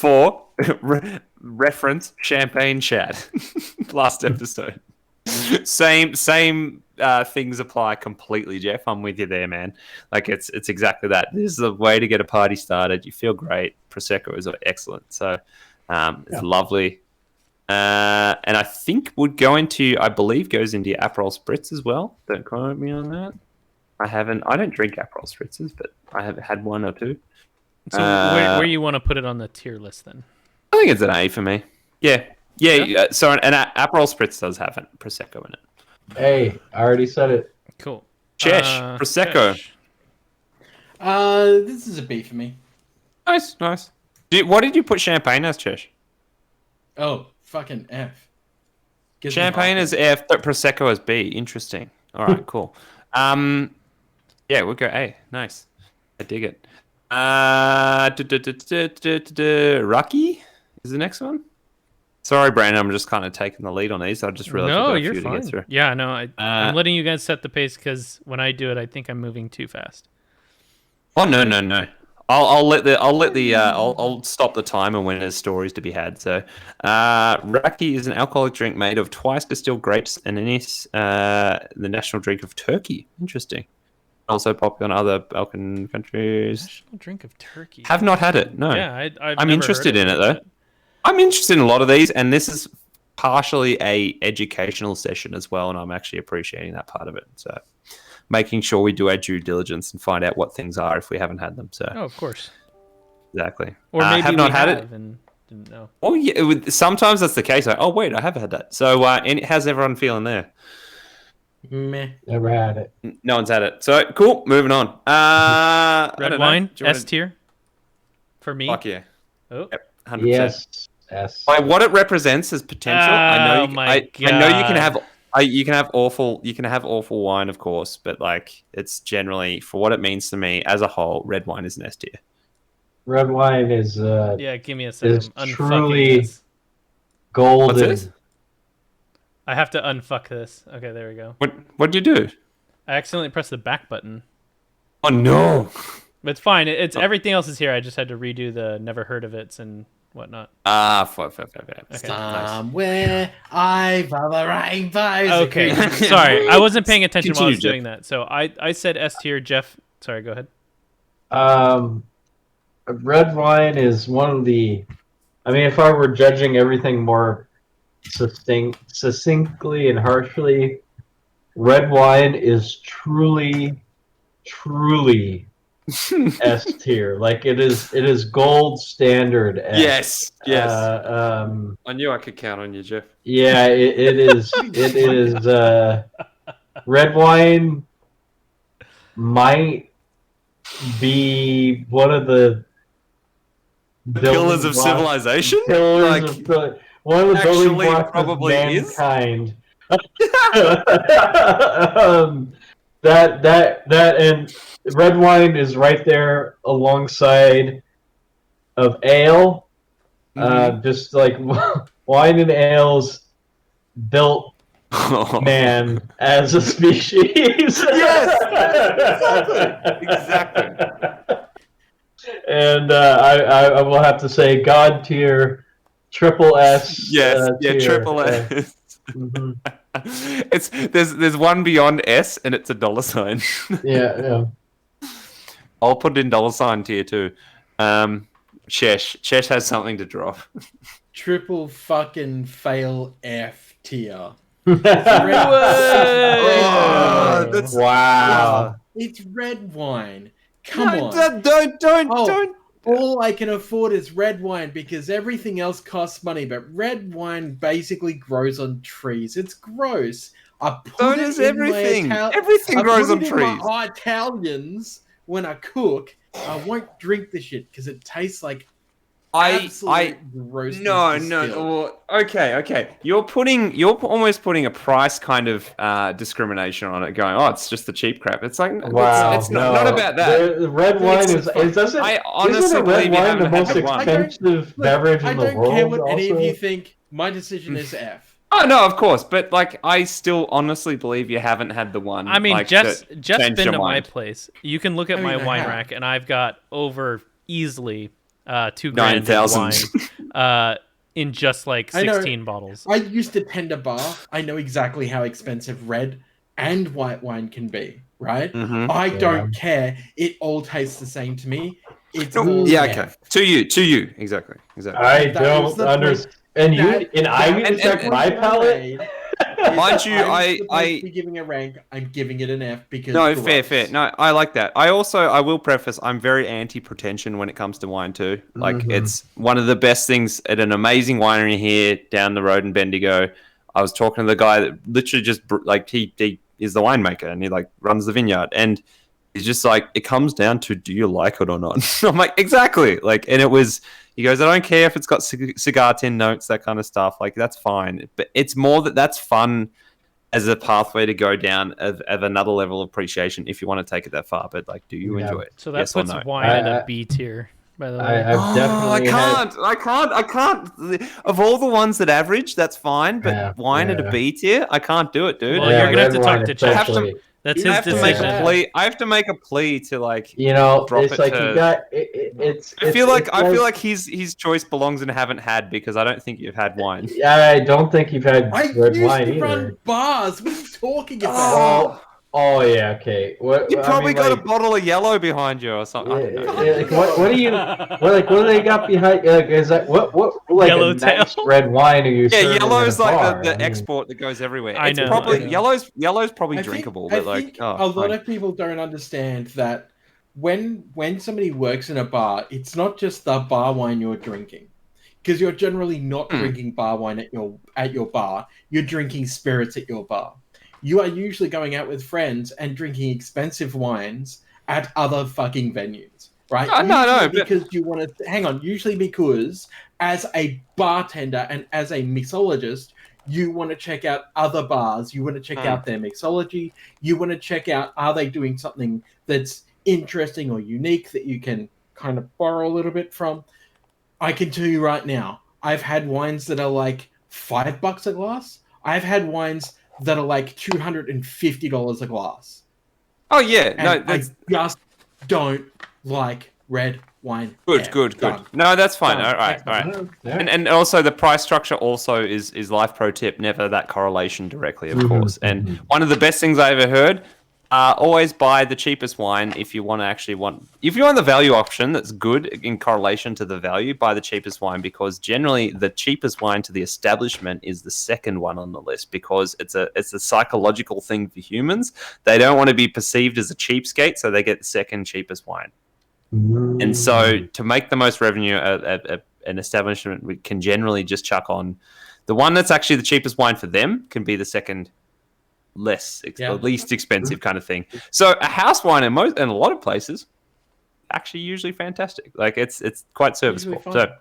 reference champagne chat. Last episode. Same things apply completely, Jeff. I'm with you there, man. Like it's exactly that. This is a way to get a party started. You feel great. Prosecco is excellent. So it's lovely. And I think I believe goes into your Aperol Spritz as well. Don't quote me on that. I don't drink Aperol Spritzes, but I have had one or two. So where you want to put it on the tier list then? I think it's an A for me. Yeah. So an Aperol Spritz does have a Prosecco in it. Hey, I already said it. Cool. Chesh, Prosecco. This is a B for me. Nice. What did you put champagne as, Chesh? Oh, fucking F. Champagne is F, but Prosecco is B. Interesting. All right, cool. Yeah, we'll go A. Nice. I dig it. Rocky is the next one. Sorry, Brandon, I'm just kind of taking the lead on these. I just realized no, we've got you're a few fine. to get through. Yeah, no, I'm letting you guys set the pace because when I do it, I think I'm moving too fast. Oh no. I'll stop the timer when there's stories to be had. So, raki is an alcoholic drink made of twice distilled grapes and anise, the national drink of Turkey. Interesting. Also popular in other Balkan countries. National drink of Turkey. Have not had it. No. Yeah, I'm interested in it though. I'm interested in a lot of these, and this is partially a educational session as well, and I'm actually appreciating that part of it. So, making sure we do our due diligence and find out what things are if we haven't had them. So, of course, exactly. Or maybe have not had it and didn't know. Oh yeah, sometimes that's the case. Like, oh wait, I have had that. So, how's everyone feeling there? Meh. Never had it. No one's had it. So cool. Moving on. Red wine, S tier. For me. Fuck yeah. Oh. Yep, 100%. Yes. By what it represents as potential, I know you can have awful wine, of course, but like it's generally for what it means to me as a whole, red wine is an S tier. Red wine is yeah, give me a second. is truly this. golden. What's this? I have to unfuck this. Okay, there we go. What'd you do? I accidentally pressed the back button. Oh no. But it's fine. It's everything else is here. I just had to redo the never heard of it's and whatnot. Fair. Okay. Somewhere over the rainbows. Okay, sorry. I wasn't paying attention while I was doing that. So I said S tier. Jeff, sorry, go ahead. Red wine is one of the... I mean, if I were judging everything more succinctly and harshly, red wine is truly S tier. Like it is gold standard. Yes. I knew I could count on you, Jeff. Yeah, it is. It is. Red wine might be one of the pillars of civilization. One of the building blocks of mankind. That and red wine is right there alongside of ale. Just like wine and ales built man as a species. Yes, exactly. And I will have to say God tier, triple S. Yes, tier. triple S. There's one beyond S, and it's a $sign. Yeah. I'll put it in $sign tier too. Shesh has something to drop. Triple fucking fail F tier. Wow. It's red wine. Come on. Don't. All I can afford is red wine because everything else costs money, but red wine basically grows on trees. It's gross. Everything grows on trees. My Italians, when I cook, I won't drink the shit because it tastes like absolute grossness. No. Okay. You're almost putting a price kind of discrimination on it, going, it's just the cheap crap. It's like, wow, it's not about that. The red wine isn't red wine the most expensive beverage in the world? I don't care what any of you think. My decision is F. Oh no, of course, but like I still honestly believe you haven't had the one. I mean, like, just been to my mind. place. You can look at my wine rack, and I've got over easily $2,000 in wine in just like 16 bottles. I used to tend a bar. I know exactly how expensive red and white wine can be. Right? I don't care. It all tastes the same to me. It's okay. To you, exactly. I don't understand. And I check my palate. Mind you, I be giving a rank. I'm giving it an F because fair. No, I like that. I will preface. I'm very anti-pretension when it comes to wine too. Like it's one of the best things at an amazing winery here down the road in Bendigo. I was talking to the guy that literally just like he is the winemaker and he like runs the vineyard and he's just like it comes down to do you like it or not. I'm like exactly like and it was. He goes, I don't care if it's got cigar tin notes, that kind of stuff. Like, that's fine. But it's more that's fun as a pathway to go down of another level of appreciation if you want to take it that far. But, like, do you enjoy it? So that puts wine at a B tier, by the way. I can't. Of all the ones that average, that's fine. But wine at a B tier, I can't do it, dude. Well, you're going to have to talk to Chad. That's his decision. I have to make a plea to like drop it's it like to... you got I feel like his choice belongs in haven't had because I don't think you've had wine. Yeah, I don't think you've had red wine either. Run bars. What are you talking about? Oh yeah, okay. You probably got a bottle of yellow behind you or something. I don't know. Like, what do you what do they got behind? Is that what like yellow a nice red wine are you? Yeah, yellow's like the export that goes everywhere. I know. Probably yellow's probably drinkable, but like a lot of people don't understand that when somebody works in a bar, it's not just the bar wine you're drinking. Because you're generally not drinking bar wine at your bar. You're drinking spirits at your bar. you are usually going out with friends and drinking expensive wines at other fucking venues, right? No, because you want to hang on. Usually because as a bartender and as a mixologist, you want to check out other bars. You want to check out their mixology. You want to check out, are they doing something that's interesting or unique that you can kind of borrow a little bit from? I can tell you right now, I've had wines that are like $5 a glass. I've had wines that are like $250 a glass. Oh yeah, and I just don't like red wine. Good. No, that's fine. All right. And also the price structure also is life pro tip. Never that correlation directly, of course. And one of the best things I ever heard. Always buy the cheapest wine if you want the value option that's good in correlation to the value. Buy the cheapest wine because generally the cheapest wine to the establishment is the second one on the list because it's a psychological thing for humans. They don't want to be perceived as a cheapskate, so they get the second cheapest wine. And so to make the most revenue, an establishment can generally just chuck on the one that's actually the cheapest wine for them can be the second least expensive kind of thing. So a house wine in a lot of places actually usually fantastic. Like it's quite serviceable. So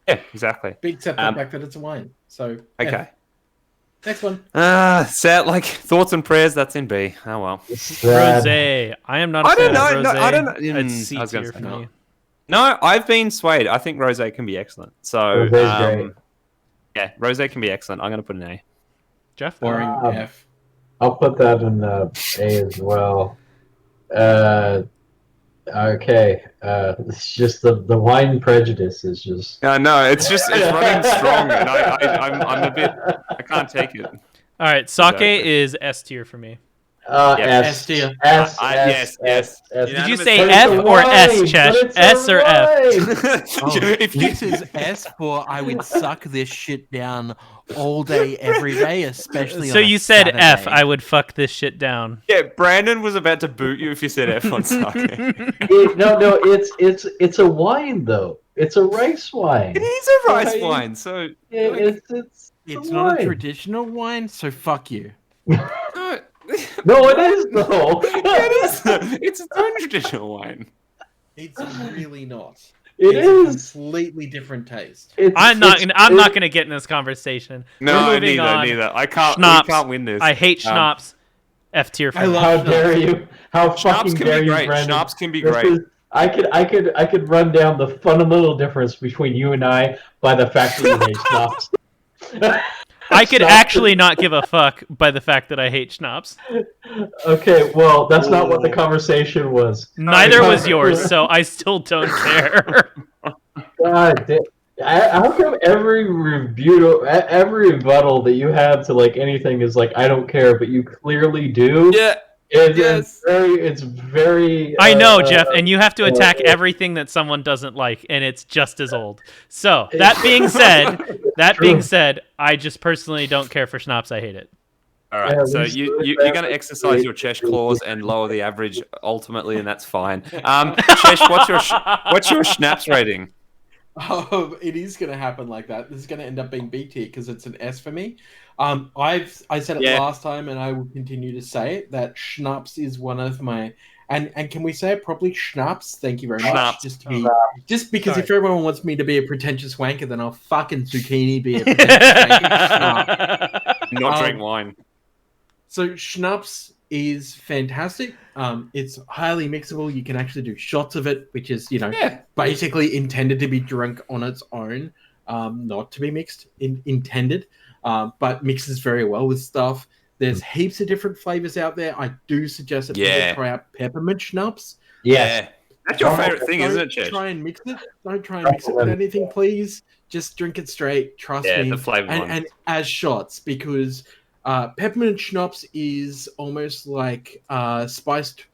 yeah, exactly. Big except the fact that it's a wine. So okay. Next one. Sad. Like thoughts and prayers. That's in B. Oh well. Rosé. I am not. I don't know. I don't know. It's C I was tier gonna say for me. No, I've been swayed. I think rosé can be excellent. So great. Yeah, rosé can be excellent. I'm gonna put an A. Jeff. Boring F. I'll put that in A as well. Okay. It's just the wine prejudice is just. No, it's running strong, and I'm a bit. I can't take it. All right, sake is S tier for me. S tier. Yes. Did you say F or S, Chesh? S or F? This is S for I would suck this shit down all day, every day, especially. So you said Saturday. F. I would fuck this shit down. Yeah, Brandon was about to boot you if you said F on sake. No, it's a wine though. It's a rice wine. It is a rice wine, so it's not a traditional wine. So fuck you. No, it is though. It is. It's its own traditional wine. It's really not. It's a completely different taste. I'm not going to get in this conversation. No, neither. I can't. Schnapps. We can't win this. I hate schnapps. F tier for me. How dare you? How schnapps fucking can dare be you, great. Brandon? Schnapps can be great. I could run down the fundamental difference between you and I by the fact that you hate schnapps. I could actually not give a fuck by the fact that I hate schnapps. Okay, well, that's not what the conversation was. Neither was yours, so I still don't care. God damn. How come every rebuttal that you have to like anything is like I don't care, but you clearly do? Yeah. It's very. I know, Jeff, and you have to attack everything that someone doesn't like, and it's just as old. So that being said, I just personally don't care for schnapps. I hate it. All right, so you're going to exercise your Chesh clause and lower the average ultimately, and that's fine. Chesh, what's your schnapps rating? It is going to happen like that. This is going to end up being B tier because it's an S for me. I said it last time, and I will continue to say it, that schnapps is one of my and can we say it properly? Schnapps. Thank you very much. Just because if everyone wants me to be a pretentious wanker, then I'll fucking zucchini be a pretentious wanker. Not drink wine. So schnapps is fantastic. It's highly mixable. You can actually do shots of it, which is basically intended to be drunk on its own, not to be mixed. Intended. But mixes very well with stuff. There's heaps of different flavors out there. I do suggest that people try out peppermint schnapps. Yeah. That's your favorite thing, isn't it, Chet? Try and mix it. Don't try and mix it with anything, please. Just drink it straight. Trust me. The flavor and as shots, because peppermint schnapps is almost like spiced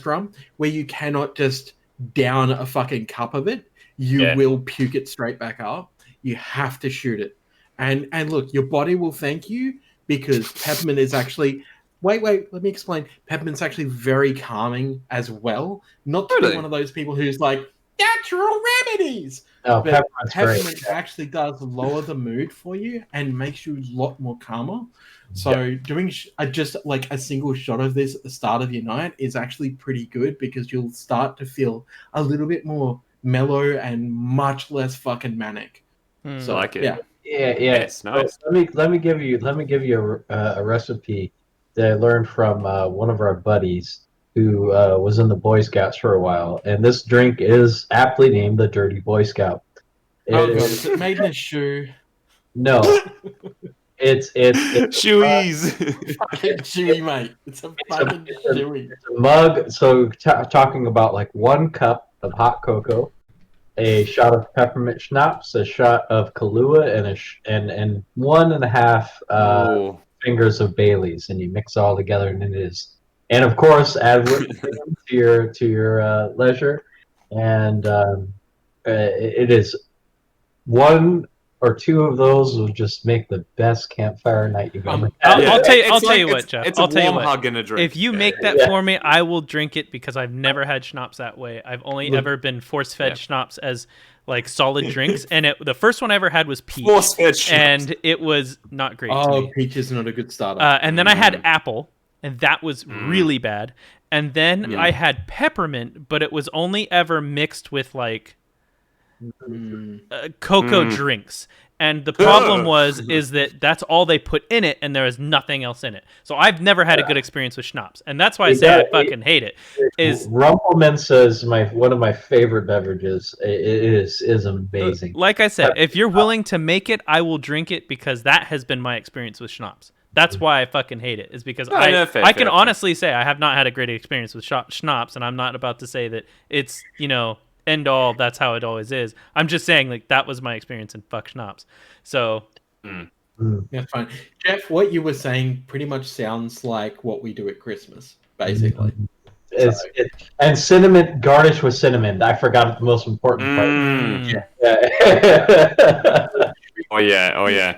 rum, where you cannot just down a fucking cup of it. You will puke it straight back up. You have to shoot it. And look, your body will thank you because peppermint is actually... Wait, let me explain. Peppermint's actually very calming as well. Not to be one of those people who's like, natural remedies. No, But peppermint's peppermint actually does lower the mood for you and makes you a lot more calmer. So doing just like a single shot of this at the start of your night is actually pretty good because you'll start to feel a little bit more mellow and much less fucking manic. So I like it. Yeah. Yes, nice. So let me give you a recipe that I learned from one of our buddies who was in the Boy Scouts for a while, and this drink is aptly named the Dirty Boy Scout. Is it made in a shoe? No, it's shoeies. Fucking chewy, mate. It's a fucking chewy. It's a mug. So talking about like 1 cup of hot cocoa, a shot of peppermint schnapps, a shot of Kahlua, and 1.5 fingers of Bailey's, and you mix it all together, and it is. And of course, add whipped cream to your leisure, and it is 1 or 2 of those will just make the best campfire night you've ever had. I'll tell you what, Jeff. It's I'll a tell you warm what. hug and a drink. If you make that for me, I will drink it because I've never had schnapps that way. I've only ever been force-fed schnapps as like solid drinks, and the first one I ever had was peach, and it was not great. to me. Peach is not a good starter. And then I had apple, and that was really bad. And then I had peppermint, but it was only ever mixed with like cocoa drinks. And the problem is that that's all they put in it, and there is nothing else in it. So I've never had a good experience with schnapps, and that's why I say I fucking hate it. Is Rumpelminze is one of my favorite beverages. It is amazing. Like I said, if you're willing to make it, I will drink it because that has been my experience with schnapps. That's why I fucking hate it. Is because I can honestly say I have not had a great experience with schnapps, and I'm not about to say that it's end all. That's how it always is. I'm just saying like that was my experience in fuck schnapps. So that's fine. Jeff, what you were saying pretty much sounds like what we do at Christmas, basically. And cinnamon, garnish with cinnamon. I forgot the most important part. Oh yeah.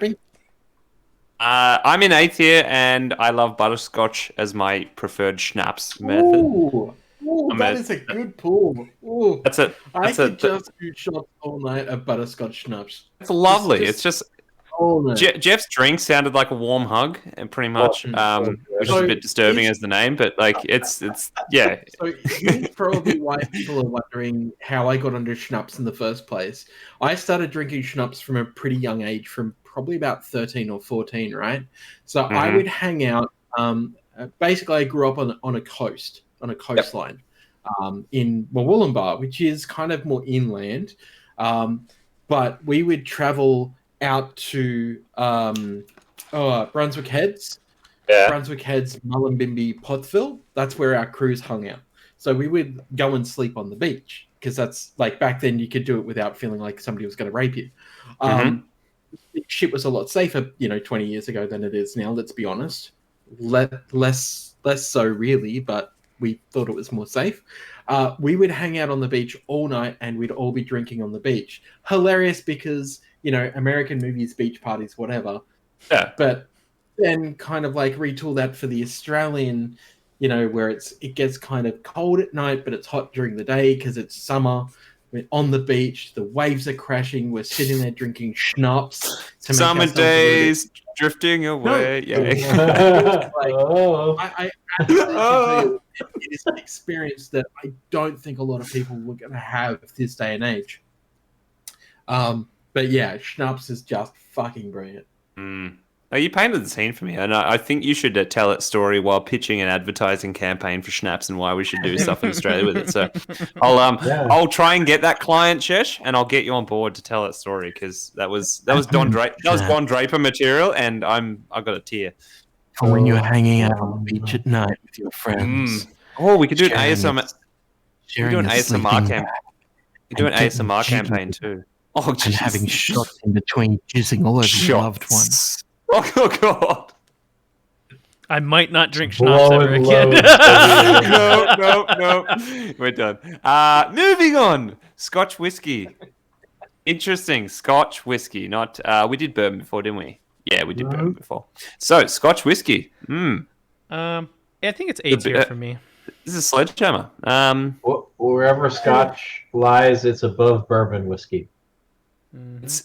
I'm in 8th year, and I love butterscotch as my preferred schnapps method. Ooh, that is a good pull. Ooh. I could just do shots all night of butterscotch schnapps. It's lovely. It's just Jeff's drink sounded like a warm hug, and pretty much, which is a bit disturbing as the name, but like it's yeah. So here's probably why people are wondering how I got into schnapps in the first place. I started drinking schnapps from a pretty young age, from probably about 13 or 14, right? So I would hang out. Basically, I grew up on a coastline in Wollongbar, which is kind of more inland. But we would travel out to Brunswick Heads. Brunswick Heads, Mullumbimby, Pottsville. That's where our crews hung out. So we would go and sleep on the beach because that's like back then you could do it without feeling like somebody was going to rape you. Shit was a lot safer, 20 years ago than it is now. Let's be honest. Less so really, but we thought it was more safe. We would hang out on the beach all night, and we'd all be drinking on the beach. Hilarious because American movies, beach parties, whatever. Yeah. But then kind of like retool that for the Australian, where it gets kind of cold at night, but it's hot during the day because it's summer. We're on the beach, the waves are crashing, we're sitting there drinking schnapps. To Summer days, drifting away. No. Yeah. I absolutely tell you, it is an experience that I don't think a lot of people were going to have this day and age. But yeah, schnapps is just fucking brilliant. Oh, you painted the scene for me, and I think you should tell that story while pitching an advertising campaign for schnapps and why we should do stuff in Australia with it. So I'll try and get that client, Shesh, and I'll get you on board to tell that story because that was Don Draper material, and I've got a tear. For when you're hanging out on the beach at night with your friends. Oh, we could do an ASMR. We could do an ASMR campaign. We could do an ASMR campaign too. Oh, and having shots in between, jizzing all over your loved ones. Oh God! I might not drink schnapps ever again. No. We're done. Moving on. Scotch whiskey. Interesting. Scotch whiskey. Not. We did bourbon before, didn't we? Yeah, we did bourbon before. So Scotch whiskey. I think it's A tier for me. This is a sledgehammer. What wherever Scotch lies, it's above bourbon whiskey.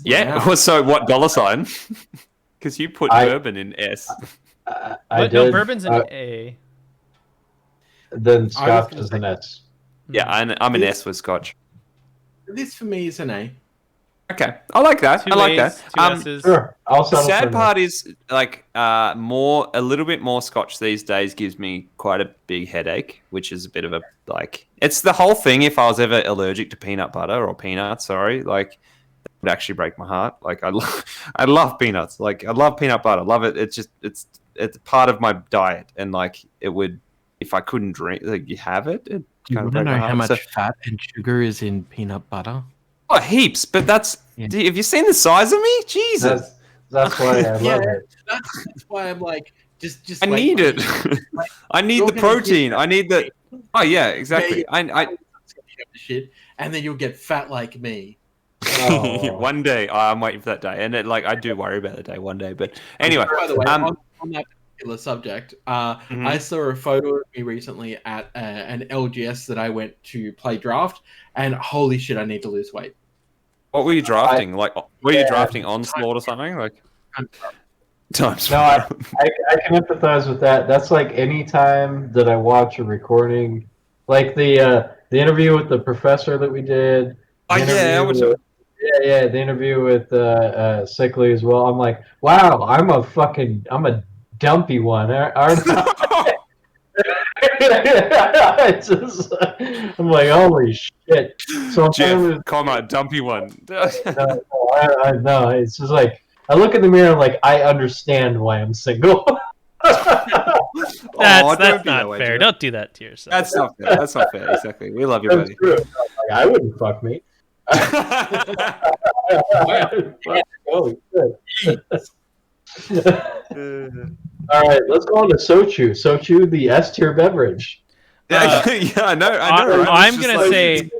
Yeah. Wow. So what dollar sign? Because you put bourbon in S. No, bourbon's an A. Then Scotch is an S. Yeah, I'm an S with Scotch. This for me is an A. Okay, I like that. Two A's, two S's. Sure. The sad part is like a little bit more Scotch these days gives me quite a big headache, which is a bit of a like. It's the whole thing. If I was ever allergic to peanut butter or peanuts, like that would actually break my heart. Like I love peanuts. Like I love peanut butter. I love it. It's part of my diet, and like it would if I couldn't drink. Like you have it. You want to know how much fat and sugar is in peanut butter? Oh, heaps, but that's... Yeah. Have you seen the size of me? Jesus. That's why I love it. That's why I'm like, just I need it. I need the protein. I need the... Oh, yeah, exactly. Shit, and then you'll get fat like me. Oh. One day. I'm waiting for that day. And I do worry about the day one day. But anyway. By the way, on that particular subject, I saw a photo of me recently at an LGS that I went to play draft, and holy shit, I need to lose weight. What were you drafting? Were you drafting Onslaught or something? Like times. No, I can empathize with that. That's like any time that I watch a recording, like the interview with the professor that we did. Oh yeah, the interview with Sickly as well. I'm like, wow, I'm a dumpy one, aren't I? I'm like, holy shit. So Jeff, call a dumpy one. No, it's just like I look in the mirror and like I understand why I'm single. That's not fair. Don't do that to yourself. That's not fair. That's not fair. Exactly. We love you, buddy. True. Like, I wouldn't fuck me. Holy shit. All right, let's go on to Sochu. Sochu, the S tier beverage. Yeah, I know. Right? I'm gonna say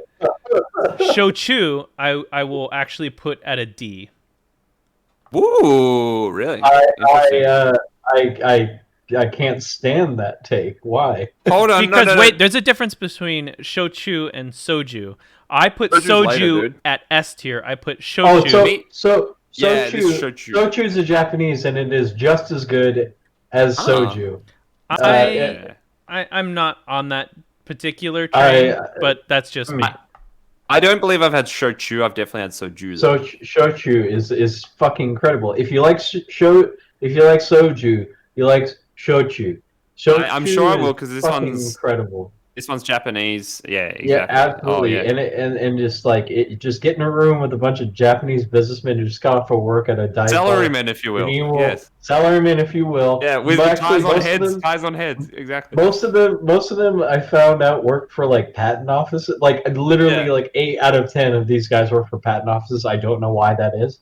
Shochu. I will actually put at a D. Ooh, really? I can't stand that take. Why? Hold on, because wait, there's a difference between Shochu and Soju. I put Soju at S tier. I put Shochu. Sochu is a Japanese, and it is just as good as Soju. I'm not on that particular train, but that's just me. I don't believe I've had shochu. I've definitely had soju. So shochu is fucking incredible. If you like soju, you like shochu. I'm sure I will because this one's incredible. This one's Japanese. Yeah, exactly. Yeah, absolutely. Oh, yeah. And just like just get in a room with a bunch of Japanese businessmen who just got off of work at a dive salarymen, if you will. Yes. Salarymen, if you will. Yeah, with ties on heads. Ties on heads. Exactly. Most of them, I found out worked for like patent offices. Like literally, like 8 out of 10 of these guys work for patent offices. I don't know why that is.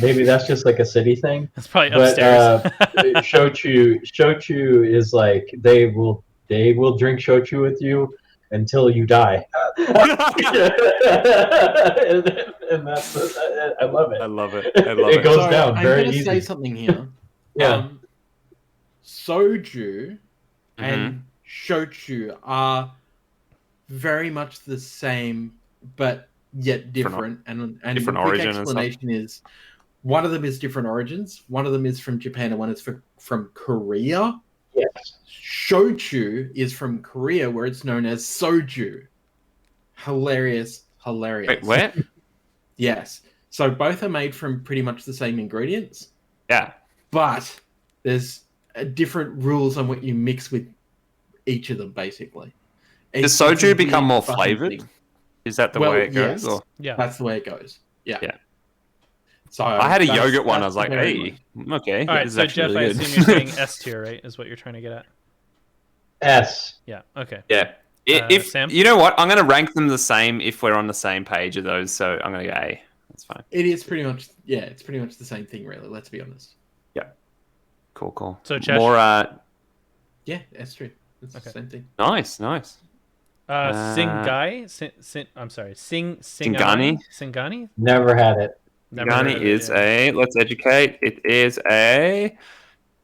Maybe that's just like a city thing. That's probably upstairs. Shochu is like they will drink shochu with you until you die. And that's I love it. I love it. It goes down very easy. I'm going to say something here. Yeah. Soju and shochu are very much the same, but yet different. And different the quick origin explanation is one of them is different origins. One of them is from Japan and one is from Korea. Yes. Shochu is from Korea, where it's known as soju. Hilarious. Wait, what? Yes. So both are made from pretty much the same ingredients. Yeah. But there's different rules on what you mix with each of them, basically. Does soju become more flavored? Is that the way it goes? Yes. Or? Yeah. That's the way it goes. Yeah. So I had a yogurt one. I was like, hey, okay. All right, so Jeff, I assume you're saying S tier, right? Is what you're trying to get at? S. Yeah. Okay. Yeah. If Sam? You know what, I'm going to rank them the same if we're on the same page of those. So I'm going to go A. That's fine. It is pretty much. Yeah, it's pretty much the same thing, really. Let's be honest. Yeah. Cool. So Chesh? More. Yeah, S tier. It's the same thing. Nice. Singai. I'm sorry. Singani. Singani. Never had it. Singani is a. Let's educate. It is a.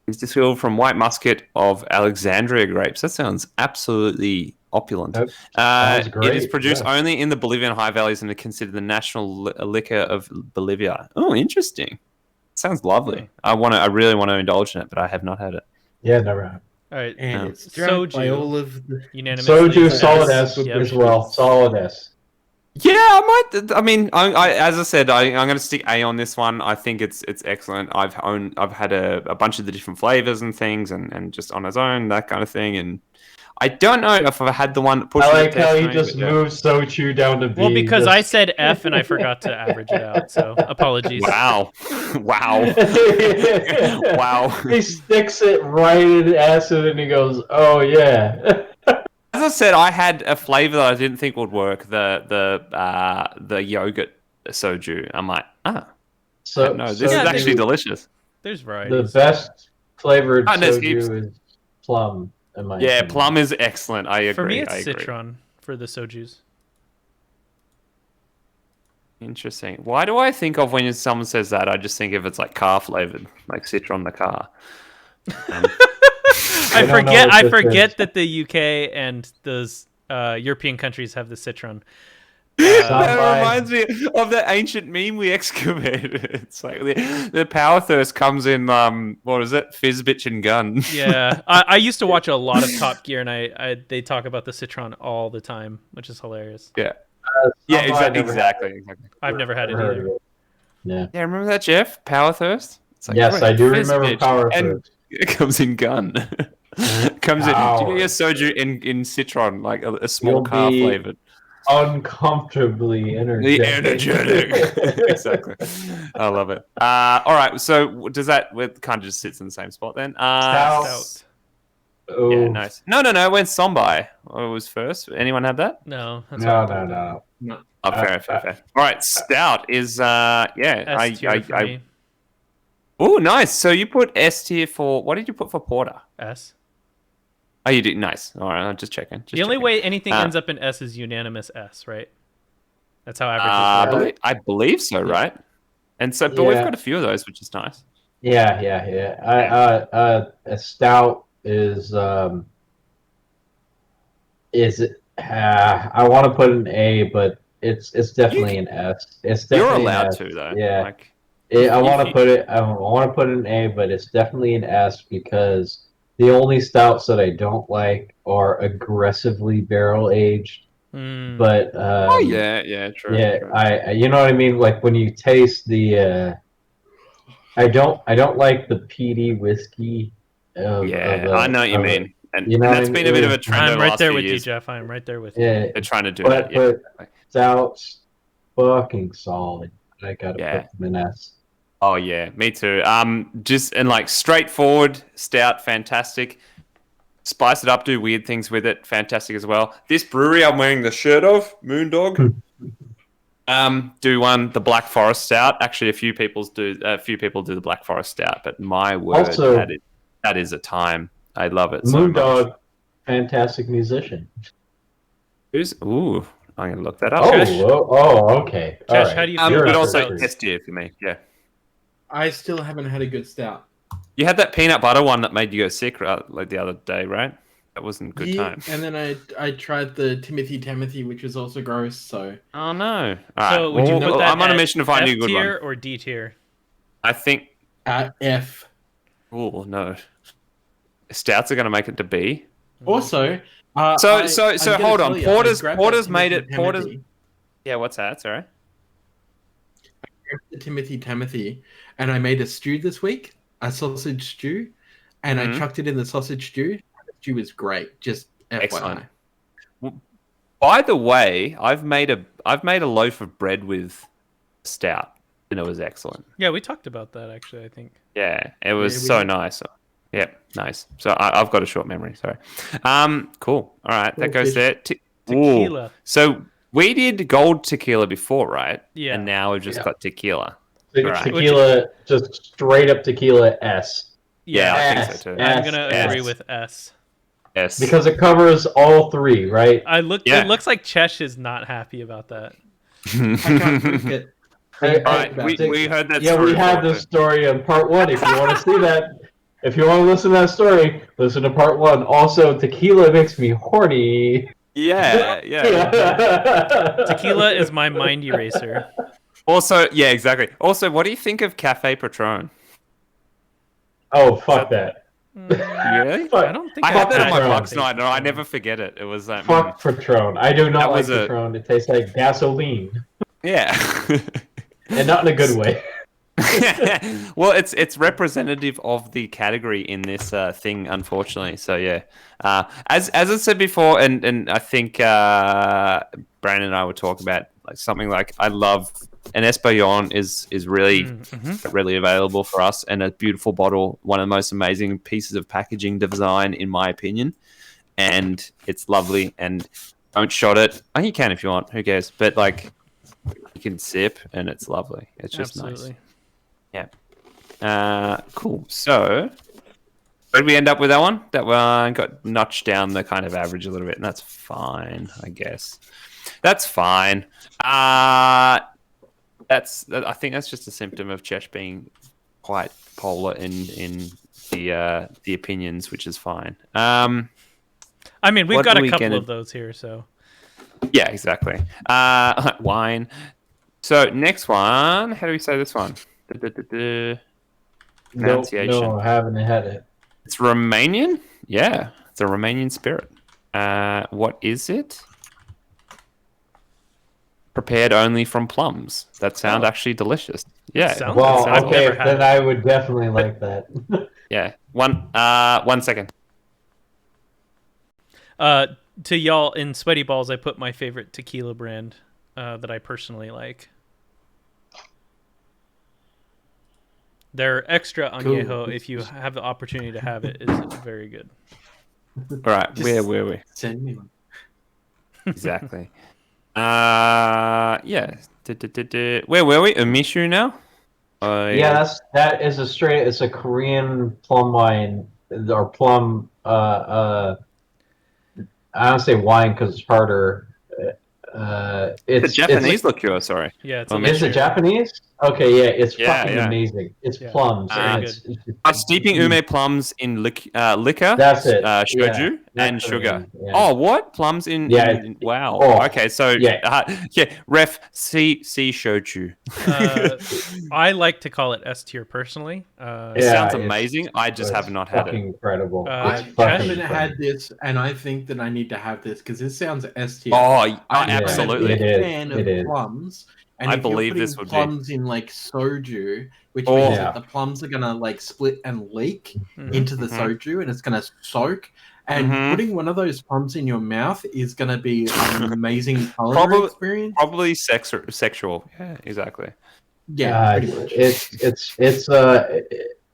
It's distilled from white musket of Alexandria grapes. That sounds absolutely opulent. Sounds great. It is produced only in the Bolivian high valleys and is considered the national liquor of Bolivia. Oh, interesting. Sounds lovely. I really want to indulge in it, but I have not had it. Yeah, never have. All right. And it's drunk by all of the unanimously. Soju, solid S Yep. as well. Solid S. Yeah, I might. I mean, as I said, I'm going to stick A on this one. I think it's excellent. I've had a bunch of the different flavors and things, and just on its own, that kind of thing. And I don't know if I've had the one that pushed. I like how you just moved Sochu down to B. Well, because I said F and I forgot to average it out, so apologies. Wow. Wow. He sticks it right in acid and he goes, "Oh yeah." As I said, I had a flavor that I didn't think would work. The yogurt soju. I'm like, this is actually delicious. There's variety. The best flavored soju is plum. Yeah, plum is excellent. I agree. For me, it's citron for the sojus. Interesting. Why do I think of when someone says that? I just think if it's like car flavored, like citron the car. I forget that the UK and those European countries have the citron. That reminds me of that ancient meme we excavated. It's like the power thirst comes in, what is it? Fizz, bitch, and gun. Yeah. I used to watch a lot of Top Gear, and they talk about the citron all the time, which is hilarious. Yeah. Exactly. I've never had it either. Yeah. Yeah, remember that, Jeff? Power thirst? It's like, yes, I do remember power thirst. And it comes in gun. Comes in. Do you get a soju in citron, like a small car flavored? Uncomfortably energetic. Exactly. I love it. All right. So does that kind of just sits in the same spot then? Stout. Oh. Yeah, nice. No. It went Sombai. It was first. Anyone have that? No. No. Oh, fair. All right. Stout is S-tier. Oh, nice. So you put S tier for what did you put for porter? S. Oh, you did. Nice. All right. I'm just checking. The only way anything ends up in S is unanimous S, right? That's how averages work. I believe so, right? And so, but we've got a few of those, which is nice. Yeah. A stout is I want to put an A, but it's definitely an S. It's definitely you're allowed to though. Yeah. I want to put it. I want to put an A, but it's definitely an S because the only stouts that I don't like are aggressively barrel aged. But true. Yeah, true. I you know what I mean. Like when you taste the, I don't like the peaty whiskey. I know what you mean. And that's been a bit of a trend. I'm right there with years. you, Jeff. I'm right there with you. Yeah, they're trying to do that. But stouts, fucking solid. I gotta put them in S. Oh yeah, me too. Just and like straightforward, stout, fantastic. Spice it up, do weird things with it, fantastic as well. This brewery I'm wearing the shirt of, Moondog. Do the Black Forest Stout. Actually, a few people do the Black Forest Stout, but my word, also, that is a time. I love it. Moondog, so much. Fantastic musician. I'm gonna look that up. Okay. Josh, all right. how do you feel? But also S tier for me. Yeah. I still haven't had a good stout. You had that peanut butter one that made you go sick like the other day, right? That wasn't a good time. And then I tried the Timothy, which was also gross. So. Oh no! So would you put that I'm on a mission to find a good one. F tier or D tier? I think F. Oh no! Stouts are going to make it to B. Also, so hold on. Porter's made it. Porter's. Yeah, what's that? Sorry. I grabbed the Timothy, and I made a stew this week, a sausage stew, and I chucked it in the sausage stew. The stew is great. Just FYI. Excellent. By the way, I've made a loaf of bread with stout, and it was excellent. Yeah, we talked about that actually. I think. Yeah, it was so nice. Yeah, nice. So I've got a short memory. Sorry. Cool. All right, that goes there. Tequila. So we did gold tequila before, right? Yeah. And now we've just got tequila. Tequila, just straight up tequila S. Yeah, I think so too. I'm gonna agree with S. S. Because it covers all three, right? It looks like Chesh is not happy about that. I can't drink it. We heard that. Yeah, we had this story in part 1. If you want to see that, if you want to listen to that story, listen to part 1. Also, tequila makes me horny. Yeah. Tequila is my mind eraser. Also, yeah, exactly. Also, what do you think of Cafe Patron? Oh, fuck that. Really? I don't think I had that on my Patron. Bucks night, and I never forget it. It was like, Fuck Patron. I do not That like was a- Patron. It tastes like gasoline. yeah. And not in a good way. Well, it's representative of the category in this thing, unfortunately. So yeah, as I said before, and I think Brandon and I would talk about like something like I love an Espalion is really readily available for us, and a beautiful bottle, one of the most amazing pieces of packaging design in my opinion, and it's lovely. And don't shot it. Oh, you can if you want. Who cares? But like, you can sip, and it's lovely. It's just nice. Yeah. Cool. So, where did we end up with that one? That one got notched down the kind of average a little bit, and that's fine, I guess. That's fine. I think that's just a symptom of Chesh being quite polar in the opinions, which is fine. I mean, we've got a couple of those here, so yeah, exactly. Wine. So next one, how do we say this one? Pronunciation. No, I haven't had it. It's Romanian? Yeah, it's a Romanian spirit. What is it? Prepared only from plums. That sound actually delicious. Yeah. Well, okay, then I would definitely like that. Yeah. One second. To y'all in Sweaty Balls, I put my favorite tequila brand that I personally like. Their extra añejo, if you have the opportunity to have it, is very good. All right, where were we? Send me one. Exactly. Yeah. Where were we? Umishu now? Yeah, that is it's a Korean plum wine or plum. I don't say wine because it's harder. It's a Japanese liqueur. Sorry. Yeah, it's is it Japanese? Okay, yeah, it's fucking amazing. It's plums. Steeping ume plums in liquor. That's it. Shoju and sugar. Yeah. Oh, what plums in? Wow. Oh, okay, so ref C shoju. I like to call it S tier personally. It sounds amazing. I just have not had it. Incredible. I haven't had this, and I think that I need to have this because this sounds S tier. Oh, absolutely. I'm a fan of plums. And I believe this would plums in like soju, which means that the plums are gonna like split and leak into the soju, and it's gonna soak. And putting one of those plums in your mouth is gonna be an amazing culinary experience. Probably sexual. Yeah, exactly. Yeah, pretty much.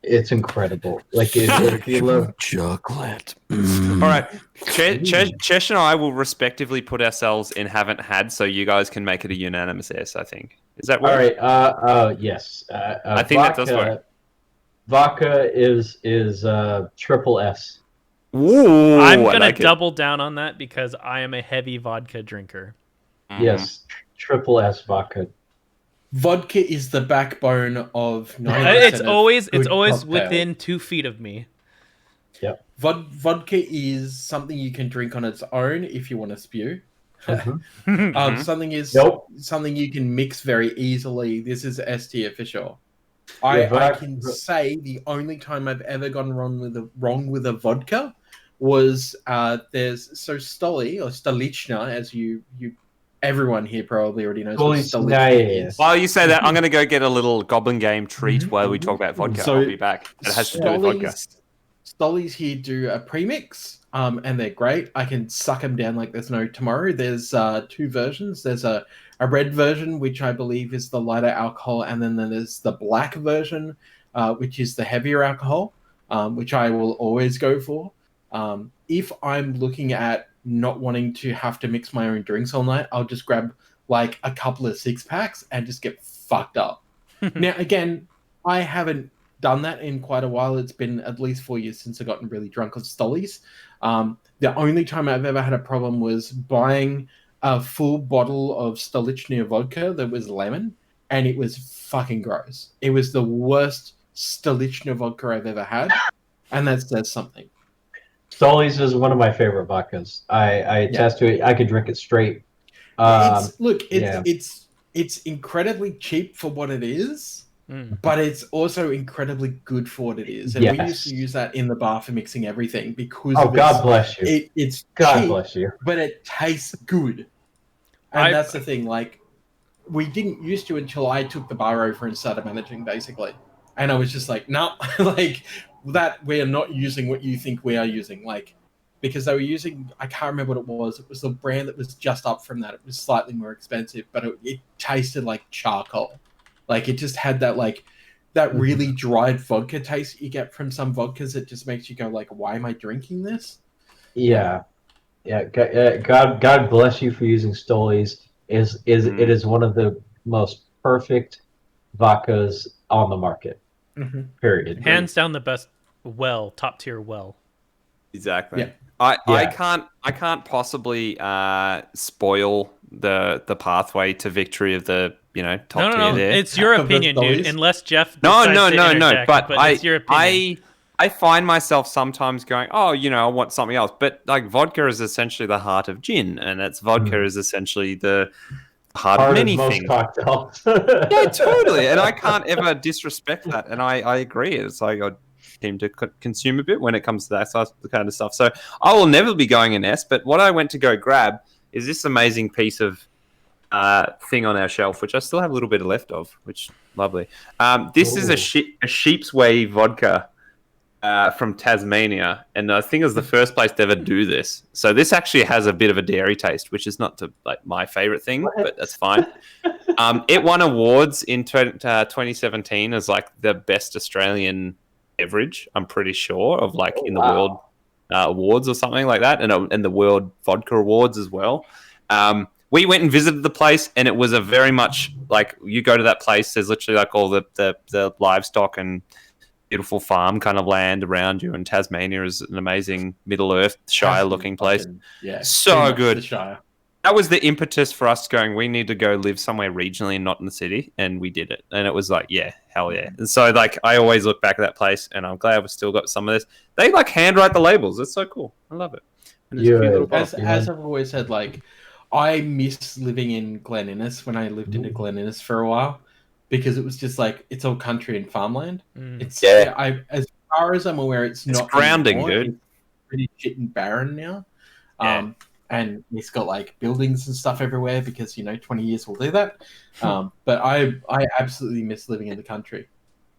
It's incredible. Like if you love chocolate. All right, Chesh and I will respectively put ourselves in haven't had, so you guys can make it a unanimous S. I think is that right? All right. Yes. I think that does work. Vodka is triple S. Ooh, I'm gonna double down on that because I am a heavy vodka drinker. Yes, triple S vodka. Vodka is the backbone of 90% It's always cocktail. within 2 feet of me. Yep. Vodka is something you can drink on its own if you want to spew. Something you can mix very easily. This is S tier for sure. I can say the only time I've ever gone wrong with a vodka was there's Stoli or Stolichna, as you everyone here probably already knows what Stolichna is. While you say that, I'm going to go get a little Goblin Game treat while we talk about vodka. I'll be back. It has to do with vodka. Stollies here do a premix, and they're great. I can suck them down like there's no tomorrow. There's 2 versions. There's a red version, which I believe is the lighter alcohol, and then there's the black version, which is the heavier alcohol, which I will always go for. If I'm looking at not wanting to have to mix my own drinks all night, I'll just grab like a couple of 6-packs and just get fucked up. Now, again, I haven't done that in quite a while. It's been at least 4 years since I've gotten really drunk on Stollies. The only time I've ever had a problem was buying a full bottle of Stolichny vodka that was lemon, and it was fucking gross. It was the worst Stolichny vodka I've ever had, and that says something. Stoli's is one of my favorite vodkas. I attest to it. I could drink it straight. It's incredibly cheap for what it is, but it's also incredibly good for what it is. And we used to use that in the bar for mixing everything because God bless you. It's God cheap, bless you. but it tastes good. And that's the thing. Like, we didn't used to until I took the bar over and started managing, basically. And I was just like, no, like that we are not using what you think we are using. Like, because they were using, I can't remember what it was. It was the brand that was just up from that. It was slightly more expensive, but it tasted like charcoal. Like, it just had that, like, that really dried vodka taste you get from some vodkas. It just makes you go like, why am I drinking this? Yeah. God bless you for using Stoli's. It is one of the most perfect vodkas on the market. Period. Hands down the best top tier well. Exactly. Yeah. I can't possibly spoil the pathway to victory of the top tier there. It's your opinion, dude. Unless Jeff no. But it's your opinion. I find myself sometimes going, I want something else. But like vodka is essentially the heart of gin, and vodka is essentially the heart of many things. Cocktails. Yeah, totally. And I can't ever disrespect that. And I agree. It's like I seem to consume a bit when it comes to that kind of stuff. So I will never be going in S. But what I went to go grab is this amazing piece of thing on our shelf, which I still have a little bit left of, which lovely. This is a Sheep's Way vodka from Tasmania, and I think it was the first place to ever do this. So this actually has a bit of a dairy taste, which is not my favorite thing, but that's fine. It won awards in 2017 as like the best Australian beverage, I'm pretty sure, of like in the world awards or something like that, and the World Vodka Awards as well. We went and visited the place, and it was a very much like you go to that place. There's literally like all the livestock and beautiful farm kind of land around you, and Tasmania is an amazing Middle Earth Shire looking place. So good. That was the impetus for us going, we need to go live somewhere regionally and not in the city, and we did it. And it was like, yeah, hell yeah. And so like I always look back at that place, and I'm glad we've still got some of this. They like handwrite the labels. It's so cool. I love it. As I've always said, like, I miss living in Glen Innes when I lived in Glen Innes for a while, because it was just like, it's all country and farmland. It's as far as I'm aware, it's not grounding, anymore. dude. It's pretty shit and barren now. And it's got like buildings and stuff everywhere because 20 years will do that. But I absolutely miss living in the country.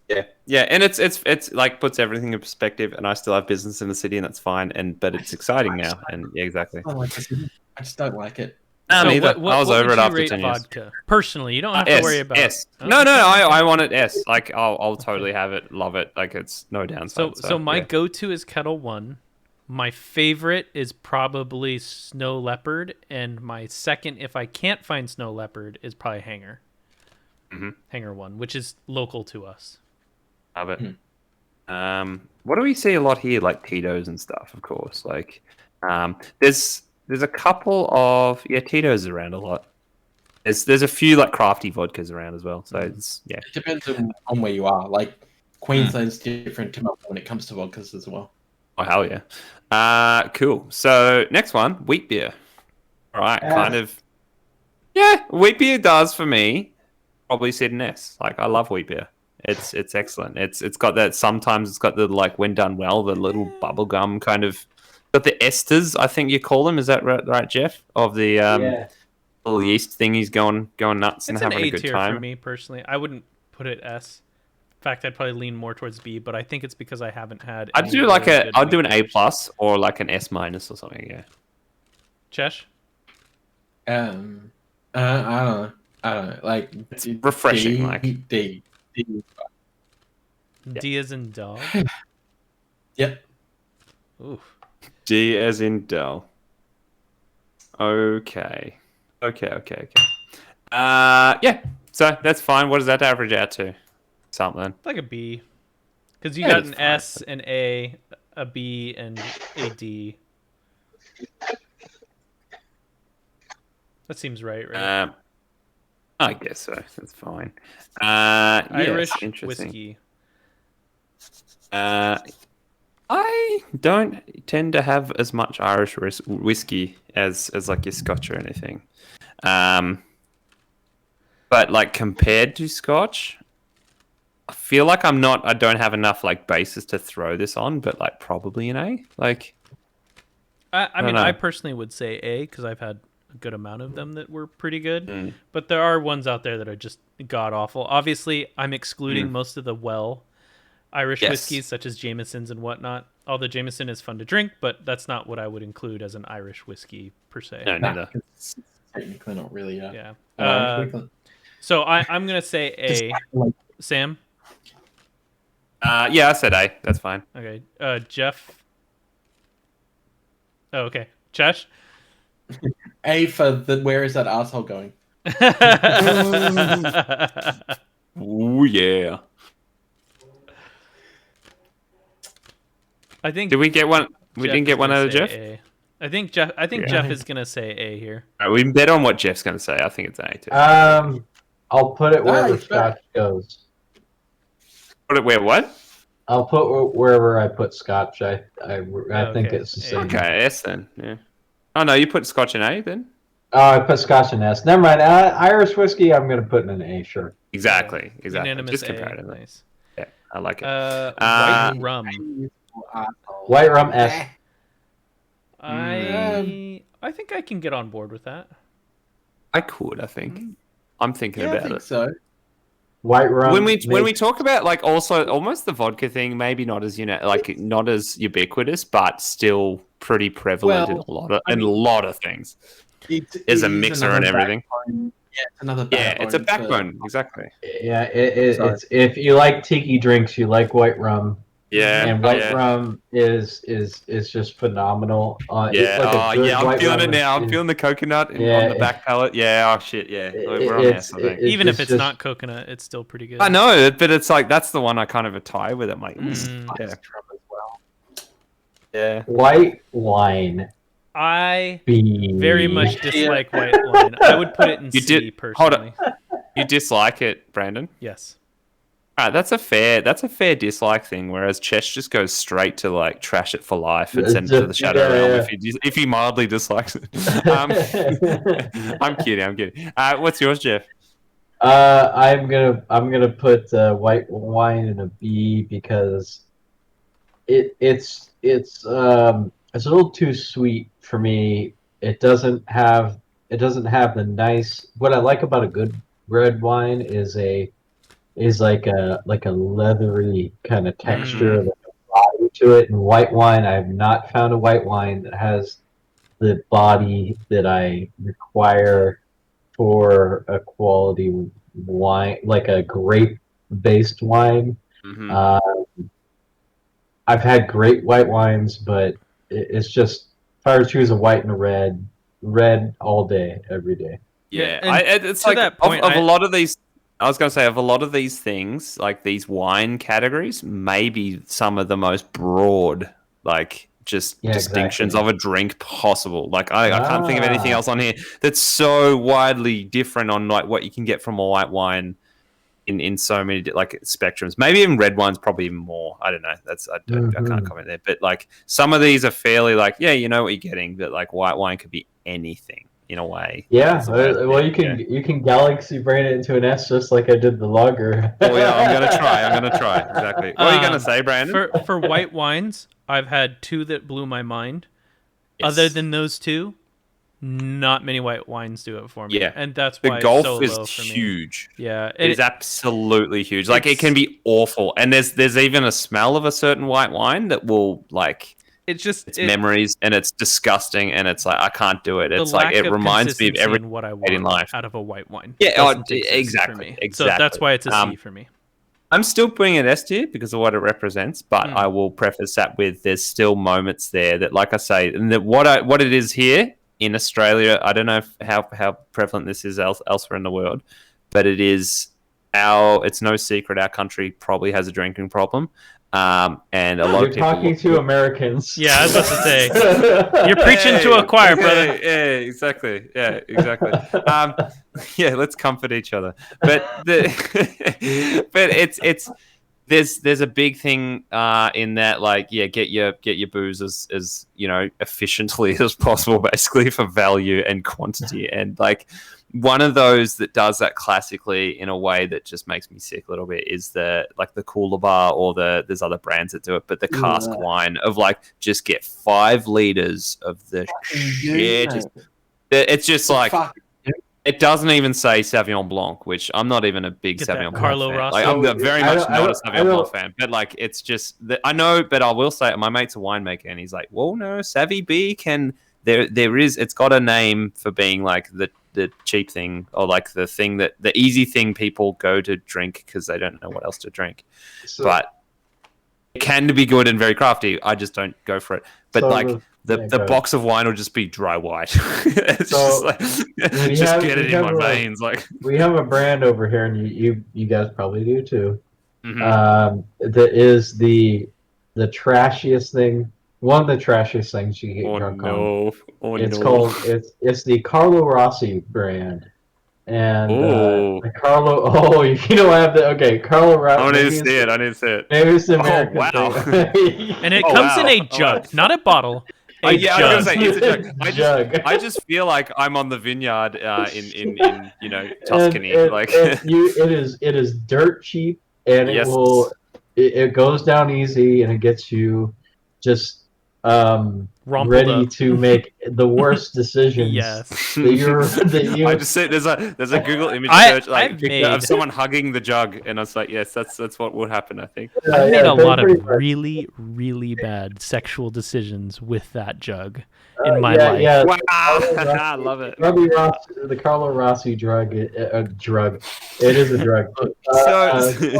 Yeah, and it's like puts everything in perspective, and I still have business in the city, and that's fine. But it's exciting now, and yeah, exactly. I just don't like it. No, neither. I was over it after 10 years. Vodka? Personally, you don't have to worry about S. No, I want it S. Like I'll totally have it, love it. Like it's no downside. So my go-to is Kettle One. My favorite is probably Snow Leopard, and my second, if I can't find Snow Leopard, is probably Hanger. Hanger One, which is local to us. Love it. What do we see a lot here? Like Tito's and stuff, of course. Like there's a couple of Tito's around a lot. There's a few like crafty vodkas around as well. So it's It depends on where you are. Like Queensland's different to Melbourne when it comes to vodkas as well. Oh hell yeah! Cool. So next one, wheat beer. All right, kind of. Yeah, wheat beer does for me. Probably sit an S. Like I love wheat beer. It's excellent. It's got that. Sometimes it's got the like when done well, the little bubblegum kind of. Got the esters, I think you call them. Is that right, Jeff? Of the little yeast thingies going nuts and having a good time. It's an A tier for me personally. I wouldn't put it S. In fact, I'd probably lean more towards B, but I think it's because I haven't had. I'd do like I'd do an A plus or like an S minus or something. Yeah. Chesh? I don't know. Like it's refreshing. D. D as in dog. Yep. Ooh. D as in Dell. Okay. Yeah. So that's fine. What does that average out to? Something like a B, because you got an S, an A, a B, and a D. That seems right? I guess so. That's fine. Irish interesting. whiskey. I don't tend to have as much Irish whiskey as like your Scotch or anything. But like compared to Scotch, I feel like I don't have enough like basis to throw this on, but like probably an A. Like, I mean, I personally would say A because I've had a good amount of them that were pretty good. But there are ones out there that are just god awful. Obviously, I'm excluding most of the Irish whiskeys such as Jameson's and whatnot. Although Jameson is fun to drink, but that's not what I would include as an Irish whiskey per se. No, neither. It's technically not really. Yeah. So I'm gonna say A. Sam. Yeah, I said A. That's fine. Okay. Jeff. Oh, okay. Josh. A for the where is that asshole going? Oh yeah. I think. Did we get one? We didn't get one out of Jeff. A. I think Jeff. Jeff is gonna say A here. Right, we can bet on what Jeff's gonna say. I think it's A too. I'll put it wherever Scotch goes. Put it where what? I'll put wherever I put Scotch. I think it's the same. Okay, S then. Yeah. Oh no, you put Scotch in A then. Oh, I put Scotch in S. Never mind. Irish whiskey, I'm gonna put in an A. Sure. Exactly. Unanimous Just A. comparative. Nice. Yeah, I like it. White rum. White rum S. I think I can get on board with that. I could. I think. I'm thinking about it. So. White rum. When we talk about like also almost the vodka thing, maybe not as not as ubiquitous, but still pretty prevalent in a lot of things. There's a mixer and everything. Backbone. Yeah, it's another backbone. Yeah, it's a backbone. Exactly. Yeah, it's if you like tiki drinks, you like white rum. Yeah, and white rum is just phenomenal. I'm feeling it now. I'm feeling the coconut on the back palate. Yeah, oh shit, yeah. We're on S, I think. Even if it's not coconut, it's still pretty good. I know, but it's like that's the one I kind of tie with. I'm like, yeah. White wine. I very much dislike white wine. I would put it in C personally. Hold on. You dislike it, Brandon? Yes. All right, that's a fair dislike thing. Whereas Chesh just goes straight to like trash it for life and send it to the shadow realm if he mildly dislikes it. I'm kidding. What's yours, Jeff? I'm gonna put white wine in a B because it's a little too sweet for me. It doesn't have the nice. What I like about a good red wine is like a leathery kind of texture, like a body to it. And white wine, I have not found a white wine that has the body that I require for a quality wine, like a grape-based wine. I've had great white wines, but it's just if I were to choose a white and a red all day, every day. Yeah, it's like that point, of a lot of these. I was going to say, of a lot of these things, like these wine categories, maybe some of the most broad, like just distinctions of a drink possible. Like I can't think of anything else on here that's so widely different on like what you can get from a white wine in so many like spectrums. Maybe even red wine's probably even more. I don't know. I can't comment there. But like some of these are fairly like, yeah, you know what you're getting, but like white wine could be anything. In a way, yeah. Well, you can galaxy brain it into an S just like I did the lager. Oh yeah, I'm gonna try. Exactly. What are you gonna say, Brandon? For white wines, I've had two that blew my mind. Yes. Other than those two, not many white wines do it for me. Yeah, and that's why the Gulf it's so low is for me. huge. Yeah, it is absolutely huge. Like it can be awful, and there's even a smell of a certain white wine that will like. It's memories, and it's disgusting, and it's like I can't do it. It's like it reminds me of everything what I want in life out of a white wine. Yeah, exactly. So that's why it's a C for me. I'm still putting an S tier because of what it represents, but I will preface that with there's still moments there that, like I say, and that what it is here in Australia. I don't know how prevalent this is elsewhere in the world, but it is it's no secret our country probably has a drinking problem. And a lot of people talking to Americans. Yeah, I was about to say you're preaching to a choir, brother. Yeah, exactly. Yeah, exactly. Yeah, let's comfort each other. But but it's there's a big thing in that, like, get your booze as efficiently as possible, basically, for value and quantity. And like one of those that does that classically in a way that just makes me sick a little bit is the Cooler Bar, or there's other brands that do it, but the cask wine of like, just get 5 liters of the shit. It's just like. It doesn't even say Sauvignon Blanc, which I'm not even a big Sauvignon Blanc Carlo fan. Rossi. Like, I'm very much not a Sauvignon Blanc fan. But like, it's just I know, but I will say, my mate's a winemaker, and he's like, well, no, Savvy B can. There is. It's got a name for being like the cheap thing, or like the thing that the easy thing people go to drink because they don't know what else to drink. But it can be good and very crafty. I just don't go for it. But like. The box of wine will just be dry white. It's just like, get it in my veins. Like, we have a brand over here, and you guys probably do too. Mm-hmm. That is the trashiest thing. One of the trashiest things you get drunk on. It's the Carlo Rossi brand. And Carlo, I have the Carlo Rossi. I need to see it. Maybe it's the American thing. And it comes in a jug, not a bottle. I was gonna say it's a jug. I just feel like I'm on the vineyard in Tuscany. It is dirt cheap, and it goes down easy, and it gets you just ready to make the worst decisions. Yes. I just say there's a Google image search of someone hugging the jug, and I was like, yes, that's what would happen. I think I've made a lot of really, really bad sexual decisions with that jug in my life. Yeah. Wow. I love it. The Carlo Rossi drug. It is a drug.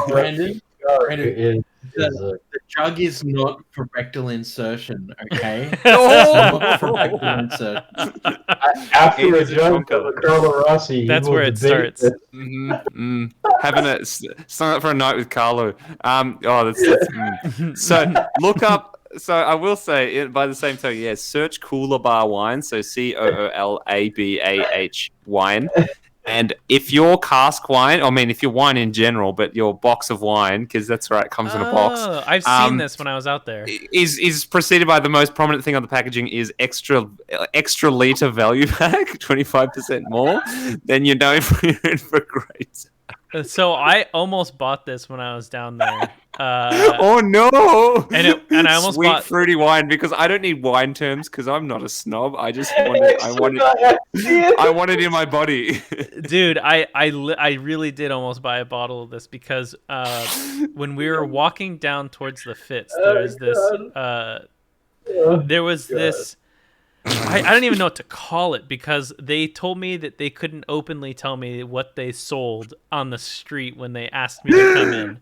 Brandon, the jug is not for rectal insertion, okay? Not for rectal insertion. After a jug of the Carlo Rossi, that's where it starts. Having a sign up for a night with Carlo. So look up. So I will say, by the same token, search Cooler Bar wine. So COOLABAH wine. And if your cask wine, if your wine in general, but your box of wine, because that's right, it comes in a box. I've seen this when I was out there. Is preceded by the most prominent thing on the packaging is extra liter value pack, 25% more. Then you know you're in for great. So I almost bought this when I was down there. Oh no! And I almost bought fruity wine, because I don't need wine terms because I'm not a snob. I just I want it in my body. Dude, I really did almost buy a bottle of this because when we were walking down towards the Fitz, there was this. I don't even know what to call it, because they told me that they couldn't openly tell me what they sold on the street when they asked me to come in.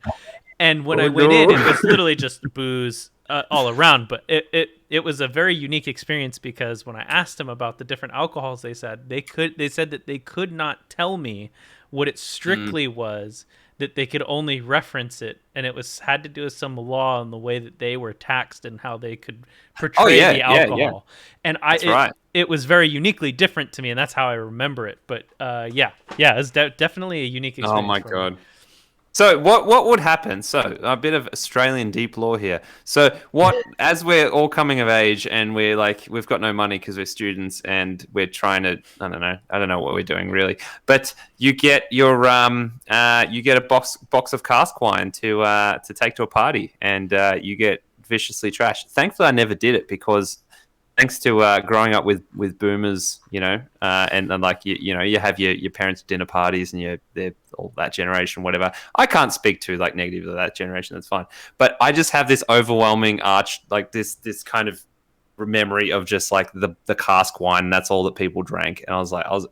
And when I went in, it was literally just booze all around. But it was a very unique experience, because when I asked them about the different alcohols, they said that they could not tell me what it strictly was, that they could only reference it, and it had to do with some law and the way that they were taxed and how they could portray the alcohol. Yeah. And it was very uniquely different to me, and that's how I remember it. But it's definitely a unique experience. Oh my god. So what would happen? So a bit of Australian deep law here. So as we're all coming of age and we've got no money because we're students and we're trying to, I don't know what we're doing really, but you get your you get a box of cask wine to take to a party, and you get viciously trashed. Thankfully, I never did it, because thanks to growing up with boomers, and like you have your parents' dinner parties, and they're all that generation, whatever. I can't speak to like negative of that generation. That's fine, but I just have this overwhelming this kind of memory of just like the cask wine. And that's all that people drank, and I was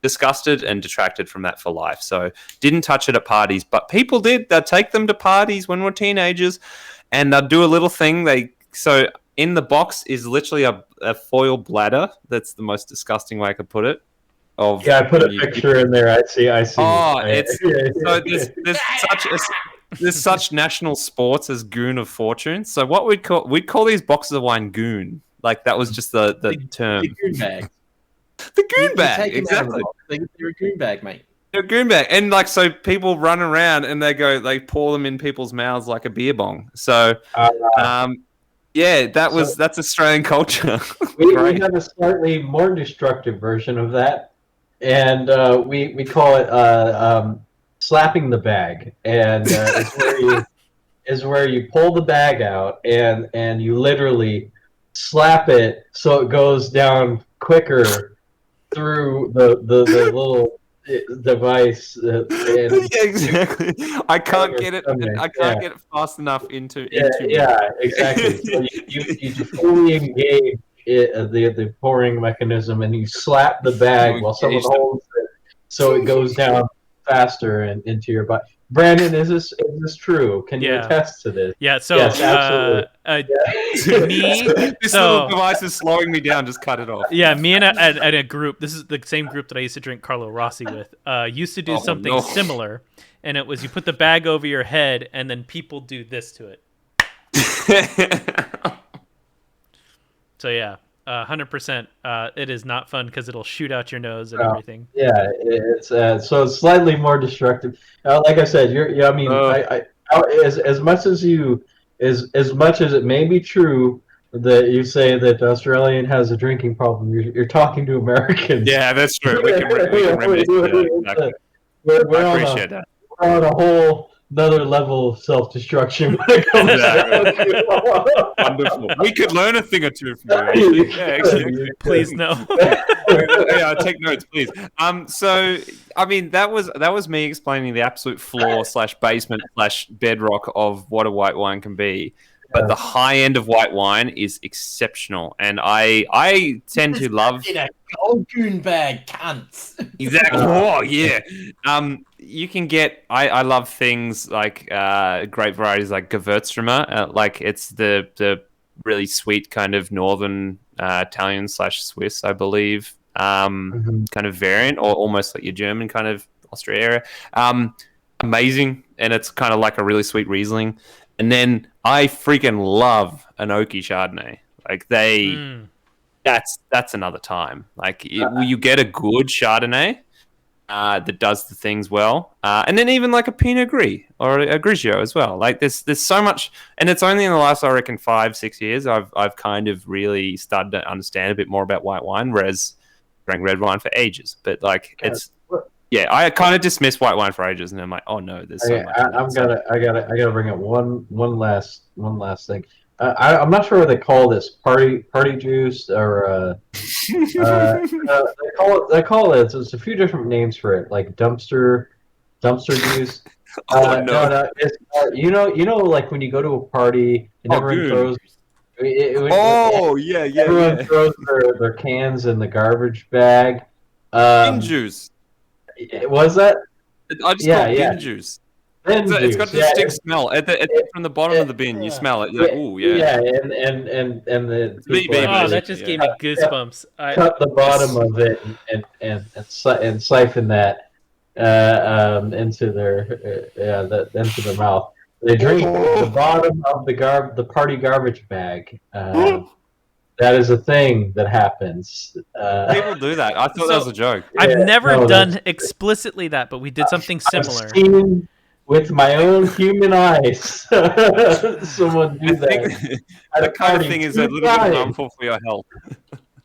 disgusted and detracted from that for life. So didn't touch it at parties, but people did. They'd take them to parties when we're teenagers, and they'd do a little thing. In the box is literally a foil bladder. That's the most disgusting way I could put it. I put a picture in there. I see. Oh, there's such national sports as Goon of Fortune. So what we'd call these boxes of wine Goon. Like that was just the term. The goon bag. The goon bag, exactly. They're a goon bag, mate. They're goon bag, and like so, people run around and they pour them in people's mouths like a beer bong. So, yeah, that's Australian culture. We have a slightly more destructive version of that, and we call it slapping the bag, and is where you pull the bag out and you literally slap it so it goes down quicker through the little device. Yeah, exactly. I can't get it. I can't get it fast enough into me. Yeah, exactly. So you fully engage the pouring mechanism, and you slap the bag while someone holds it, so it goes down faster and into your body. Brandon, is this true? Can you attest to this? Yeah. So yes, absolutely. Me, this little device is slowing me down. Just cut it off. Yeah, me and a group. This is the same group that I used to drink Carlo Rossi with. Used to do something similar, and it was you put the bag over your head, and then people do this to it. So yeah. 100%. It is not fun because it'll shoot out your nose and everything. Yeah, it's so it's slightly more destructive. Like I said, as much as it may be true that you say that Australian has a drinking problem, you're talking to Americans. Yeah, that's true. We can remedy that. Exactly. We're on a whole another level of self-destruction when it comes to Wonderful. We could learn a thing or two from you. Actually. Please no. Yeah, take notes, please. So I mean, that was me explaining the absolute floor / basement / bedrock of what a white wine can be. But the high end of white wine is exceptional, and I tend to love old goon bag cunts. Exactly. Oh yeah. You can get. I love things like great varieties like Gewürztraminer. Like it's the really sweet kind of northern Italian / Swiss, I believe, kind of variant, or almost like your German kind of Austria area. Amazing, and it's kind of like a really sweet Riesling. And then I freaking love an oaky Chardonnay. Like that's another time. Like you get a good Chardonnay that does the things well, and then even like a Pinot Gris or a Grigio as well. Like there's so much, and it's only in the last, I reckon, 5-6 years I've kind of really started to understand a bit more about white wine, whereas I drank red wine for ages. But like yeah, I kind of dismissed white wine for ages, and I'm like, oh no, there's so much. I gotta bring up one last thing. I'm not sure what they call this, party juice, or they call it. There's a few different names for it, like dumpster juice. No, it's, you know, like when you go to a party and everyone throws. Everyone throws their cans in the garbage bag. Bin juice. Was that? I just call it bin juice. It's got a distinct smell. From the bottom of the bin, you smell it. You're like, ooh, yeah. Yeah, and the that just gave me goosebumps. Cut the bottom of it and siphon that into their mouth. They drink the bottom of the party garbage bag. That is a thing that happens. People do that. I thought that was a joke. I've never done explicitly that, but we did something similar. I've seen with my own human eyes someone do that. The kind of thing is a little bit harmful for your health.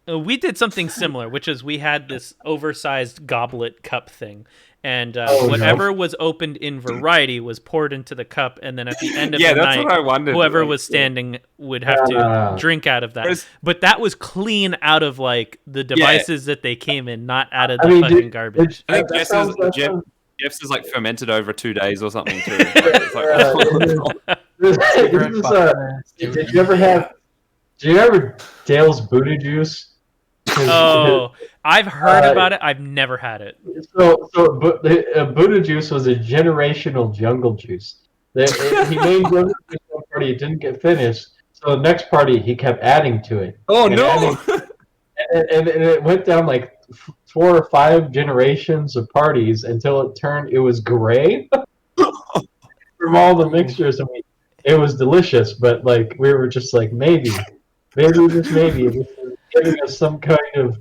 We did something similar, which is we had this oversized goblet cup thing. And whatever was opened in variety was poured into the cup, and then at the end of the night, what I wondered. Whoever was standing would have to drink out of that. But that was clean out of like the devices that they came in, not out of the fucking garbage. I think Jeff's is like fermented over 2 days or something too. Did you ever Dale's Buddha juice? Oh, I've heard about it. I've never had it. So Buddha juice was a generational jungle juice. He made one party, it didn't get finished. So the next party, he kept adding to it. Oh no! And it went down like 4 or 5 generations of parties until it was gray from all the mixtures. I mean, it was delicious, but like we were just like maybe, this is giving us some kind of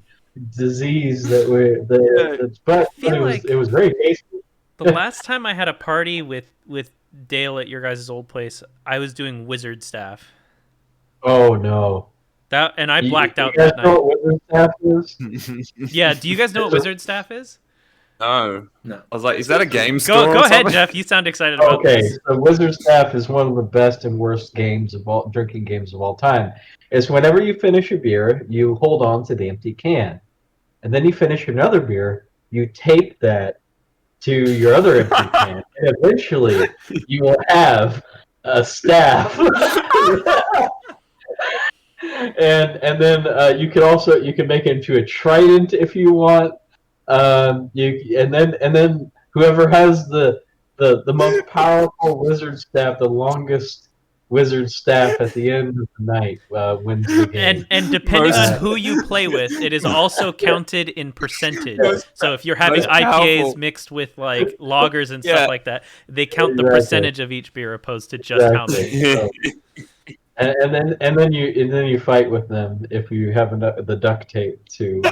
disease that but it was very tasty. The last time I had a party with Dale at your guys' old place, I was doing wizard staff. Oh no! And I blacked out that night. Know what wizard staff is? Yeah, do you guys know what wizard staff is? No. I was like, is that a game store? Go ahead, Jeff. You sound excited about this. So Wizard Staff is one of the best and worst drinking games of all time. It's whenever you finish a beer, you hold on to the empty can, and then you finish another beer, you tape that to your other empty can, and eventually you will have a staff. and then you can make it into a trident if you want. And then whoever has the most powerful wizard staff, the longest wizard staff at the end of the night, wins the game. And depending on who you play with, it is also counted in percentage. So if you're having IPAs mixed with like lagers and stuff like that, they count the percentage of each beer opposed to just how many. And then you fight with them if you have the duct tape to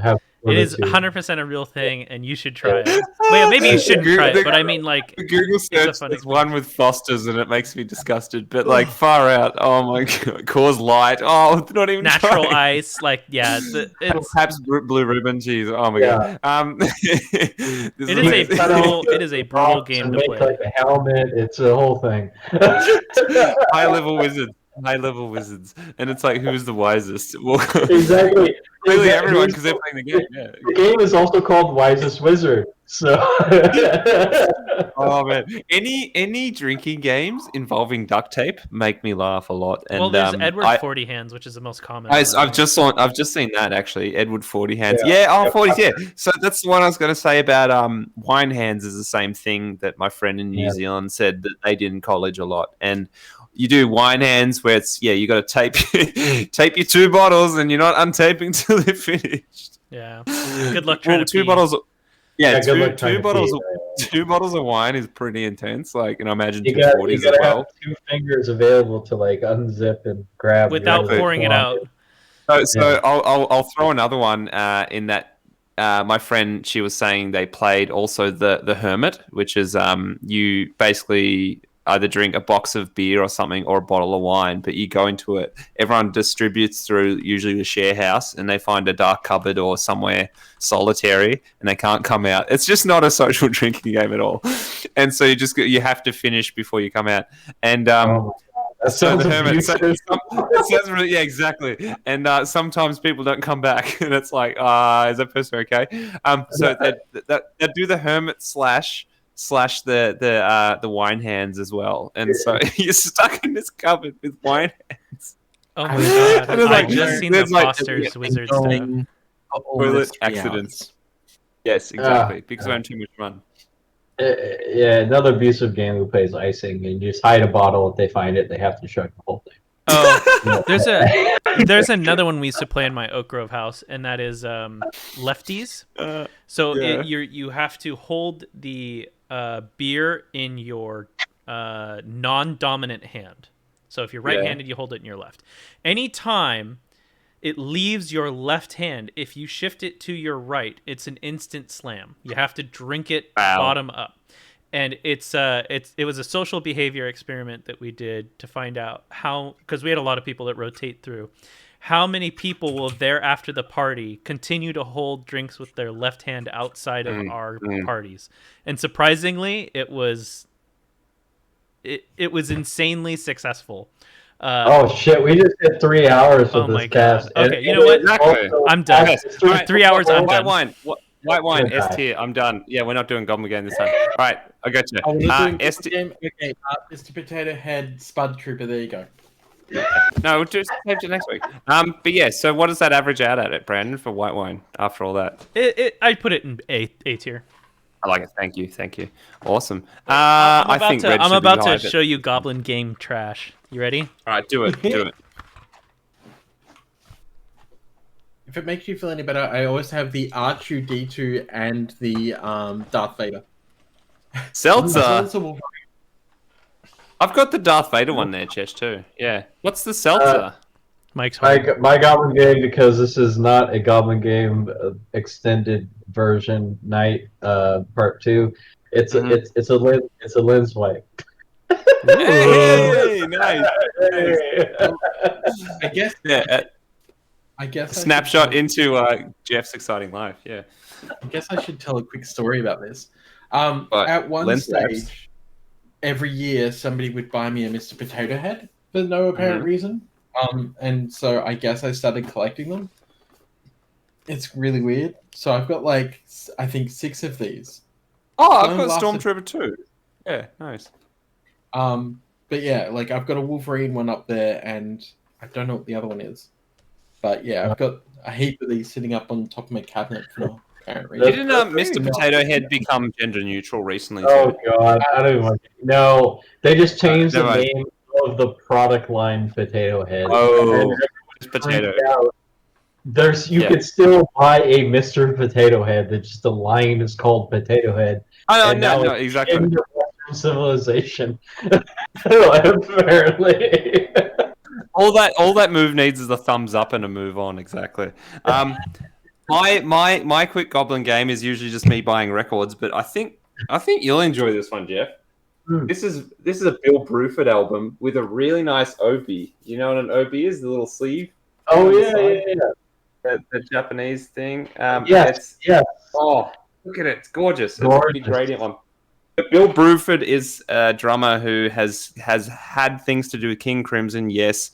have. It is 100% a real thing, and you should try it. Well, maybe you shouldn't try it, but I mean, like, Google search is one with Foster's, and it makes me disgusted. But like, far out. Oh my god, Coors Light. Oh, not even natural trying. ice. Like, yeah, perhaps Blue Ribbon. Jeez. Oh my god. It is a brutal game to play. Like a helmet. It's a whole thing. High level wizards, and it's like, who's the wisest? Well, exactly. Really, everyone, because they're playing the game. Yeah. The game is also called Wisest Wizard. So. Oh man, any drinking games involving duct tape make me laugh a lot. And, well, there's Edward 40 Hands, which is the most common. I've just seen that actually. Edward 40 Hands. Yeah. 40s. Yeah. So that's the one I was going to say about wine hands is the same thing that my friend in New Zealand said that they did in college a lot. And you do wine hands where it's you got to tape your 2 bottles and you're not untaping till they're finished. Yeah. Good luck trying to 2 pee. bottles. Yeah, two bottles. 2 bottles of wine is pretty intense. Like, and I imagine you 240s gotta as well. Have 2 fingers available to like unzip and grab without pouring it out. So I'll throw another one in that. My friend, she was saying they played also the Hermit, which is you basically either drink a box of beer or something or a bottle of wine, but you go into it. Everyone distributes through usually the share house, and they find a dark cupboard or somewhere solitary, and they can't come out. It's just not a social drinking game at all. And so you have to finish before you come out. And so the Hermit, it sounds really, yeah, exactly. And sometimes people don't come back, and it's like, is that person okay? So they do the Hermit slash the wine hands as well, and so you're stuck in this cupboard with wine hands. Oh my god! I've just seen the Foster's wizard stuff. Toilet accidents. Yes, exactly. Because we're having too much fun. Another abusive game who plays icing, and you just hide a bottle. If they find it, they have to chug the whole thing. Oh, there's another one we used to play in my Oak Grove house, and that is lefties. You have to hold the beer in your non-dominant hand. So if you're right-handed, you hold it in your left. Anytime it leaves your left hand, if you shift it to your right, it's an instant slam. You have to drink it bottom up. And it was a social behavior experiment that we did to find out how, because we had a lot of people that rotate through, how many people will after the party continue to hold drinks with their left hand outside of our parties. And surprisingly, it was insanely successful. Oh shit! We just hit 3 hours with this cast. Okay, you know what? Exactly. I'm done. Okay. 3 hours. I'm done. White wine, S tier. I'm done. Yeah, we're not doing Goblin game this time. All right, I got you. S tier. Okay, Mr. Potato Head Spud Trooper. There you go. No, we'll just save it next week. But yeah, so what does that average out at, Brandon, for white wine after all that? I'd put it in A tier. I like it. Thank you. Awesome. I'm about to show you Goblin game trash. You ready? All right, do it. If it makes you feel any better, I always have the R2D2 and the Darth Vader. Seltzer. I've got the Darth Vader one there, Chesh, too. Yeah. What's the seltzer? Mike's hard. My Goblin Game, because this is not a Goblin Game extended version night part 2. It's a lens wipe. Hey, nice. I guess. Yeah. I guess. Snapshot into Jeff's exciting life. Yeah. I guess I should tell a quick story about this. But At one lens stage, wipes. every year somebody would buy me a Mr. Potato Head for no apparent reason. And so I guess I started collecting them. It's really weird. So I've got like I think 6 of these. Oh, I've got Stormtrooper too. Yeah, nice. But yeah, like I've got a Wolverine one up there, and I don't know what the other one is. But yeah, I've got a heap of these sitting up on top of my cabinet for no apparent reason. Didn't Mr. Potato Head become gender neutral recently? Oh too? God, I don't even want to. No, they just changed the name of the product line Potato Head. Oh, potato. You could still buy a Mr. Potato Head. That just the line is called Potato Head. No, exactly. In the Western civilization, apparently. all that move needs is a thumbs up and a move on. Exactly. My quick Goblin Game is usually just me buying records, but I think you'll enjoy this one, Jeff. This is a Bill Bruford album with a really nice obi. You know what an obi is? The little sleeve. Oh yeah. The Japanese thing. Yes. Oh, look at it! It's gorgeous. It's a big gradient one. But Bill Bruford is a drummer who has had things to do with King Crimson. Yes.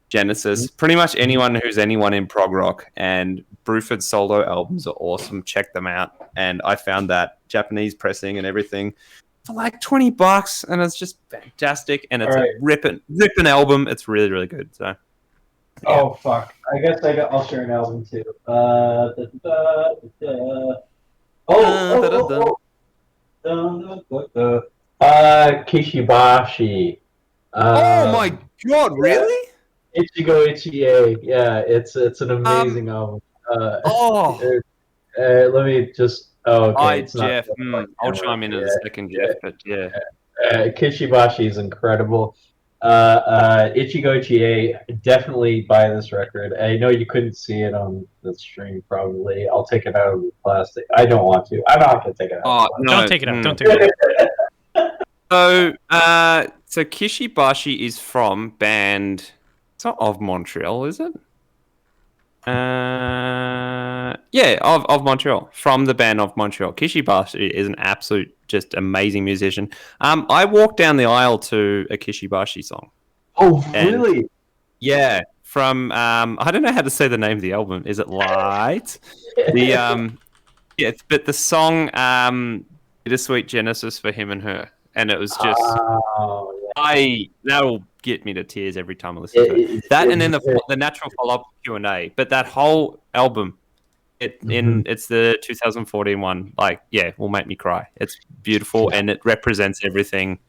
Genesis, pretty much anyone who's anyone in prog rock, and Bruford's solo albums are awesome. Check them out. And I found that Japanese pressing and everything for like $20, and it's just fantastic. And it's a ripping album. It's really, really good. So, yeah. Oh fuck! I guess I'll share an album too. Kishibashi. Oh my god! Really? Ichigo Ichie, yeah, it's an amazing album. Let me just. Oh, okay. Jeff. I'll chime in a second, Jeff. But yeah, Kishibashi is incredible. Ichigo Ichie, definitely buy this record. I know you couldn't see it on the stream, probably. I'll take it out of the plastic. I don't want to. I'm not gonna take it out. Oh, no. Don't take it out. Don't take it out. So Kishibashi is from band. It's not of Montreal, is it? Of Montreal. From the band of Montreal. Kishibashi is an absolute, just amazing musician. I walked down the aisle to a Kishibashi song. Oh, really? Yeah. From I don't know how to say the name of the album. Is it Light? But the song Bittersweet Genesis for Him and Her. And it was just that'll get me to tears every time I listen to it. And then the natural follow-up Q&A. But that whole album, it's the 2014 one. Like, yeah, will make me cry. It's beautiful, and it represents everything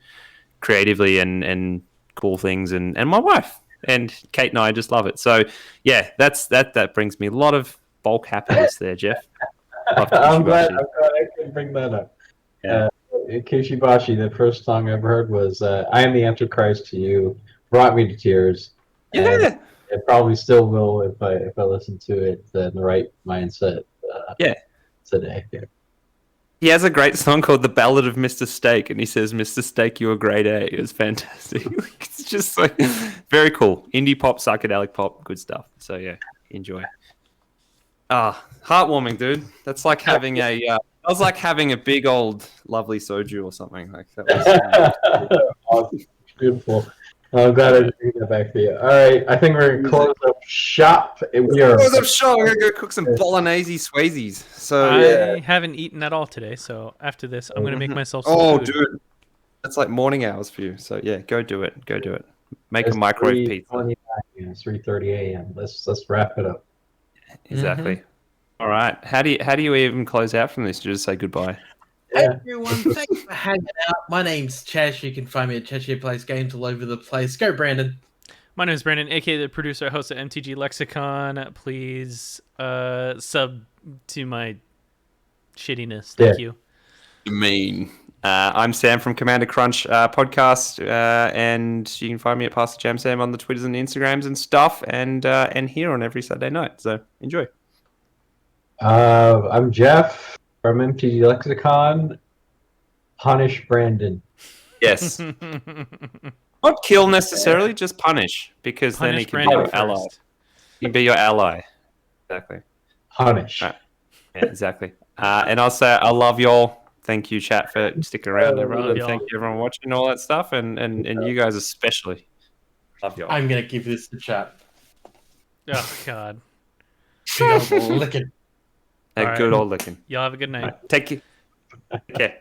creatively and cool things. And my wife and Kate and I just love it. So yeah, that brings me a lot of bulk happiness there, Jeff. I'm glad I could bring that up. Yeah. Kishibashi, the first song I ever heard was I Am the Antichrist to You. Brought me to tears. Yeah. And it probably still will if I listen to it in the right mindset today. Yeah. He has a great song called The Ballad of Mr. Steak, and he says, Mr. Steak, you're a grade A. It was fantastic. It's just like very cool. Indie pop, psychedelic pop, good stuff. So yeah, enjoy. Heartwarming, dude. That's like having a big old lovely soju or something like that. Awesome. Beautiful. I'm glad I did that back to you. All right, I think we're gonna close up shop. Close up shop. We're gonna go cook some bolognese swayzes. So I haven't eaten at all today. So after this, I'm gonna make myself some food. Dude, that's like morning hours for you. So yeah, go do it. Make a microwave pizza. 3:30 a.m. Let's wrap it up. Exactly. Mm-hmm. All right. How do you even close out from this? Do you just say goodbye? Hey everyone, thanks for hanging out. My name's Chash. You can find me at Chash Here Plays Games all over the place. Go, Brandon. My name is Brandon, aka the producer, host of MTG Lexicon. Please sub to my shittiness. Thank you. You mean I'm Sam from Commander Crunch podcast, and you can find me at Pastor Jam Sam on the Twitters and the Instagrams and stuff, and here on every Saturday night. So enjoy. I'm Jeff from MTG Lexicon. Punish Brandon. Yes. Not kill necessarily, just punish, because then he can be your ally. He can be your ally. Exactly. Punish. Right. Yeah, exactly. And I'll say I love y'all. Thank you, chat, for sticking around, everyone. And thank you, everyone, watching all that stuff, and you guys especially. Love y'all. I'm gonna give this to chat. Oh God. Licking. A good old licking. Y'all have a good night. Right. Take care.